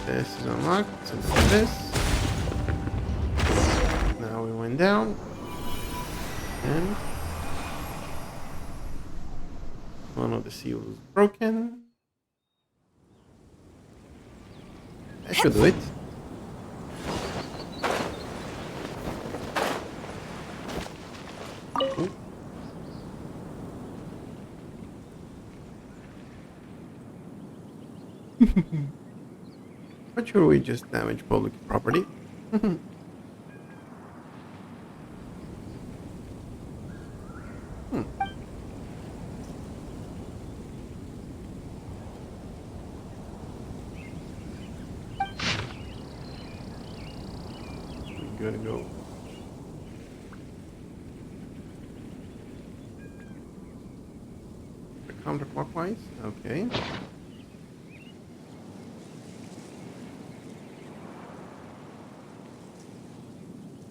This is unlocked, so this. Now we went down. And one of the seals was broken. That should do it. Ooh. But should we just damage public property? gonna go. Counterclockwise? Okay.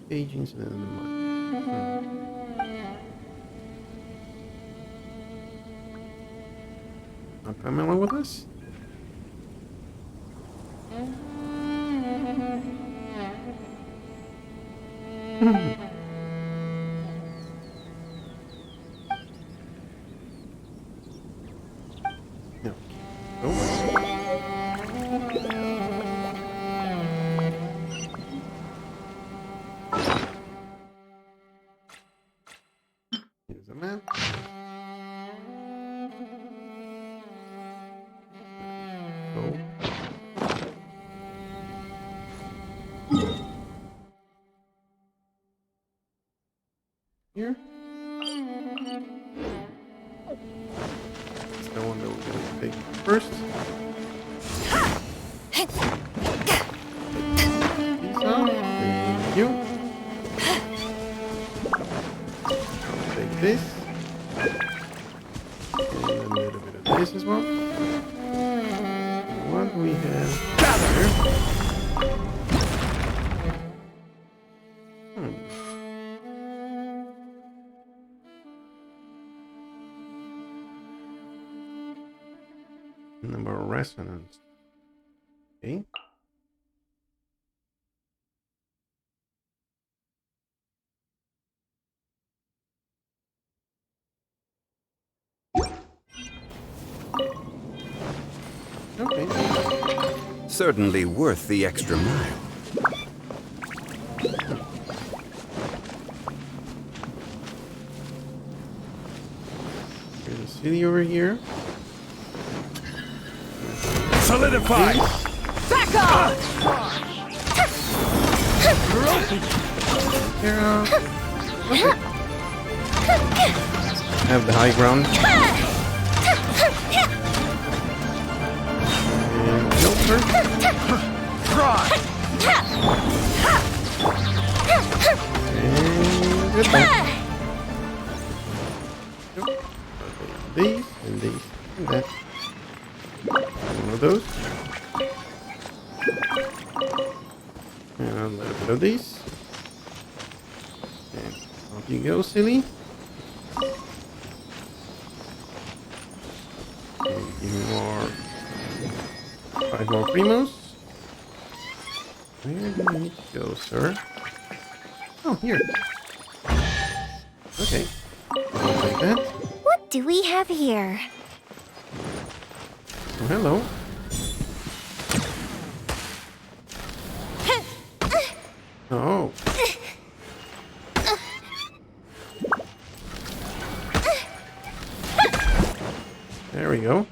Page incident in the mud. Not familiar with this? No. Here's a map. Go. Here. It's the one that we're gonna take first. These off. Thank you. I'll take this. And a little bit of this as well. What do we have here? Number of resonance. Okay. Okay. Certainly worth the extra mile. There's a city over here. Solidify! Back off! Have the high ground. And filter. And goodbye. These and these and that. One of those. And a little bit of these. And off you go, silly. And give me more. 5 more primos. Where do you need to go, sir? Oh, here. Okay. I'll take that. What do we have here? Oh, hello. Oh. There we go.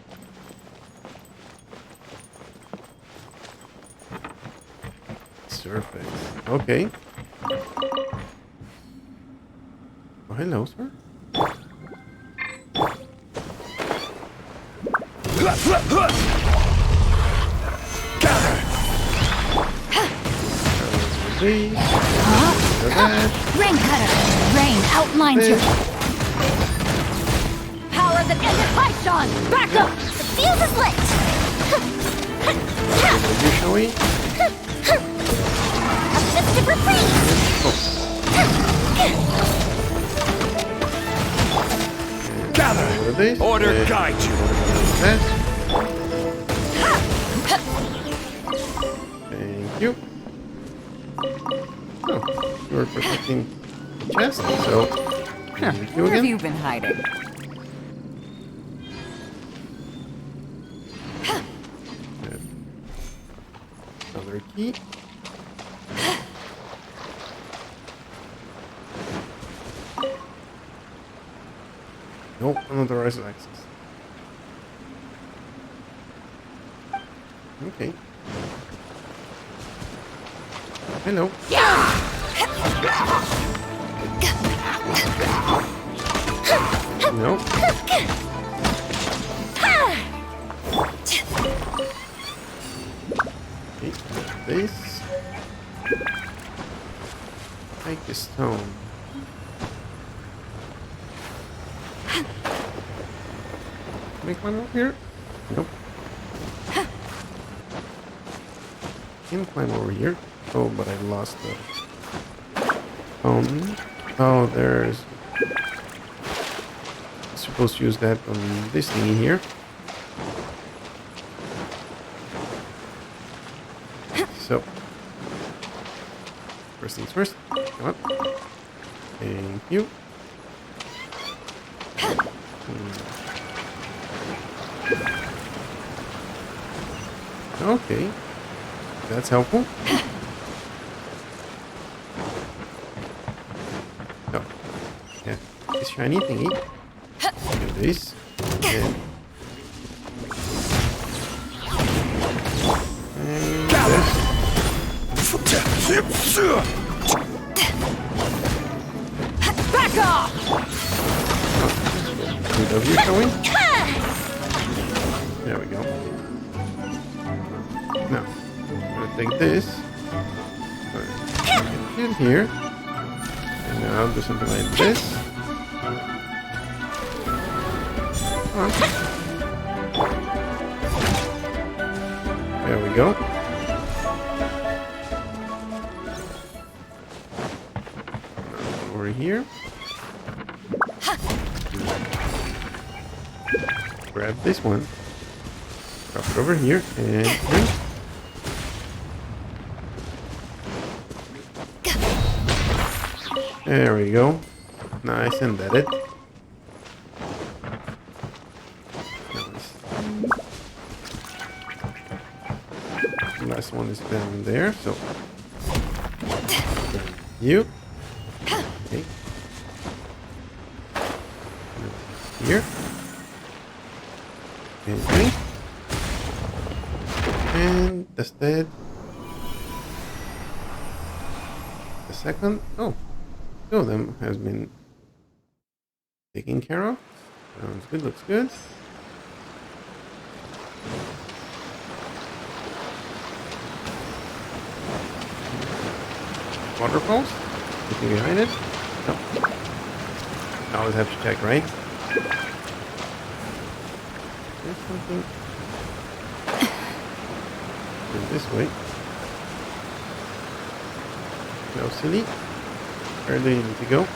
Surface. Okay. Oh, hello, sir. Rain cutter. Rain outlines your Power that ended Python! Back up! The fuse is lit! Usually. A festive reprise! Gather! Order guide you! Thank you. Oh, you're protecting the chest, so... Thank you Where have again. you been hiding? Another key. Nope, unauthorized access. Okay. Hello. Nope. Okay, this. Can I climb over here? Nope. Can't climb over here. Oh, but I lost the phone. Oh, there's... I'm supposed to use that on this thingy here. So, first things first. Come on. Thank you. Okay. That's helpful. Oh. Yeah. This shiny thingy. Do this. And this. Back off! Good of you, shall we? There we go. Now, I'm gonna take this. Get it here. And now I'll do something like this. Come on. There we go. Over here. Grab this one. Drop it over here and drink. There we go. Nice and that it. Nice. The last one is down there, so you. Okay. Here. And drink. And that's that. The second. Oh. Two of them has been taken care of. Sounds good, looks good. Waterfalls? Anything behind it? No. I always have to check, right? There's something. Go this way. No, silly. Where do you need to go?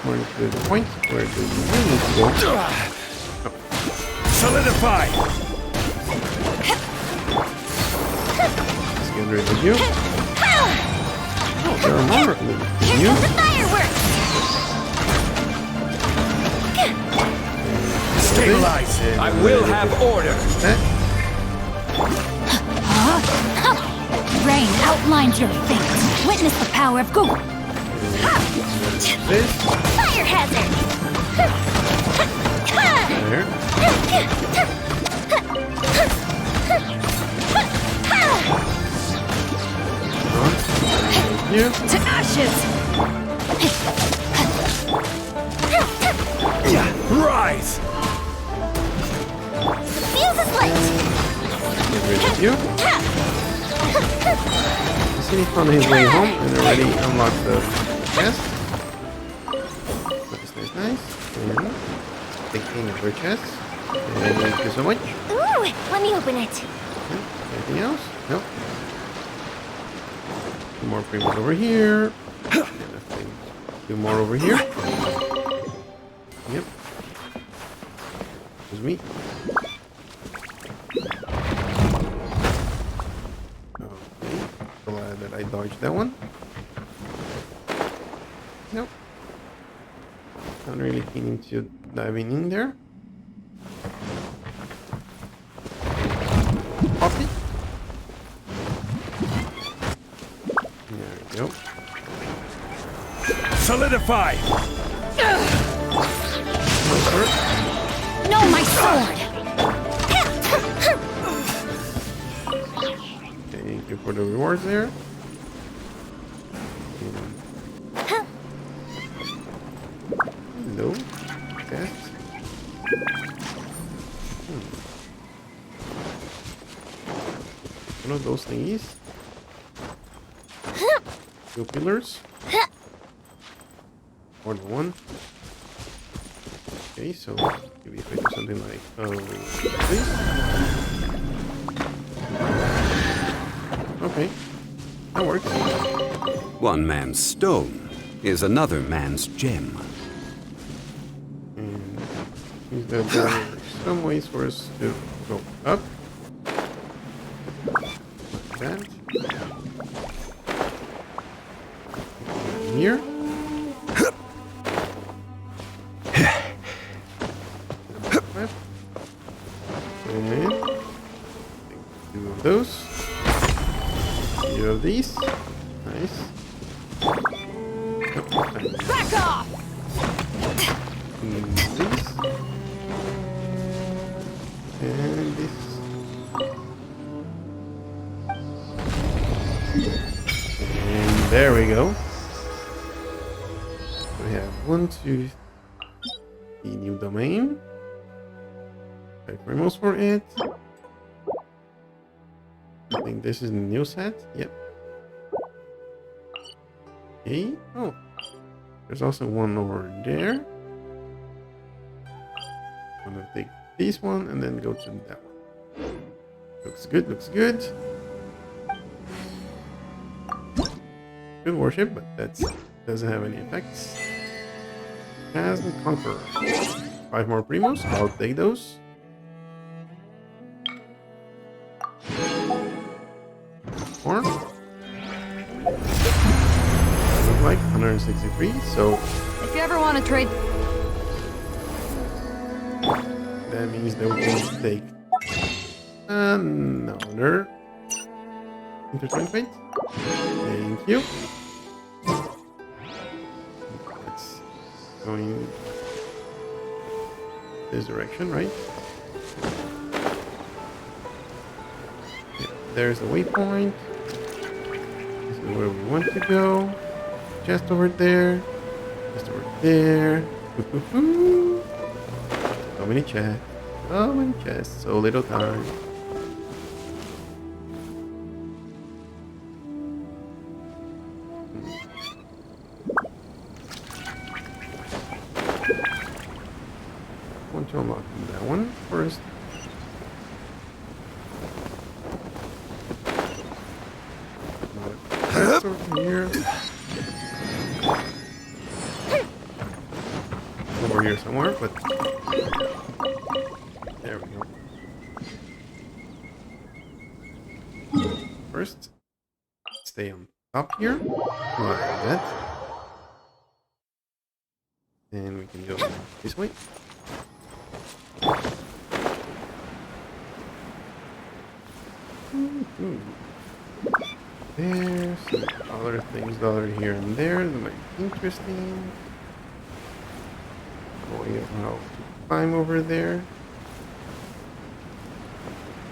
More to the point. Where do you really need to go? Oh. Solidify! Let's get rid of you. Oh, there are more of you. Here comes the fireworks! Stabilize! I will have order! Rain outlines your fate. Witness the power of Google. Fire hazard! There. You. To ashes! Rise! The fuse is lit! Get rid of you. He's on his way home and already unlocked the chest. Nice. And take another chest. And thank you so much. Ooh, let me open it. Anything else? Nope. Two more primos over here. And I think two more over here. Yep. Excuse me. Glad that I dodged that one. Nope. Not really keen to diving in there. Poppy. There we go. Solidify! No, my sword! Thank you for the rewards there. Hello. Test. One of those thingies. Two pillars. More than one. Okay, so maybe if I do something like this. Okay, that works. One man's stone is another man's gem. And seems that there are some ways for us to go up. Like that. Here. And two of those. Two of these. Nice. Back off! These. And this. And there we go. We have 1, 2, the new domain. 5 primos for it. I think this is the new set. Yep. Okay. Oh, there's also one over there. I'm gonna take this one and then go to that one. Looks good. Looks good. Good worship, but that doesn't have any effects. Chasm Conqueror. 5 more primos. I'll take those. More. Look like 163. So If you ever want to trade, that means that we can take another intertwined fate. Thank you. Let's go in this direction, right? Yeah, there's the waypoint. This is where we want to go. Chest over there. Chest over there. So many chests. So many chests. So little time. I want to unlock that one first. Chest over here. Over here somewhere, but there we go. First, stay on top here, like that. And we can go this way. There's some other things that are here and there that might be interesting. Way of how to climb over there.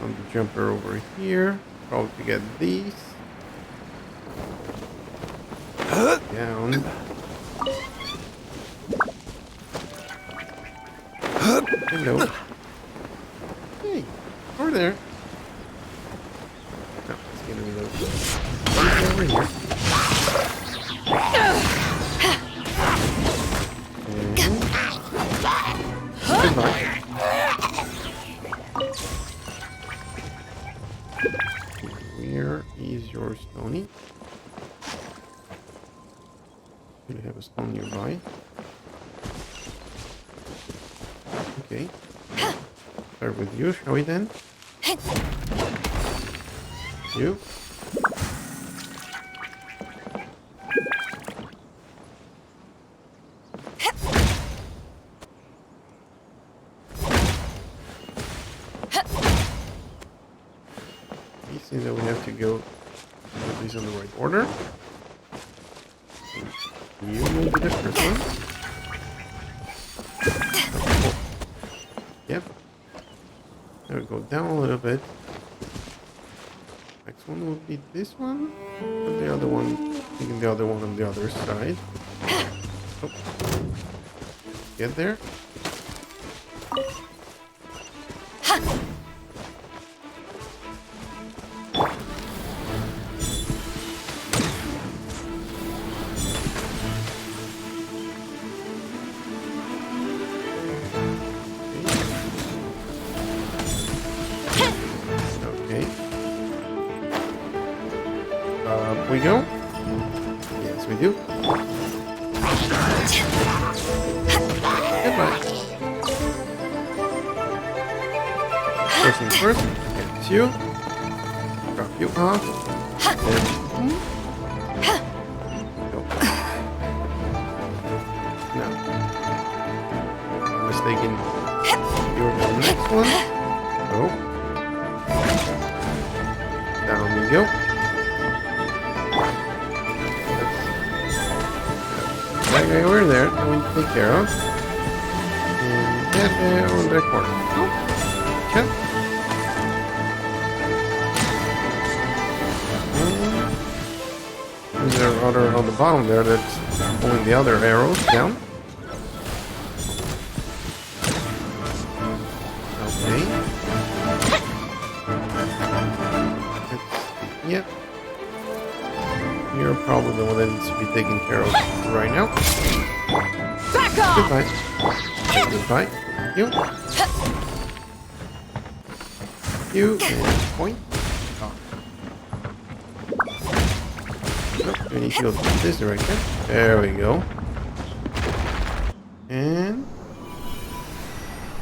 On the jumper over here. Probably to get these. Down. Hello. Hey, over there. No, let's get rid of those. Over here. Goodbye. Where is your Stony? Do you have a stone nearby? Okay. Start with you, shall we then? You. See that we have to go put these in the right order. You will be the first one. Oh. Yep. There we go, down a little bit. Next one will be this one. And the other one, taking the other one on the other side. Oh. Get there. we go. Yes, we do. Goodbye. First things first, get you. Drop you off. Then go. Now, if I'm mistaken, you're the next one. Go. Down we go. That guy over there, that we take care of. And that guy over that corner. Okay. And there are other on the bottom there that's pulling the other arrows down. Okay. Yep. You're probably the one that needs to be taken care of right now. Back off! Goodbye. Goodbye. You and point. Oh. Nope, we need to go this direction. There we go. And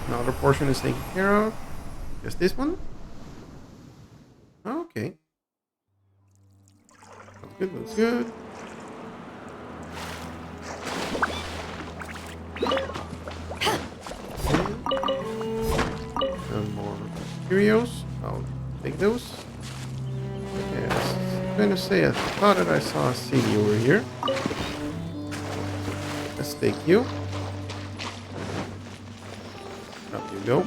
another portion is taken care of. Just this one? Okay. Looks good, looks good. Some more curios. I'll take those. Yes. I'm gonna say I thought that I saw a city over here. Let's take you. Up you go.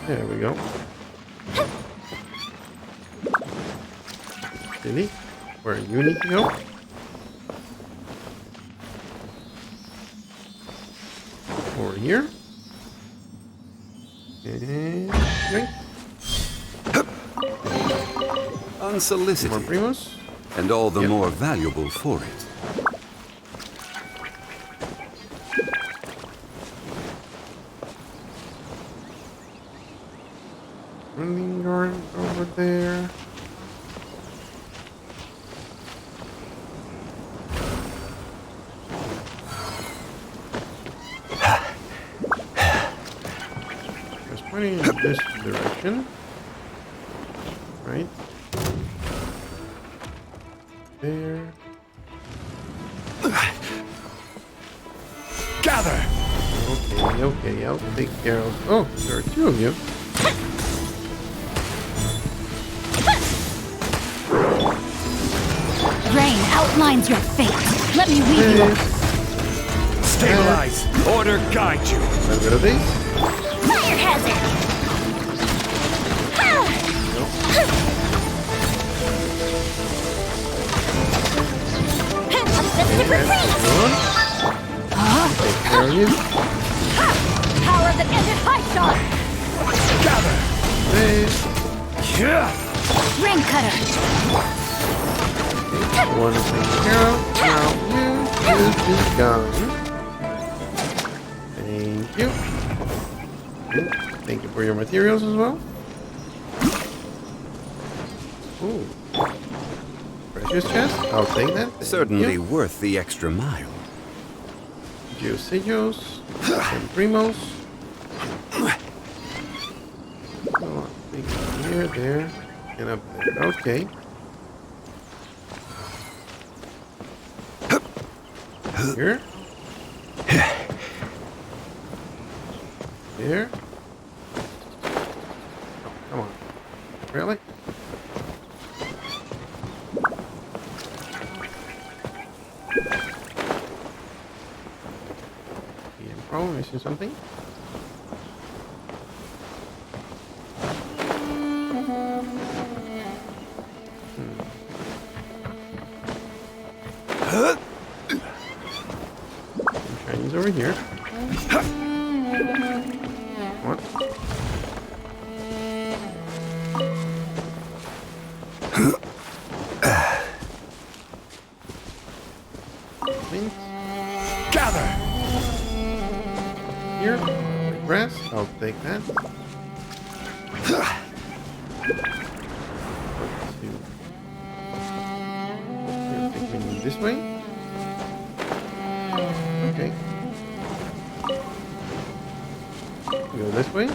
There we go. Billy, where you need to go? Over here. And drink. Unsolicited. More primos. And all the more valuable for it. Running guard over there. Just pointing in this direction. Right. There. Gather! Okay, I'll take care of... Oh, there are two of you. Rain outlines your fate. Let me lead you. Stabilize! Order guide you! A little bit of these. Fire hazard! Take care of you. Power that ended high shot! Gather! This. Rain cutter. One is taken care of. Now you is gone. Thank you. Thank you for your materials as well. Ooh. Precious chest. I'll take that. Thank Certainly you. worth the extra mile. Geosigils and primos. So, here, there, and up there. Okay. Here. Here. Oh, come on. Really? Oh, missing something? Shinies over here. What? here. Regress. I'll take that. Take me this way. Okay. Go this way.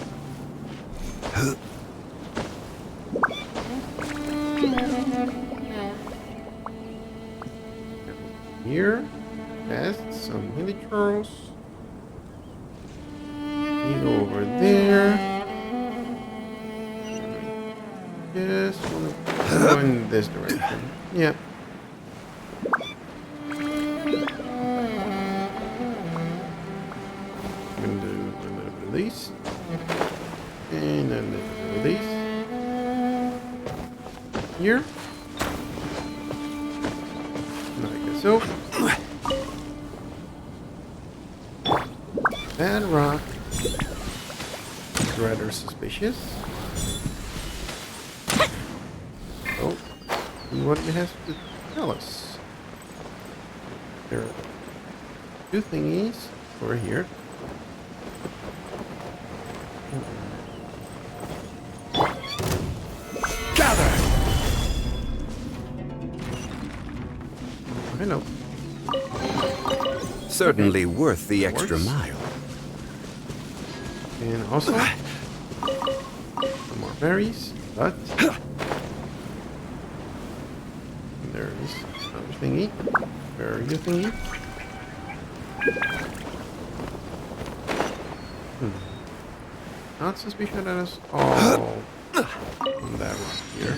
Here. Past some miniatures. You go over there. Just want to go in this direction. Yeah. I'm gonna do a little bit of these. And then a little bit of these. Here. Like so. That rock is rather suspicious. So, see what it has to tell us. There are two thingies over here. Gather! I know. Certainly worth the extra mile. And also, some more berries, but there's another thingy. Very good thingy. Not suspicious that it's all on that rock here.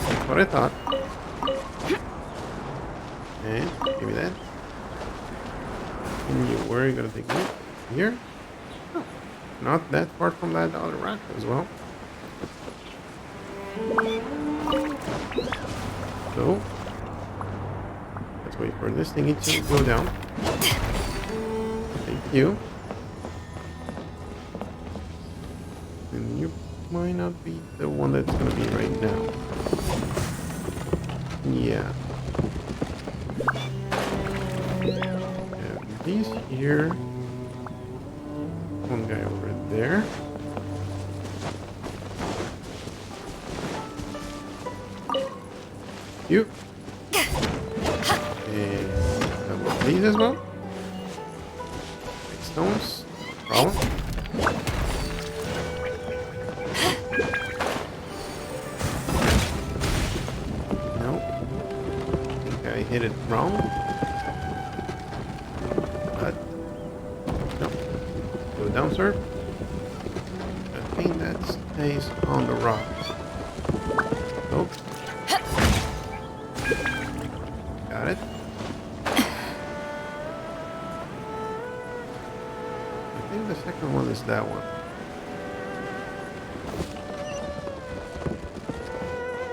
That's what I thought. And give me that. And you were gonna take me here? Oh, not that far from that other rock as well. So let's wait for this thingy to go down. Thank you. And you might not be the one that's gonna be right now. Yeah. And these here. One guy over there. You. And these as well. Big stones. Problem. Hit it wrong, but no. Go down, sir. I think that stays on the rock. Nope. Got it. I think the second one is that one.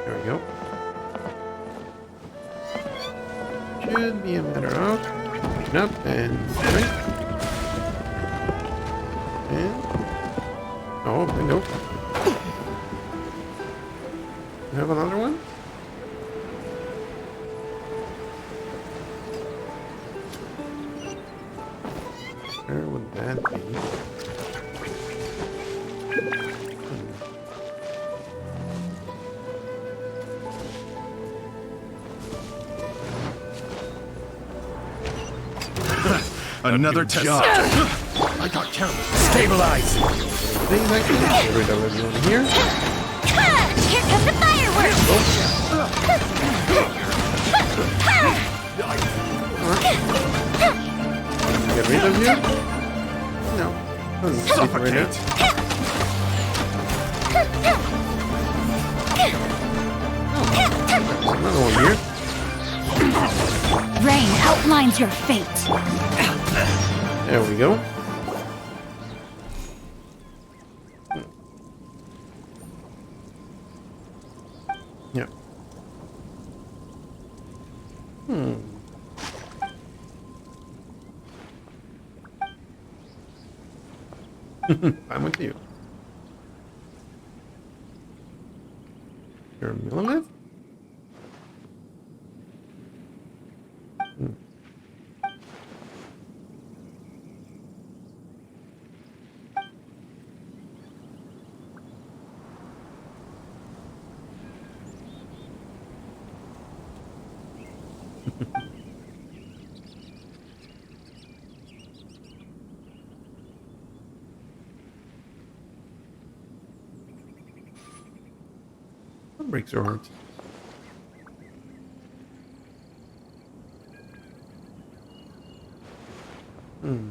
There we go. Should be a matter of picking up and right. And oh, nope. You have another one? Where would that be? Another test. I got careless. Stabilize. Things like this. Get rid of everyone here. Here comes the fireworks! Get rid of you? No. Suffocate. Another one here. Rain outlines your fate. There we go. Yeah. I'm with you. Your millilith? Hmm. What breaks your heart? Hmm.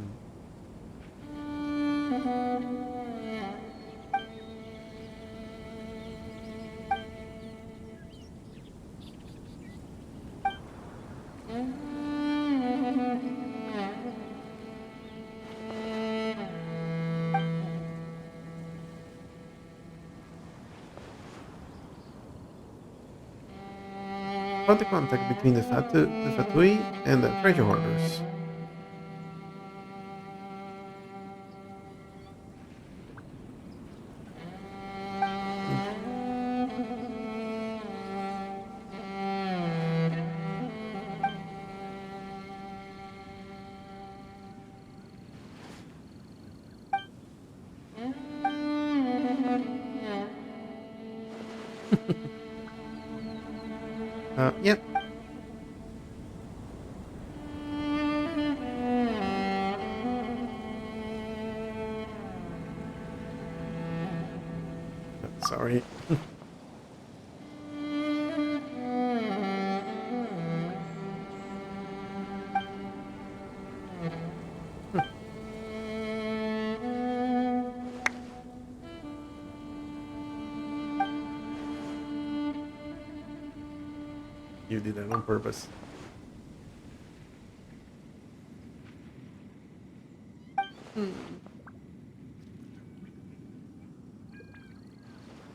About the contact between the Fatui and the treasure hoarders. Yep. Sorry. You did that on purpose. Hmm.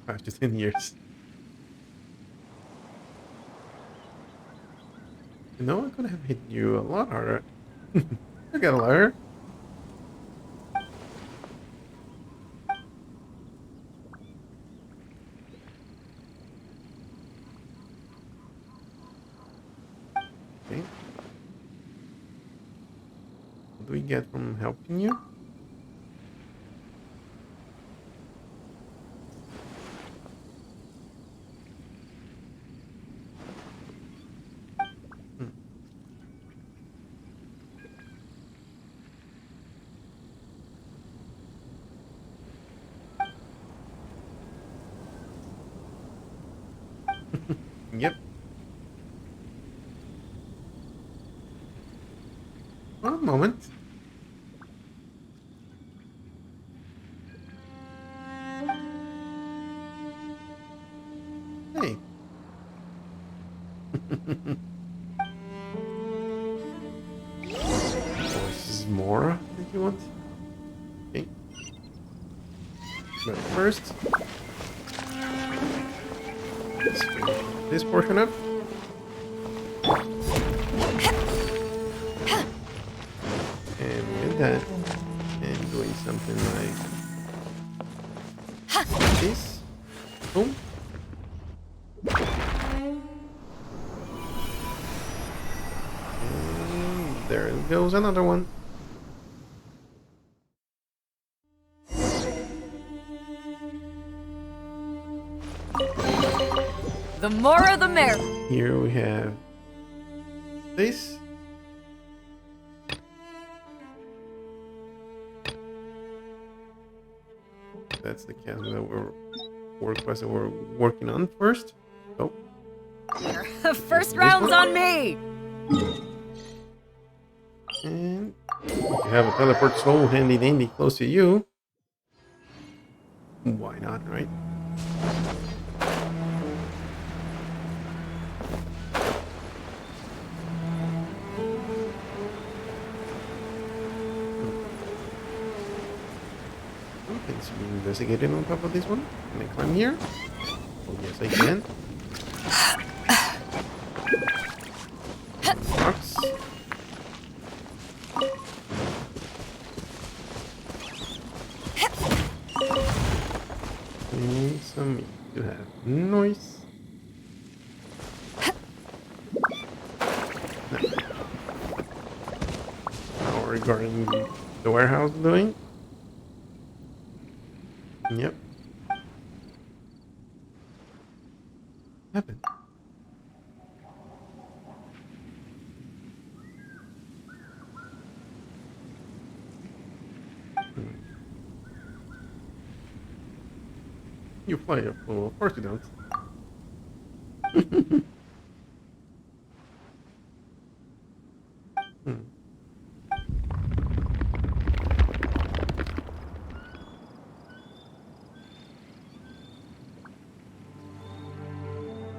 5 to 10 years. You know, I could have hit you a lot harder. I got a liar. Okay. What do we get from helping you? Yep. One moment. Hey. Oh, this is more that you want? Okay. But first, let's finish this portion up. And with that, and doing something like this. Boom. And there goes another one. The more the merrier. Here we have this. That's the chasm that we're working on first. Oh. First round's on me. And if you have a teleport soul handy dandy close to you, why not, right? Okay, so we investigated on top of this one. Can I climb here? Oh yes, I can. Rocks. And some meat to have. Nice. guarding the warehouse doing? Yep. Happened. You play a fool. Of course you don't.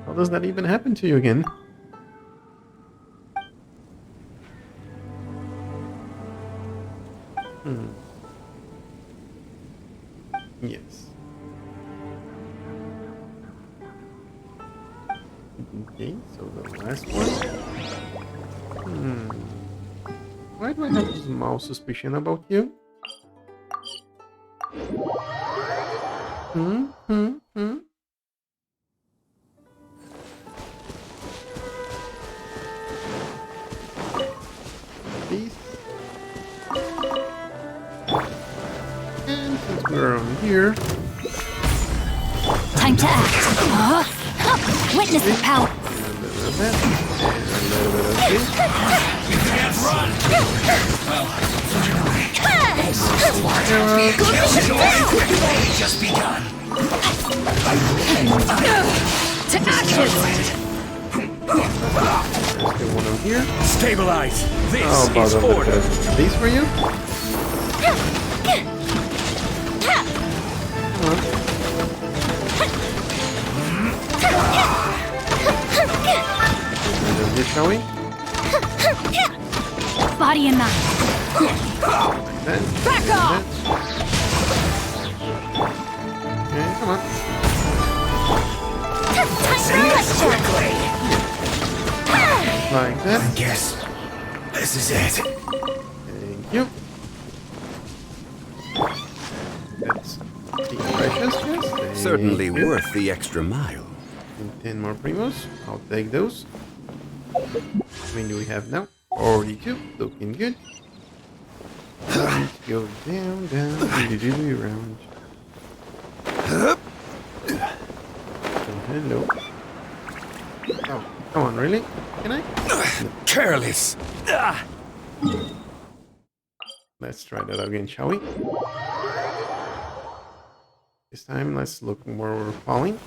How does that even happen to you again? Yes. Okay, so the last one. Why do I have a small suspicion about you? These. And since we're on here. Time to act. Witness the power. A little bit of this. You can't run! Just begun. To action! Let's get one over here. Stabilize! This Oh, is order! These for you? Come on. Here, shall we? Body and mind. Back off! Okay, come on. Quickly! Like that. I guess this is it. Thank you. That's the precious chest. Certainly worth the extra mile. And 10 more primos. I'll take those. How many do we have now? 42. Looking good. Let's go down, around. Oh, hello. Oh, come on, really? Can I? Careless. Let's try that again, shall we? This time, let's look where we're falling.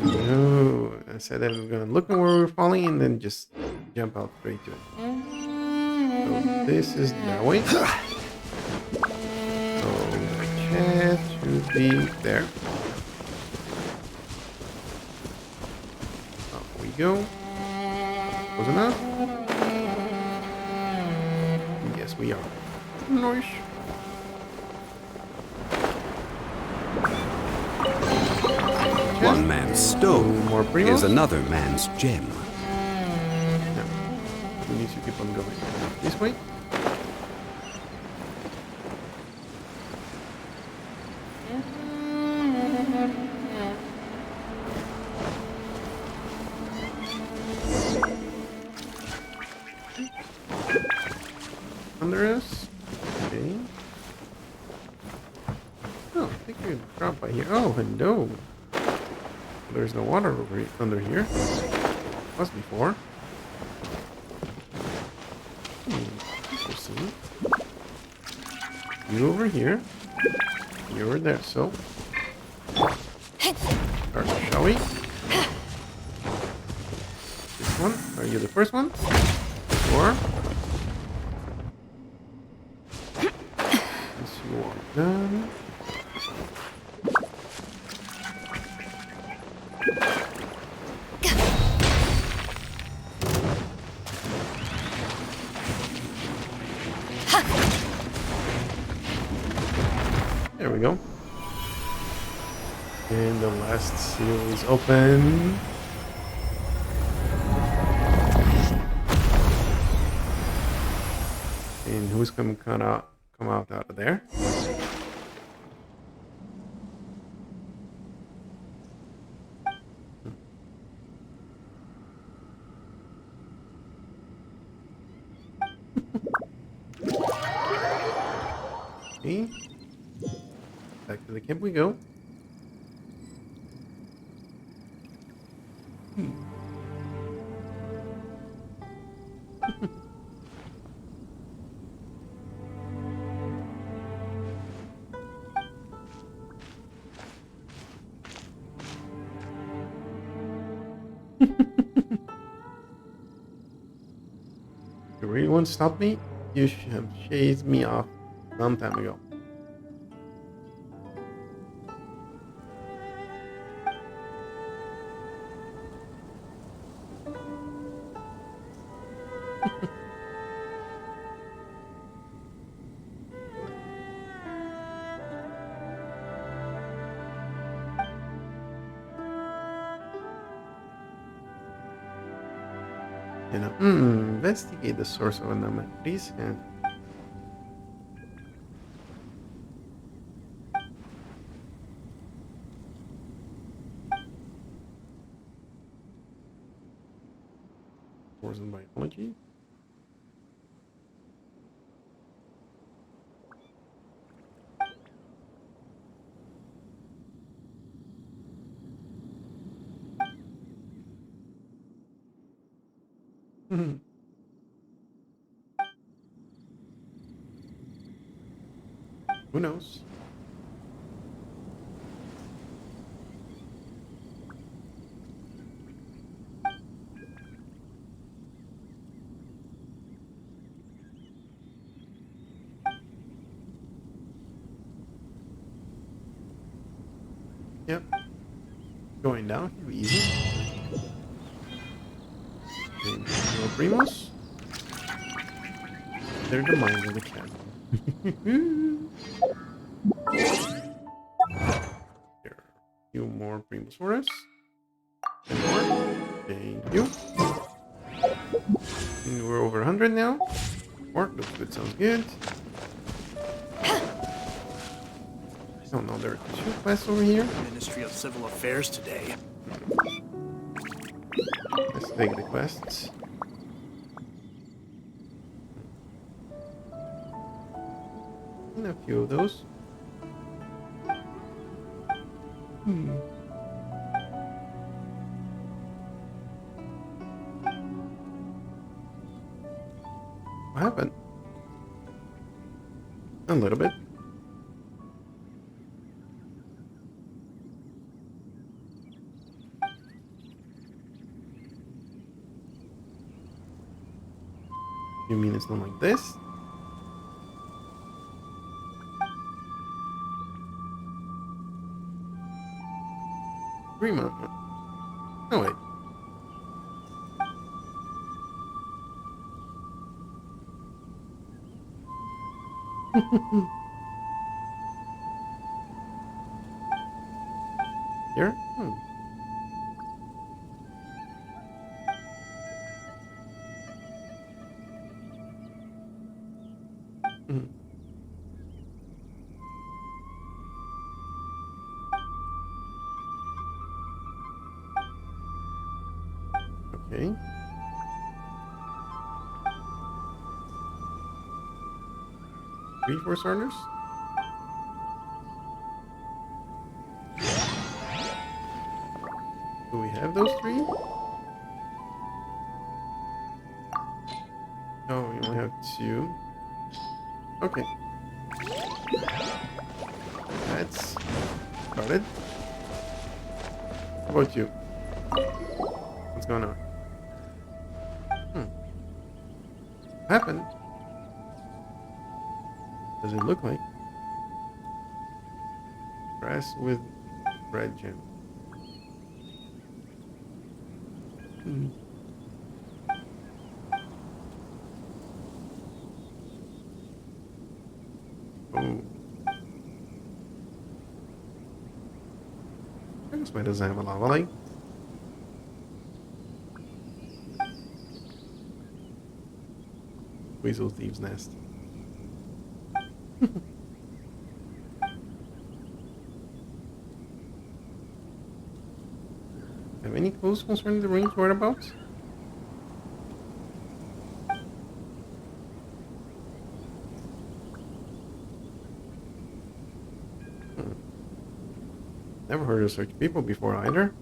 No, I said I was gonna look at where we're falling and then just jump out straight to it. So this is that way. So the chest should be there. Up we go. Close enough? Yes, we are. Nice. One man's stone is another man's gem. No. We need to keep on going. This way? Under us? Okay. Oh, I think we can drop by here. Oh, hello. There's no water over under here. Was before. Interesting. You over here. You over there. So, start, shall we? This one. Are you the first one? Or once you are done. There we go. And the last seal is open. And who's come out of there? Okay. Back to the camp we go. You really want to stop me? You should have chased me off some time ago. You know, investigate the source of anomalies and course in biology. Who knows? Yep. Going down here easy. Okay, no primos. They're the mines of the chasm. There are a few more primos for us. More. Thank you. And we're over 100 now. Work looks good, sounds good. Oh no, there are 2 quests over here. Ministry of Civil Affairs today. Let's take the quests. And a few of those. What happened? A little bit. You mean it's not like this? Primo. Oh wait. Here? Okay. Three for starters. Do we have those 3? Oh, we only have 2. Okay. That's started. How about you? What's going on? What happened? Does it look like? Grass with red gem. Oh. This way doesn't have a lava lake. Weasel Thieves Nest. Have any clues concerning the range whereabouts? Never heard of such people before either.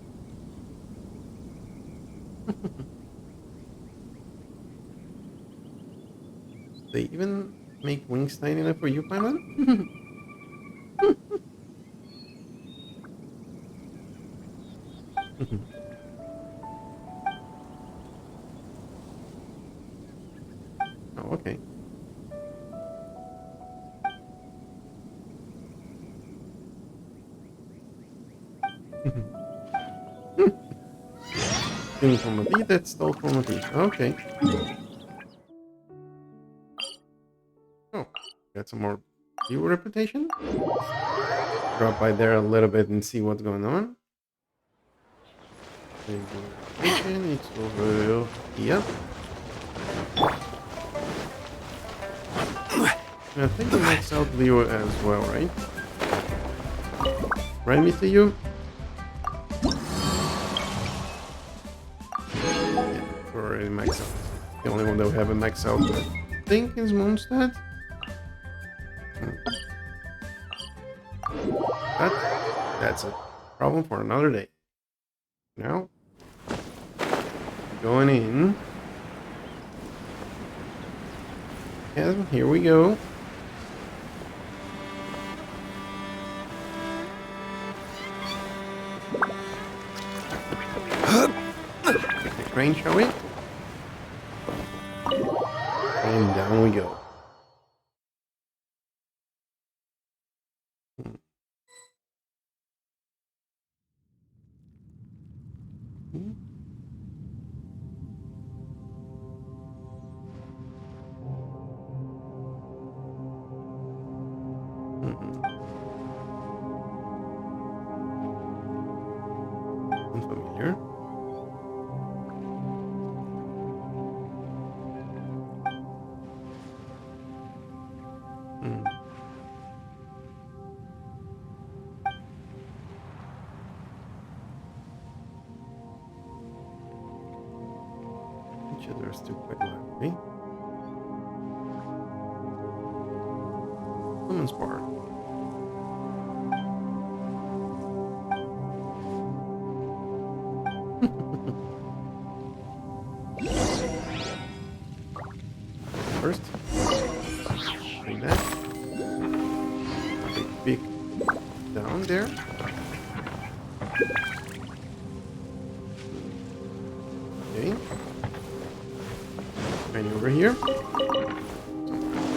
They even make wings tiny enough for you, Paimon? Oh, okay. Stealing from a thief that stole from a thief. Okay. Oh, got some more viewer reputation? Drop by there a little bit and see what's going on. It's over here. I think we max out Leo as well, right? Right, Mr. You? Yeah, we're already maxed out. The only one that we haven't maxed out, I think, is Mondstadt. But that's a problem for another day. Now, going in. Chasm, here we go. The crane, shall we? And down we go. Unfamiliar. Each other is still quite lively. Someone's bar. First, bring that. Big down there. Okay. And over here.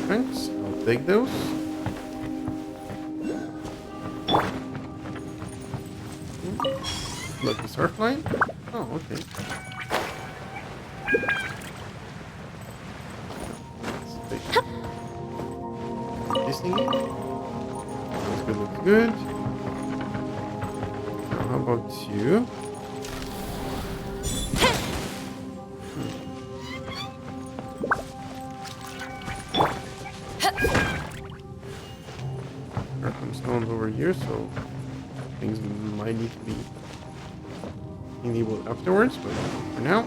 Thanks. I'll take those. Lucky surfline. Oh, okay. This thingy. Looks good, looks good. Now, how about you? There are some stones over here, so things might need to be enabled afterwards, but for now.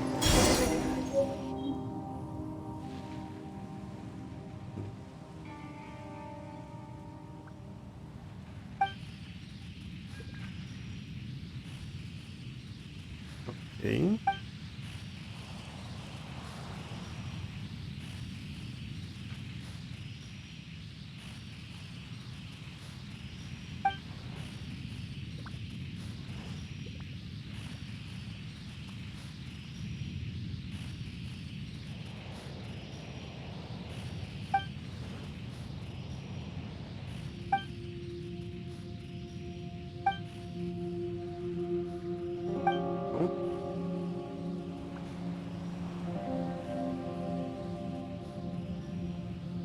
Okay.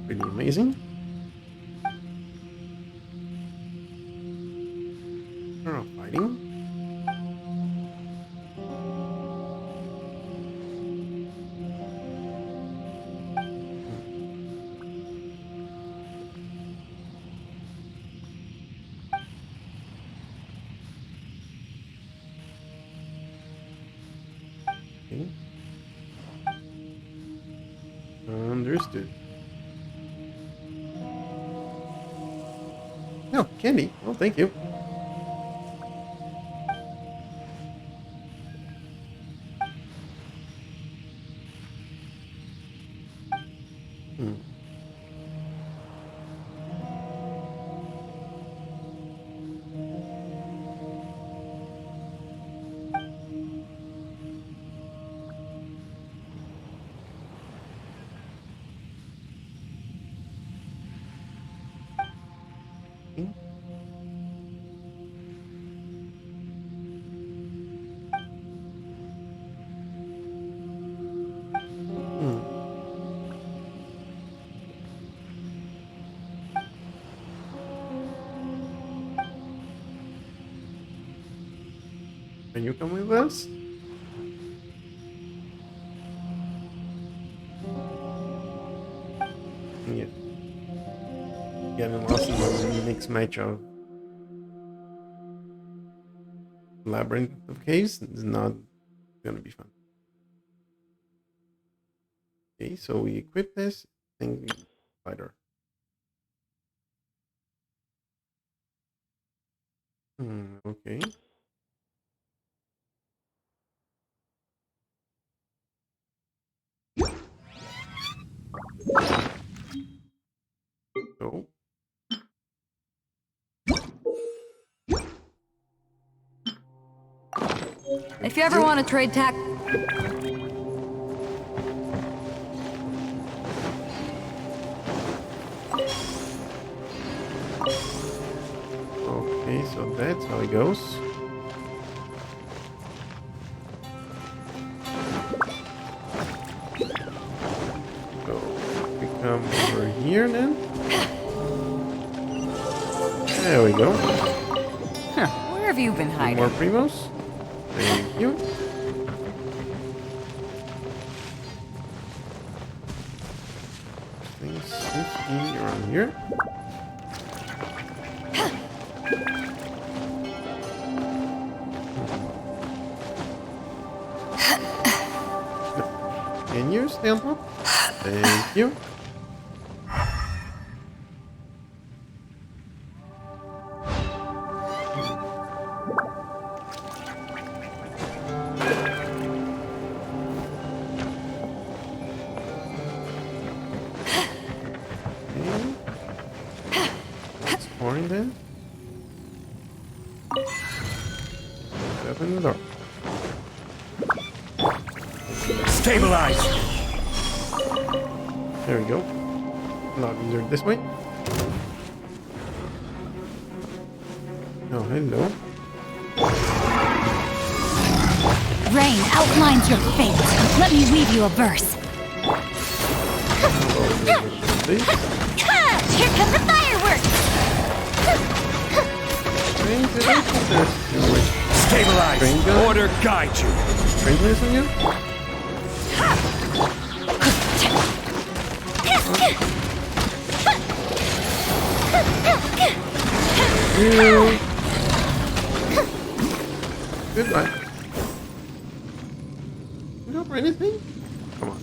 Pretty amazing. They're all fighting. Okay. Understood. No, candy. Oh, thank you. anything. Can you come with us? Yeah. Getting lost in the next match of Labyrinth of Caves is not gonna be fun. Okay, so we equip this. I think we fight her. Okay. So. If you ever want to trade tack... Okay, so that's how it goes. So we come over here then. There we go. Huh, where have you been hiding? More primos. Thank you. Things seem to be around here. Can you stay on top? Thank you. Exploring then. Open the door. Stabilize! There we go. A lot easier this way. Oh, hello. Rain outlines your fate. Let me weave you a verse. Here come the fireworks! Stabilize! Order guide you! Strangeness on you? Goodbye. You go for anything? Come on.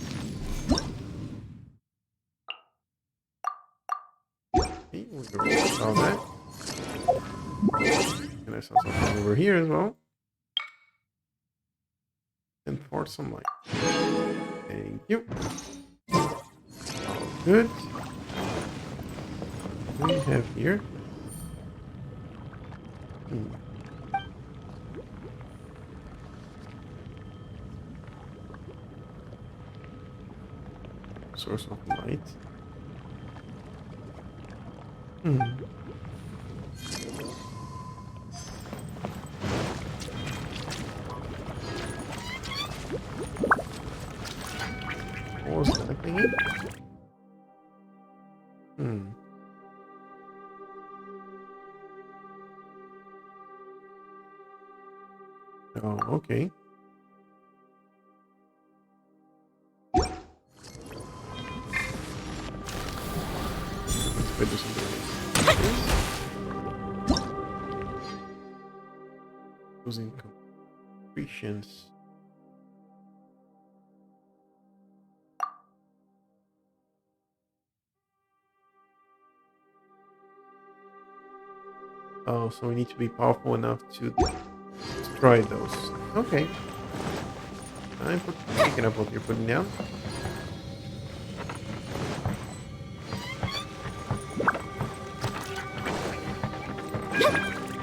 Okay, we'll go with all that. And I saw something over here as well. And for some light. Thank you. All good. What do we have here? Source of light. What was that thingy? Oh, okay. Let's go do something. Losing completions. Oh, so we need to be powerful enough to destroy those. Okay. I'm picking up what you're putting down.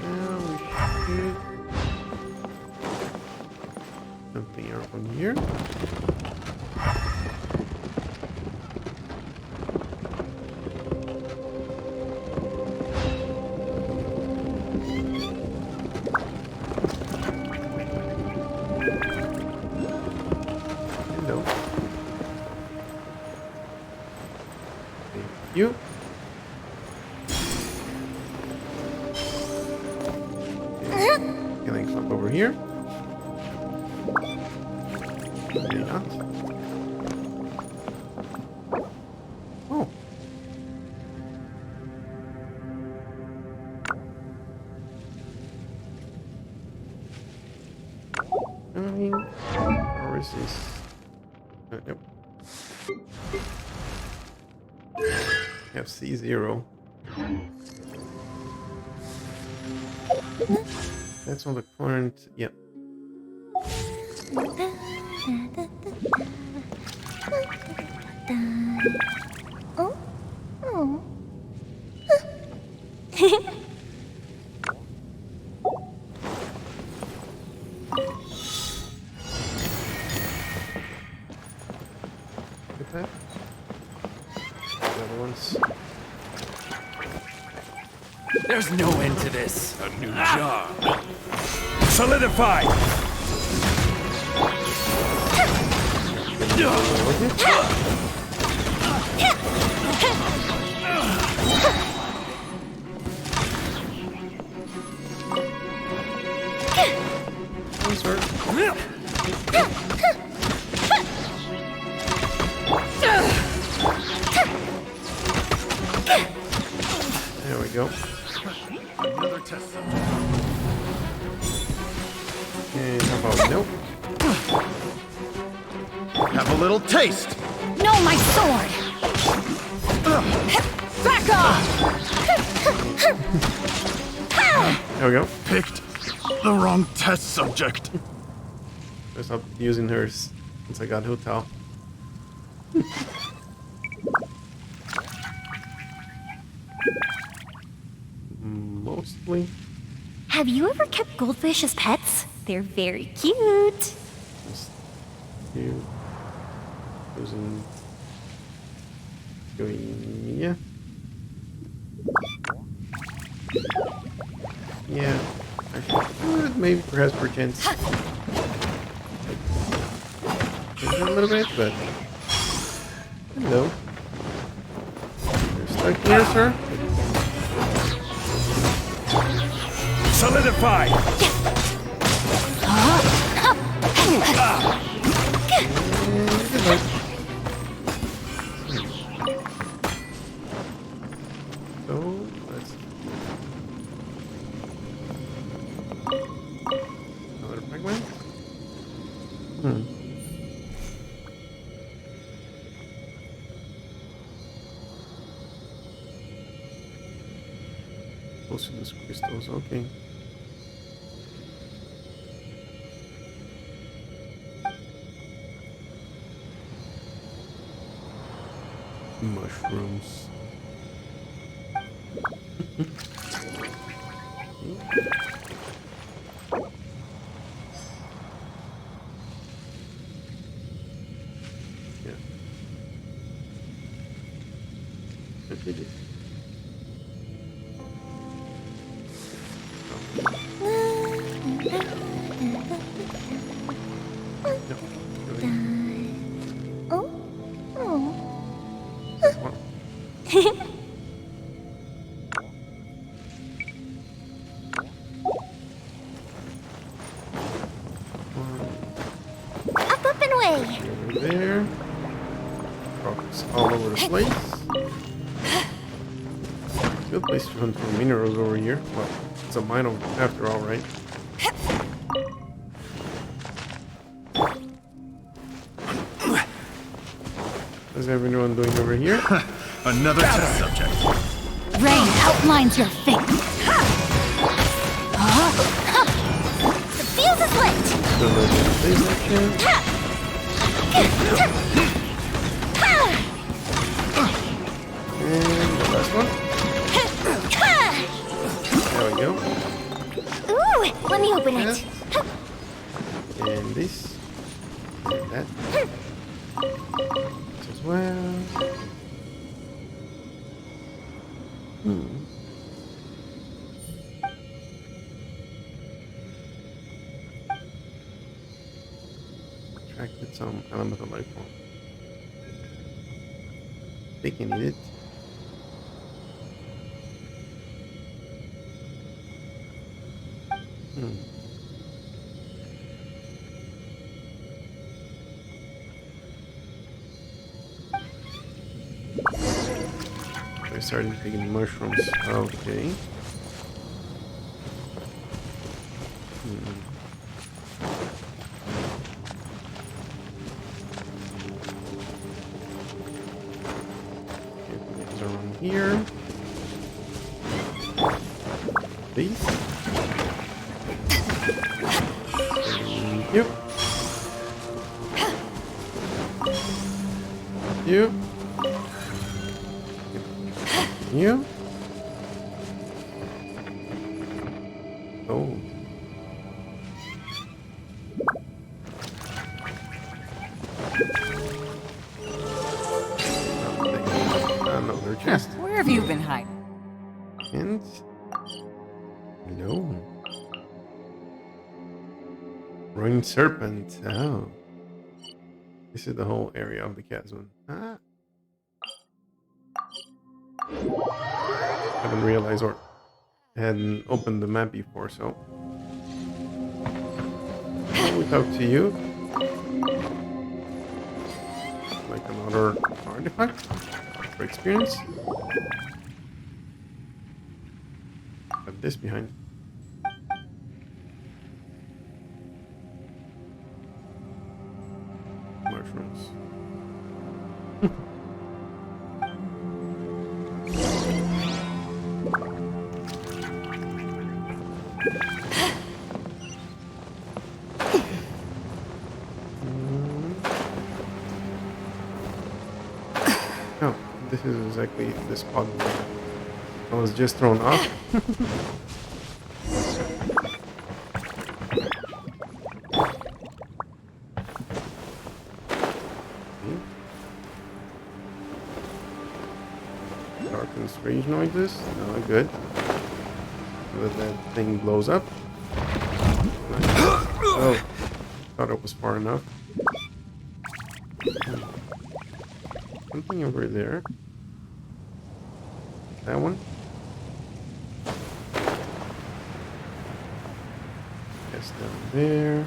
Now we should something out on here. Up over here. Maybe not. Oh. Or is this? Nope. Have C0. That's on the current. Yep. Oh. Oh. Get that. The other ones. There's no end to this. A new job. Solidify! There we go. Another test subject. And how about nope? Have a little taste. No, my sword! Back off! There we go. Picked the wrong test subject. I stopped using hers since I got Hotel. Mostly. Have you ever kept goldfish as pets? They're very cute. Just you using going yeah. I should maybe perhaps for chance. A little bit, but hello. You're stuck here, sir. Solidify! So let's another fragment. Poisonous crystals, okay. Mushrooms. Yeah. Okay. Oh. Oh. Up and away. Over there. Rocks all over the place. Good place to hunt for minerals over here. Well, it's a mine after all, right? How's everyone doing over here? Another test subject. Rain outlines your fate. The fuse is lit. The this section. And the last one. There we go. Ooh, let me open it. And this. And that. This as well. Attracted some elemental life form. They can eat it. started taking mushrooms. Okay. Things around here. These. Thank you. You. You. Oh. Another chest. Where have you been hiding? And no. Ruined serpent. Oh. This is the whole area of the chasm. Ah. I didn't realize or hadn't opened the map before, so we talk to you. Like another artifact for experience. Have this behind. Mushrooms. Oh, this is exactly the spot I was just thrown off. Dark and strange noises. No, good. But that thing blows up. Oh, thought it was far enough. Something over there. That one. Yes, down there.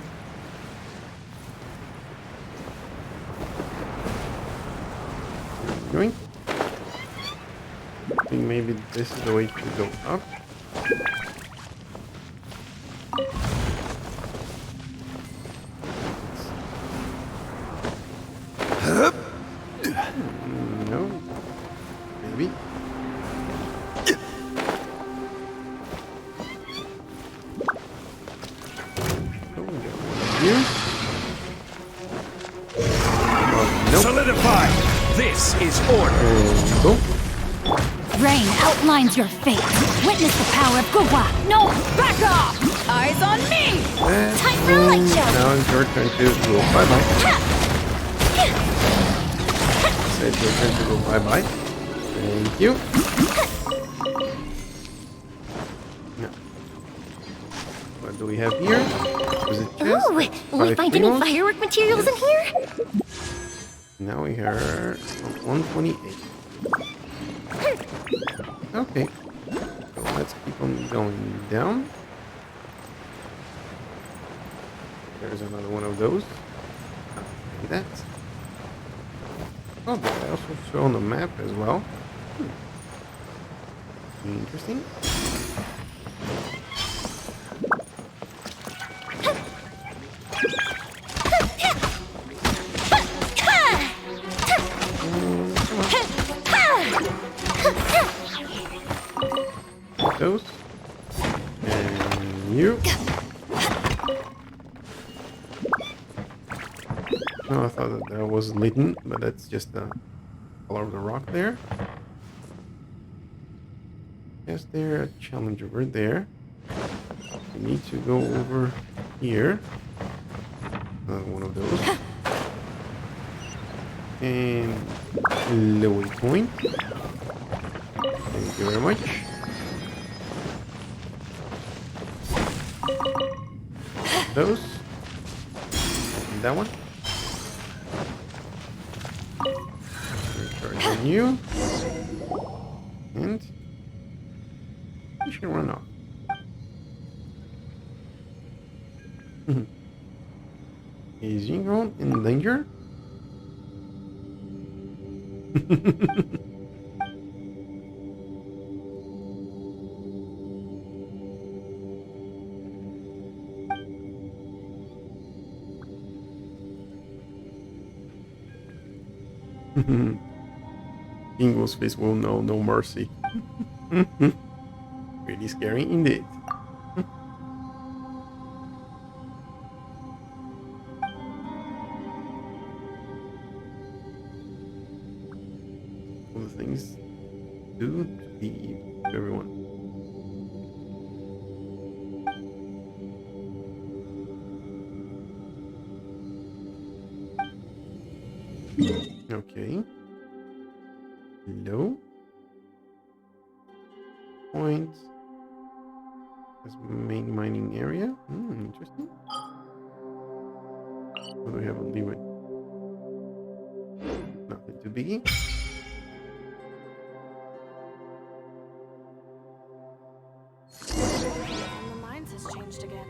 Going. I think maybe this is the way to go up. No. Maybe. Here. Oh, nope. Solidify! This is order! Go. Rain outlines your fate. Witness the power of Guwa. No, back off! Eyes on me! Time for a light show. Now it's your turn to go bye-bye. It's your turn to go bye-bye. Thank you. Yeah. What do we have here? Is it chest? Ooh, will we find any firework materials in here? Now we are 128. Okay. So let's keep on going down. There's another one of those. Maybe that. Oh, but I also show on the map as well. Interesting. Those. And you. Oh, I thought that was Litten, but that's just the color of the rock there. Yes, there, a challenge over there. We need to go over here. Another one of those. And low point. Thank you very much. Those. And that one. Recharge on you. And you should run off. Is Yingron in danger? Ingo's face will know no mercy. Really scary indeed. All the things do to be everyone. Okay. Hello. Point. This main mining area. Interesting. What do we have on leeway? Nothing too biggie. And the mines has changed again.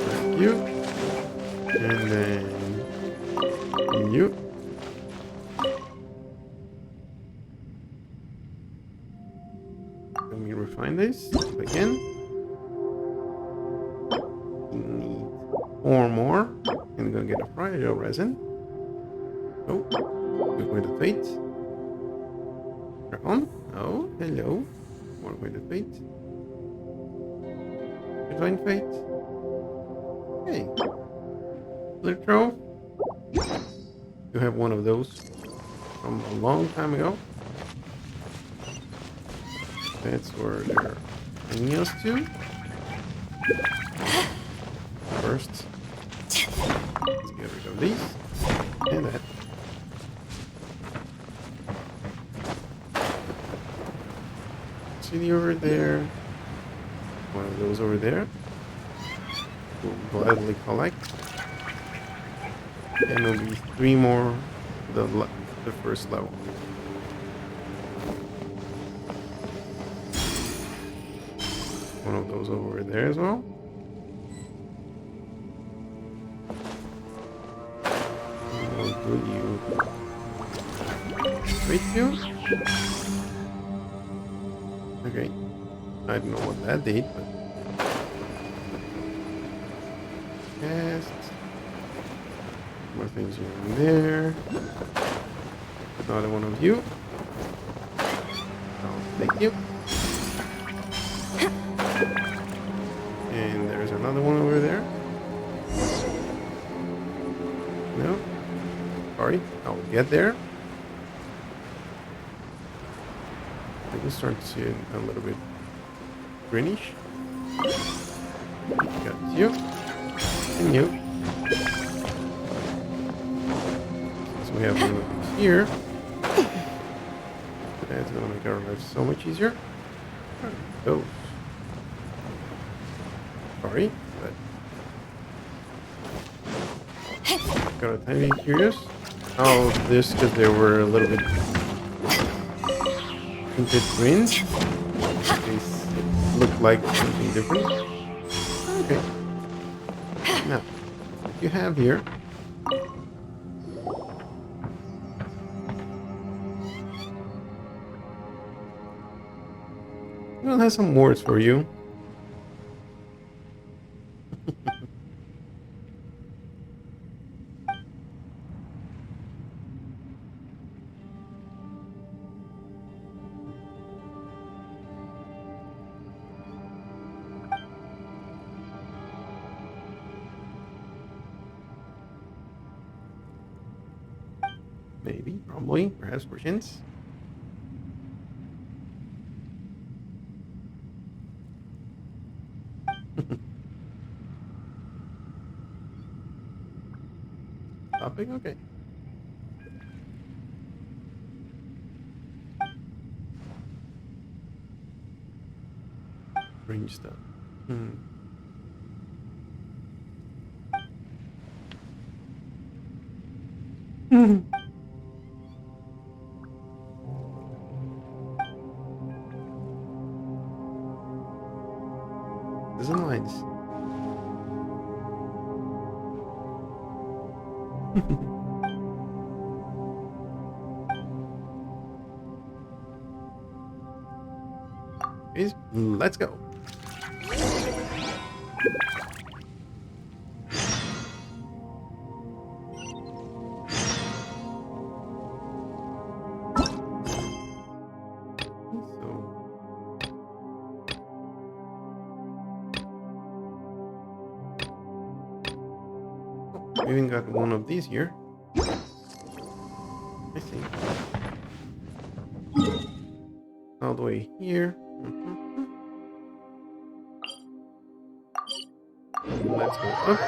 Thank you. And then you. Let me refine this again. We need 4 more. And we're gonna get a fragile resin. Oh, good way to fate. On. Oh, hello. More way to fate. Divine fate. Hey. Clear trove. You have one of those from a long time ago. That's where they're bringing us to. First, let's get rid of these and that. See over there. One of those over there. We'll gladly collect. And there'll be 3 more the first level. One of those over there as well. We'll do you. Wait, you. Okay. I don't know what that did, but cast. More things here and there. Another one of you. Oh, thank you. And there's another one over there. No. Sorry, I'll get there. I can start to see it a little bit greenish. Got you. And you. So we have one of these here. That's gonna make our life so much easier. Those. Sorry, but got a tiny bit curious. Oh, this because they were a little bit tinted green. They look like something different. Okay. Now, what you have here. We'll have some words for you. Maybe, probably, perhaps perchance. Topic? Okay. Strange stuff. Doesn't lines. Let's go. We even got one of these here. I see. All the way here. Let's go up.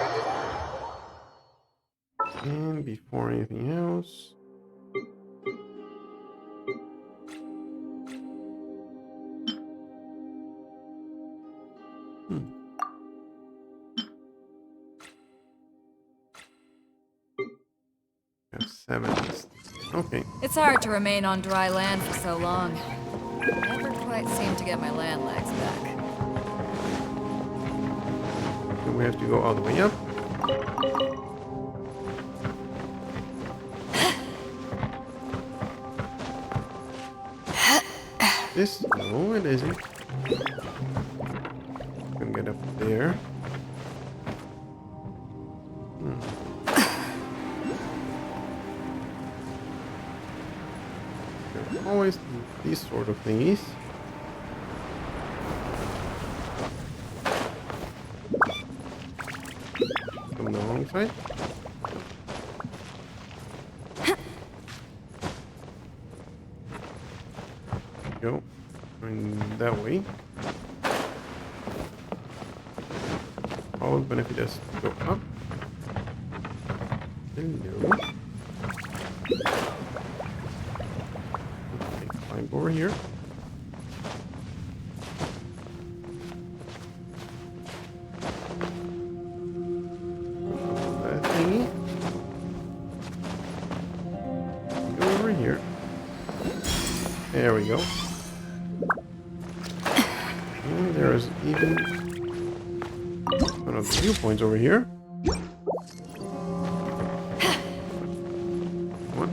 And before anything else, we have 7. Okay. It's hard to remain on dry land for so long. Never quite seem to get my land legs back. So we have to go all the way up. This? No, it isn't. Can get up there. There are always these sort of thingies. From the wrong side. Go. Going that way. All benefit us to go up. Hello. Okay, climb over here. That thingy. Go over here. There we go. And there's even one of the viewpoints over here. What?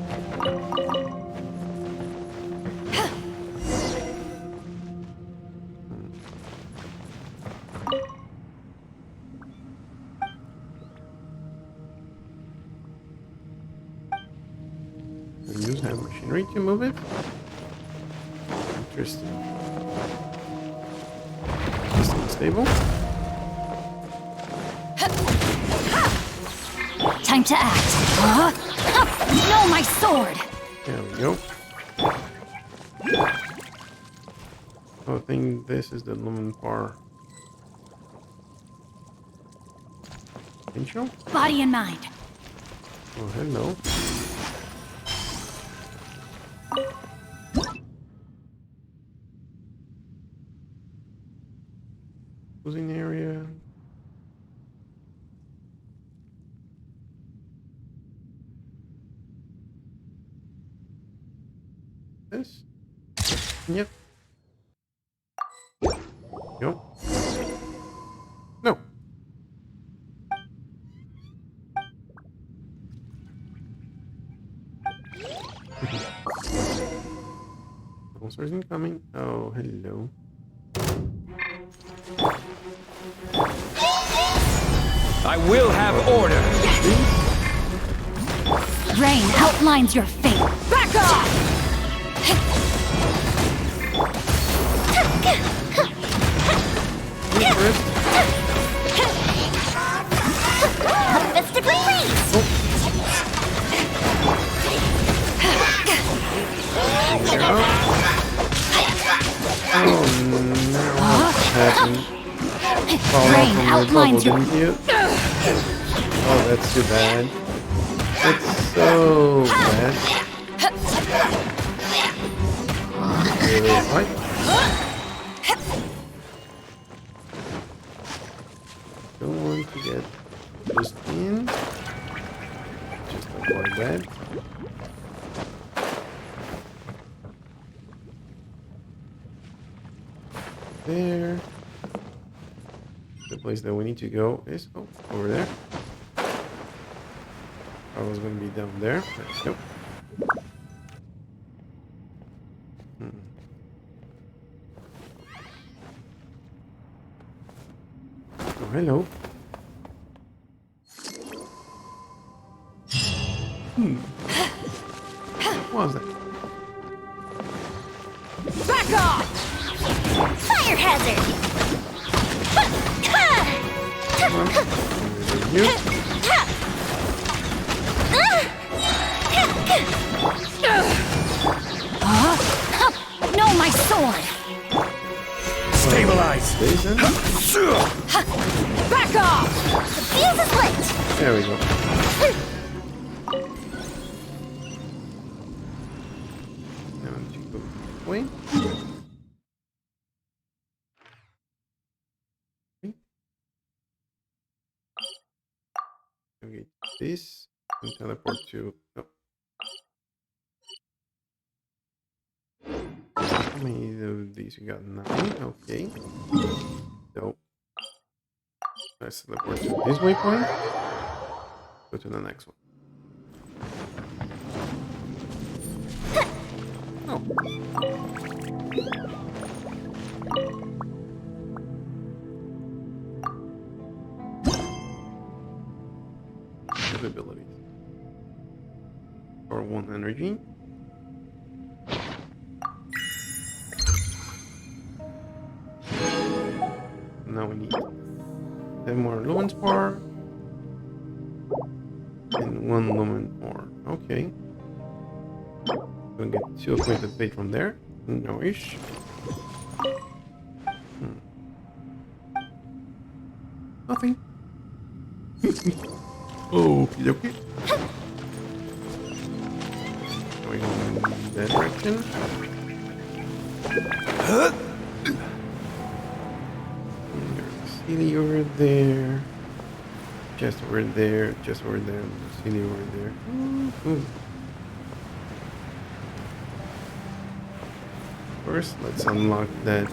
And use heavy machinery to move it. Interesting. Stable. Time to act. No, my sword. There we go. Oh, I think this is the lumen par. Intro? Body and mind. Oh, hello. Closing area. This? Yep. Nope. No. Monsters incoming. Oh, hello. I will have order. Rain outlines your fate. Back off! Fist of release! Oh no, what happened? Rain outlines your... Oh, that's too bad. It's so bad. What? Don't want to get just in. Just avoid that. There. The place that we need to go is over there. I was going to be down there, but nope. Oh, hello. What was that? Back off! Fire hazard! You? No, my sword! Stabilize! Back off! The fuse is lit! There we go. Now you go this way. Okay, this and teleport to. Oh. How many of these you got? 9. Okay. So let's teleport to this waypoint. Go to the next one. Oh. Abilities. Or 1 energy. Now we need 10 more lumen spore and 1 lumen ore. Okay. We'll get 2 acquainted fate from there. No-ish. Nothing. Okie dokie. Going in that direction. Sealy over there. Just over there. Just over there. Sealy over there. First, let's unlock that.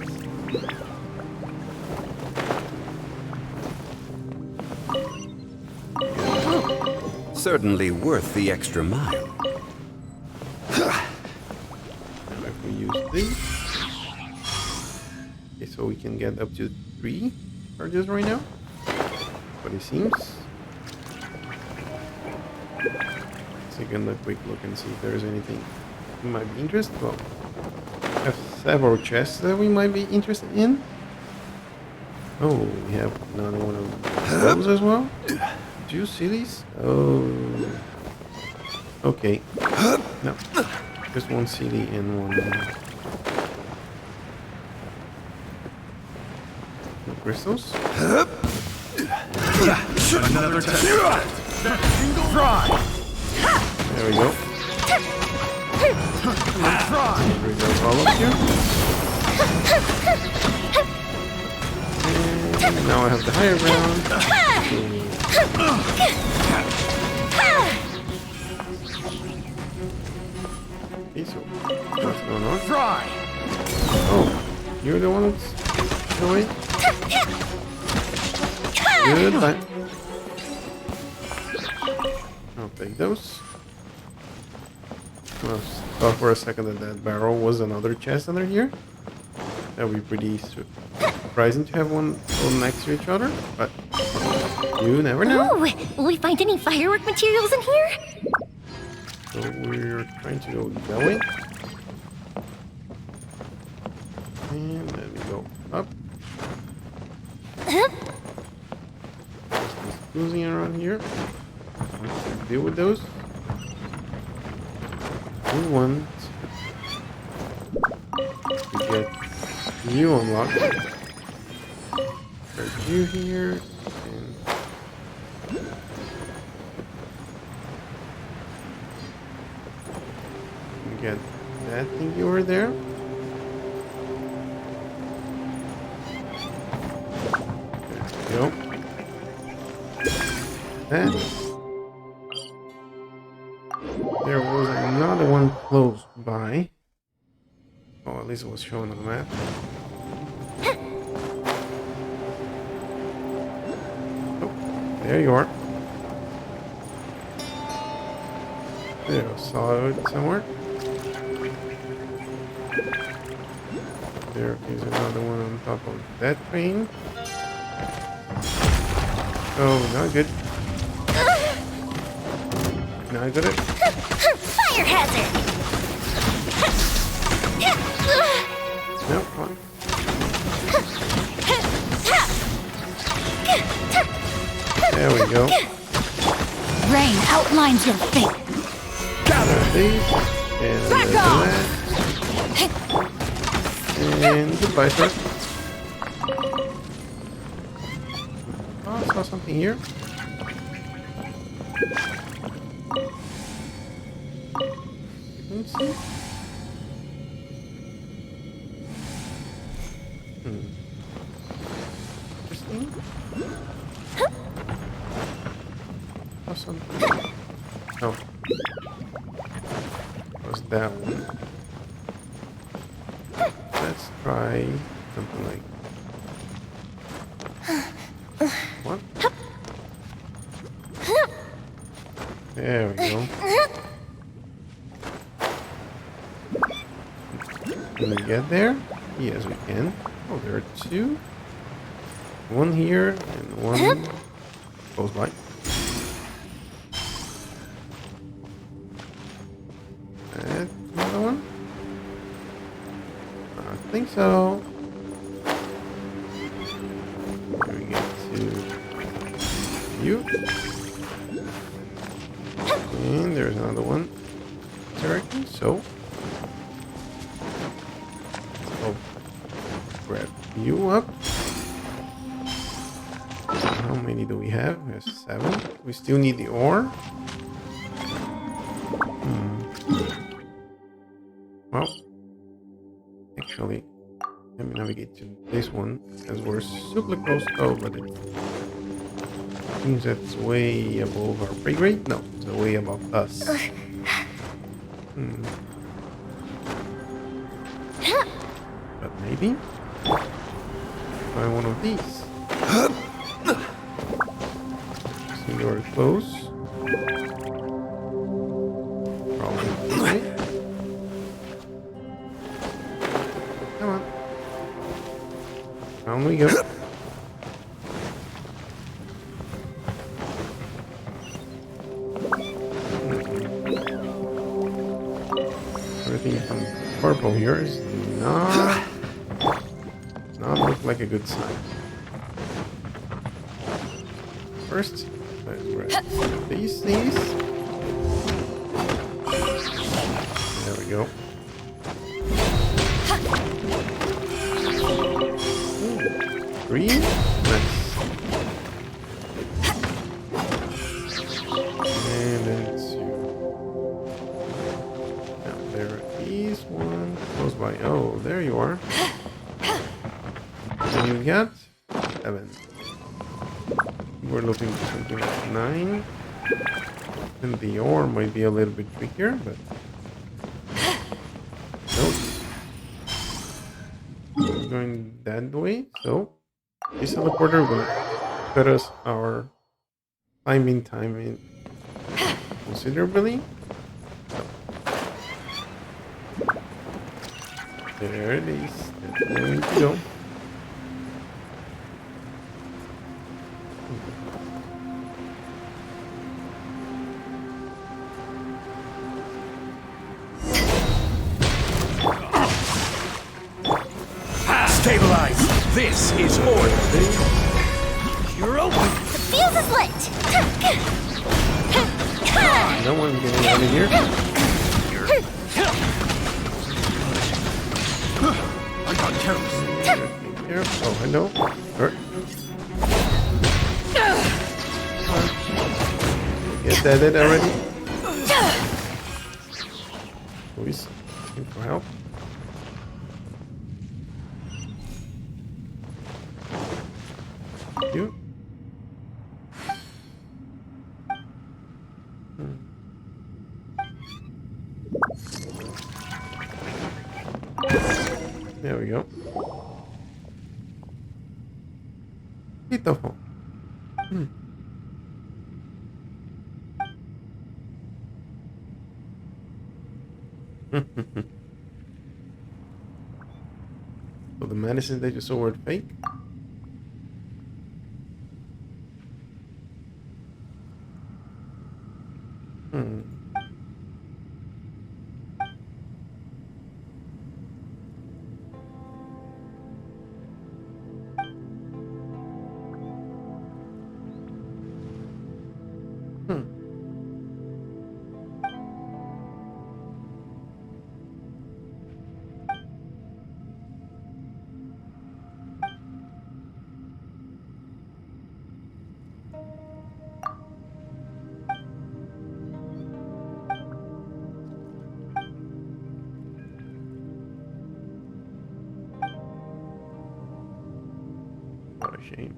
Certainly worth the extra mile. Now if we use this. Okay, so we can get up to 3 charges right now. But it seems. Let's take a quick look and see if there's anything we might be interested. Well, we have several chests that we might be interested in. Oh, we have another one of those as well. Do you see these? Oh. Okay. No. Just 1 CD and 1. No crystals. Another test. Try. There we go. Bring those all up here. And now I have the higher ground. Okay, so what's going on? Try. Oh, you're the one that's going. Goodbye. I'll take those. I thought for a second that barrel was another chest under here. That would be pretty surprising to have one all next to each other, but you never know. Ooh, will we find any firework materials in here? So we're trying to go that way. And then we go up. Just cruising around here. Deal with those. We want to get you unlocked. There's you here. And get that thing over there. There we go. That. There was another one close by. Oh, at least it was showing on the map. Oh, there you are. There, I saw it somewhere. There is another one on top of that train. Oh, not good. Not good. Fire hazard! Nope, fine. There we go. Rain outlines your fate. Gather! this. And that. And goodbye, sir. Oh, I saw something here. Let's see. Interesting. Awesome. Oh. What's that one? Let's try something like. What? There we go. Can we get there? Yes, we can. Oh, there are two. One here and one close by. And another one? I think so. There we get to you. And there's another one. Directly, so. Oh, grab you up. How many do we have? We have 7. We still need the ore. Well, actually, let me navigate to this one as we're super close. Oh, but it seems that's way above our pay grade. No, it's way above us. But maybe try one of these. See, you're close. Probably this way. Come on. Down we go. Everything from purple here is not look like a good sign. First, let's grab these things. There we go. Green. Nice. And then 2. Now there is one close by. Oh, there you are. And you got 7. We're looking for something like 9. And the ore might be a little bit trickier, but nope. We're going that way, so this teleporter will cut us our climbing time in considerably. There it is. That's where we need to go. Stabilize! This is order! You're open! The fuse is lit! No one's getting out of here. I got careless. Here. Oh, hello. Alright. Get that it already? Please. Looking for help. You. There we go. Beautiful. So the medicine that you saw were fake? a shame.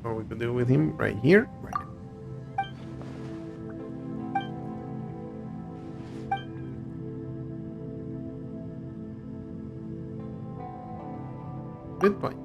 Or we could do with him right here. Right. Good point.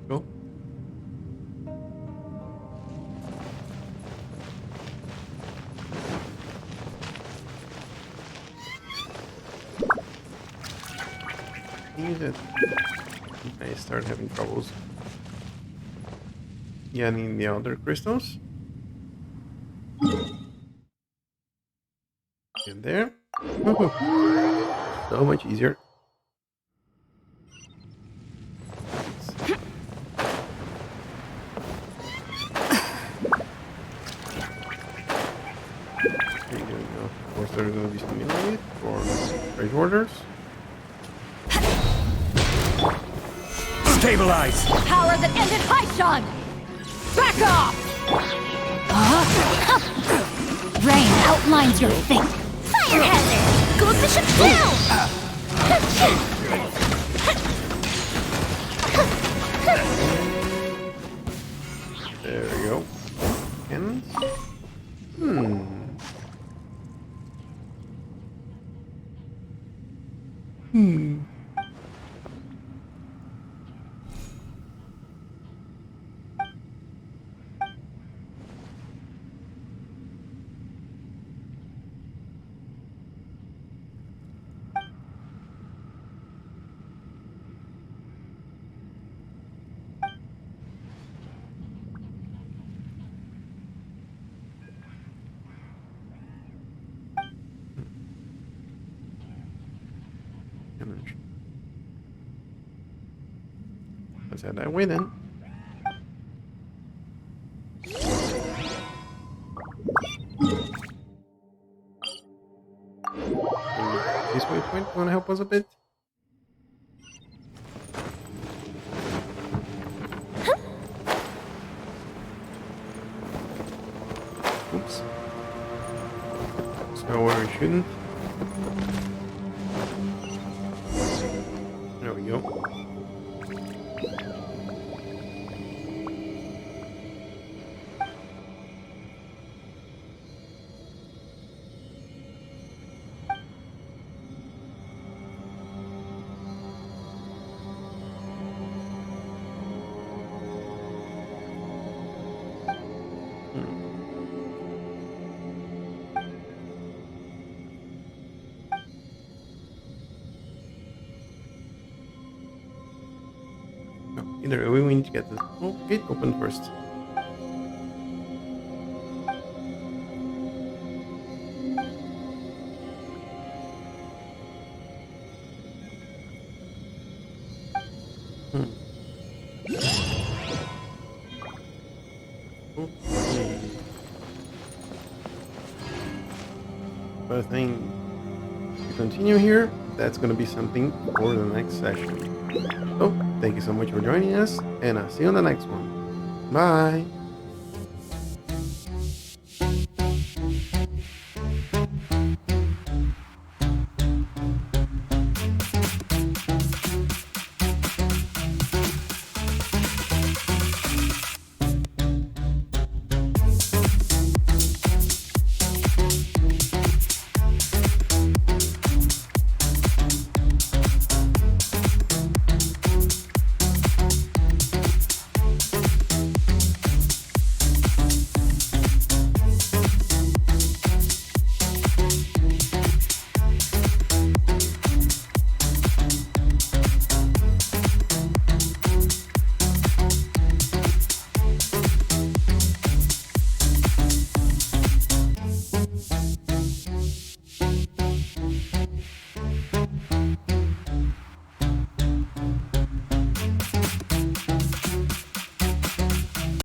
Cool. Use it. I start having troubles getting the other crystals. In there. So much easier. Of course, there's going to be some enemies for trade orders. Stabilize! Power that ended Haishan! Back off! Rain outlines your fate. Fire hazard! Goes the ship down! There we go. Cannons. Let's head that way then. This waypoint want to help us a bit? Oops. Let's go where we shouldn't. There we go. Either way, we need to get this gate open first. Okay. But I think to continue here, that's going to be something for the next session. So, thank you so much for joining us, and I'll see you on the next one. Bye!